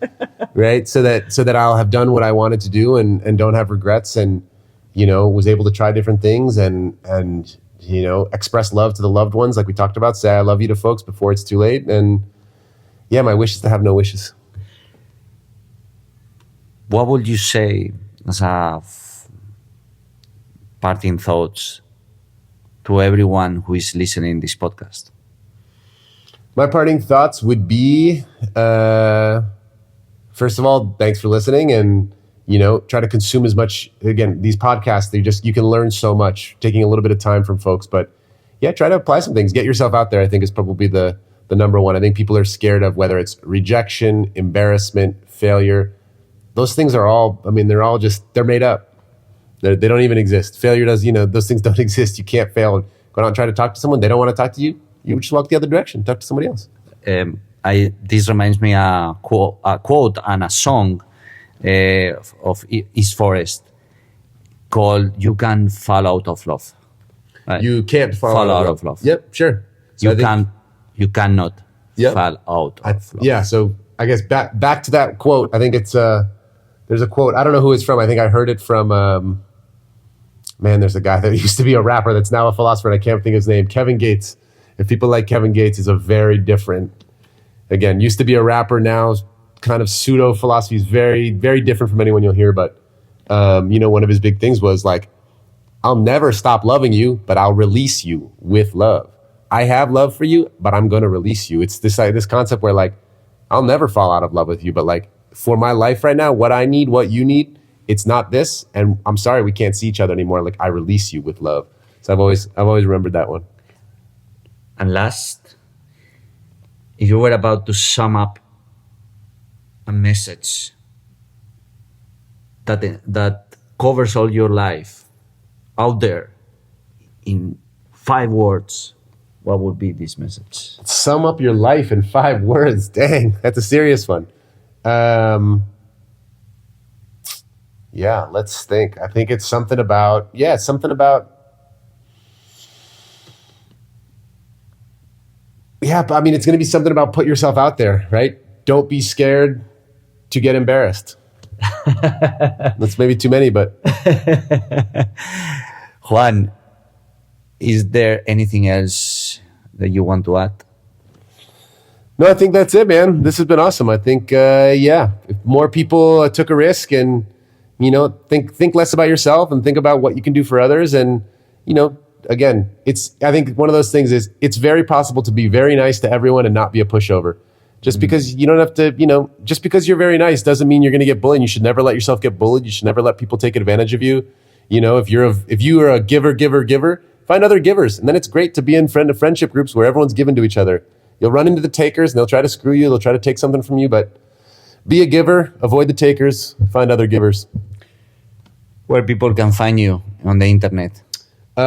B: right? So that I'll have done what I wanted to do and don't have regrets, and was able to try different things and express love to the loved ones, like we talked about. Say I love you to folks before it's too late. And my wish is to have no wishes.
A: What would you say as a parting thoughts to everyone who is listening this podcast?
B: My parting thoughts would be, first of all, thanks for listening, and try to consume as much. Again, these podcasts, you can learn so much, taking a little bit of time from folks. But try to apply some things. Get yourself out there, I think, is probably the number one. I think people are scared of whether it's rejection, embarrassment, failure. Those things are all, I mean, they're made up. They don't even exist. Failure does, those things don't exist. You can't fail. Go out and try to talk to someone. They don't want to talk to you. You just walk the other direction. Talk to somebody else.
A: This reminds me a quote and a song of East Forest called "You Can Fall Out of Love." Right?
B: You can't fall out of love. Yep, sure. So
A: you cannot fall out of love.
B: Yeah. So I guess back to that quote. I think it's there's a quote. I don't know who it's from. I think I heard it from. There's a guy that used to be a rapper that's now a philosopher, and I can't think of his name. Kevin Gates. If people like Kevin Gates, is a very different. Again, used to be a rapper, now kind of pseudo philosophy. Is very, very different from anyone you'll hear. But one of his big things was like, I'll never stop loving you, but I'll release you with love. I have love for you, but I'm going to release you. It's this concept where like, I'll never fall out of love with you, but like for my life right now, what I need, what you need, it's not this. And I'm sorry, we can't see each other anymore. Like I release you with love. So I've always remembered that one.
A: And last, if you were about to sum up a message that covers all your life out there in 5 words, what would be this message?
B: Sum up your life in 5 words. Dang, that's a serious one. Let's think. I think it's something about, I mean, it's going to be something about put yourself out there, right? Don't be scared to get embarrassed. That's maybe too many, but.
A: Juan, is there anything else that you want to add?
B: No, I think that's it, man. This has been awesome. I think, if more people took a risk and, think less about yourself and think about what you can do for others. And, again, I think one of those things is it's very possible to be very nice to everyone and not be a pushover. Just because you don't have to, just because you're very nice doesn't mean you're going to get bullied. You should never let yourself get bullied. You should never let people take advantage of you. If you are a giver, find other givers. And then it's great to be in friendship groups where everyone's giving to each other. You'll run into the takers and they'll try to screw you. They'll try to take something from you, but be a giver, avoid the takers, find other givers.
A: Where people can find you on the internet. They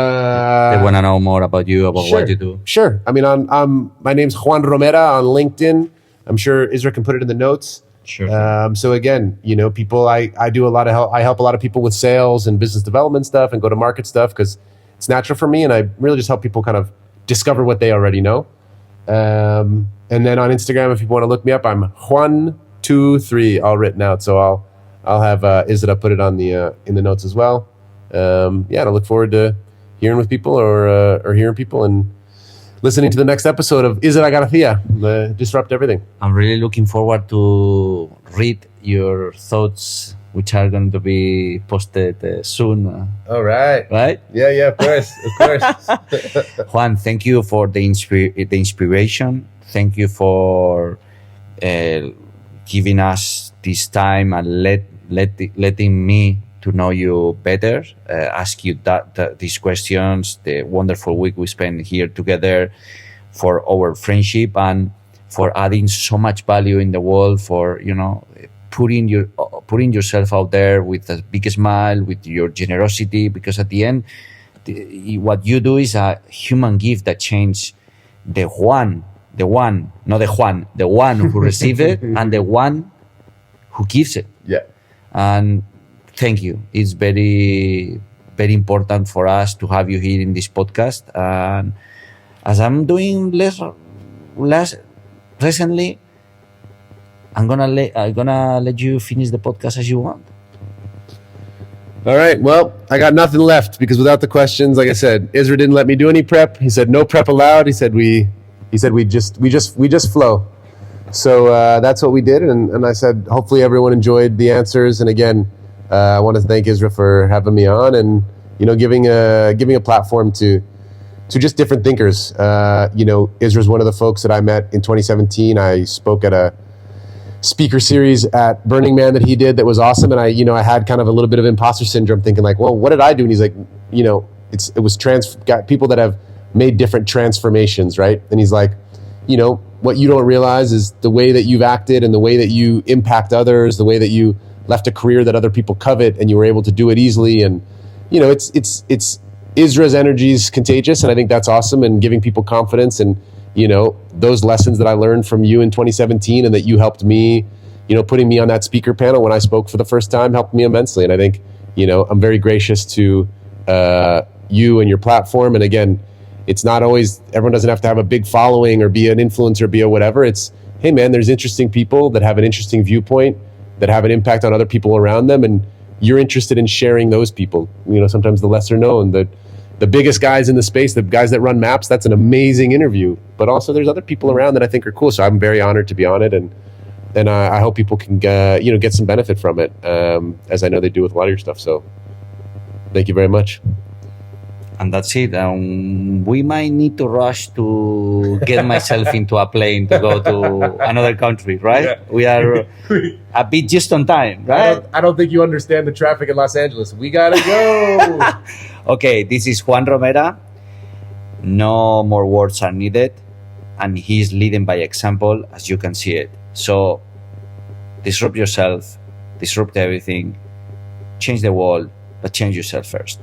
A: want to know more about you, about what you do.
B: Sure. I mean, my name's Juan Romera on LinkedIn. I'm sure Isra can put it in the notes.
A: Sure.
B: So again, people, I do a lot of help. I help a lot of people with sales and business development stuff and go to market stuff because it's natural for me. And I really just help people kind of discover what they already know. And then on Instagram, if you want to look me up, I'm Juan23 all written out. So I'll have Isra put it on the in the notes as well. And I look forward to hearing with people or hearing people and listening to the next episode of Isra Garcia, the Disrupt Everything.
A: I'm really looking forward to read your thoughts, which are going to be posted soon.
B: All right.
A: Right?
B: Yeah, of course.
A: Juan, thank you for the inspiration. Thank you for giving us this time and letting me to know you better, ask you these questions, the wonderful week we spent here together, for our friendship and for adding so much value in the world, for, putting yourself out there with a big smile, with your generosity, because at the end, what you do is a human gift that changes the one who receives it and the one who gives it.
B: Yeah.
A: And thank you. It's very, very important for us to have you here in this podcast. And as I'm doing less recently, I'm gonna let you finish the podcast as you want.
B: All right. Well, I got nothing left because without the questions, like I said, Isra didn't let me do any prep. He said no prep allowed. He said we just flow. So that's what we did, and I said hopefully everyone enjoyed the answers. And again, I want to thank Isra for having me on and giving a platform to just different thinkers. Isra's one of the folks that I met in 2017. I spoke at a speaker series at Burning Man that he did that was awesome, and I had kind of a little bit of imposter syndrome, thinking like, well, what did I do? And he's like, it was got people that have made different transformations, right? And he's like, what you don't realize is the way that you've acted and the way that you impact others, the way that you left a career that other people covet and you were able to do it easily. And it's Isra's energy is contagious, and I think that's awesome, and giving people confidence. And those lessons that I learned from you in 2017 and that you helped me, putting me on that speaker panel when I spoke for the first time helped me immensely. And I think I'm very gracious to you and your platform. And again, it's not always, everyone doesn't have to have a big following or be an influencer, be a whatever. It's, hey man, there's interesting people that have an interesting viewpoint, that have an impact on other people around them, and you're interested in sharing those people. Sometimes the lesser known, the biggest guys in the space, the guys that run maps, that's an amazing interview. But also there's other people around that I think are cool. So I'm very honored to be on it, and I hope people can get some benefit from it, as I know they do with a lot of your stuff. So thank you very much.
A: And that's it. We might need to rush to get myself into a plane to go to another country, right? Yeah. We are a bit just on time, right?
B: I don't think you understand the traffic in Los Angeles. We gotta go.
A: Okay, this is Juan Romera. No more words are needed, and he's leading by example, as you can see it. So disrupt yourself, disrupt everything, change the world, but change yourself first.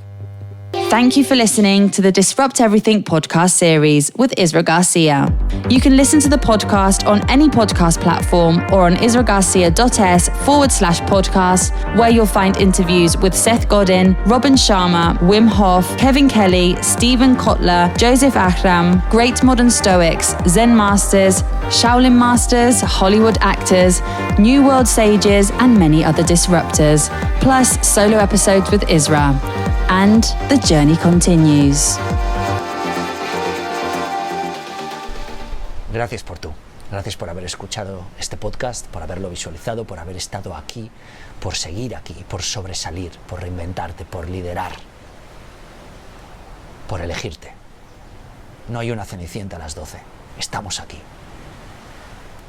C: Thank you for listening to the Disrupt Everything podcast series with Isra Garcia. You can listen to the podcast on any podcast platform or on isragarcia.s/podcast, where you'll find interviews with Seth Godin, Robin Sharma, Wim Hof, Kevin Kelly, Stephen Kotler, Joseph Ahram, Great Modern Stoics, Zen Masters, Shaolin Masters, Hollywood actors, New World sages, and many other disruptors, plus solo episodes with Isra. And the journey continues.
D: Gracias por tú. Gracias por haber escuchado este podcast, por haberlo visualizado, por haber estado aquí, por seguir aquí, por sobresalir, por reinventarte, por liderar, por elegirte. No hay una cenicienta a las 12. Estamos aquí.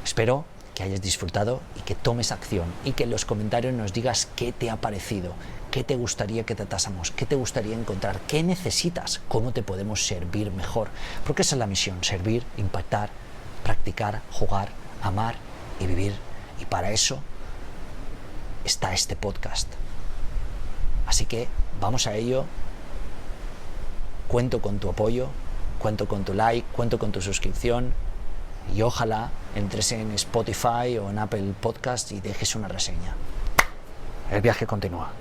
D: Espero que hayas disfrutado y que tomes acción y que en los comentarios nos digas qué te ha parecido, qué te gustaría que tratásemos, qué te gustaría encontrar, qué necesitas, cómo te podemos servir mejor. Porque esa es la misión: servir, impactar, practicar, jugar, amar y vivir. Y para eso está este podcast. Así que vamos a ello. Cuento con tu apoyo, cuento con tu like, cuento con tu suscripción, y ojalá entres en Spotify o en Apple Podcast y dejes una reseña. El viaje continúa.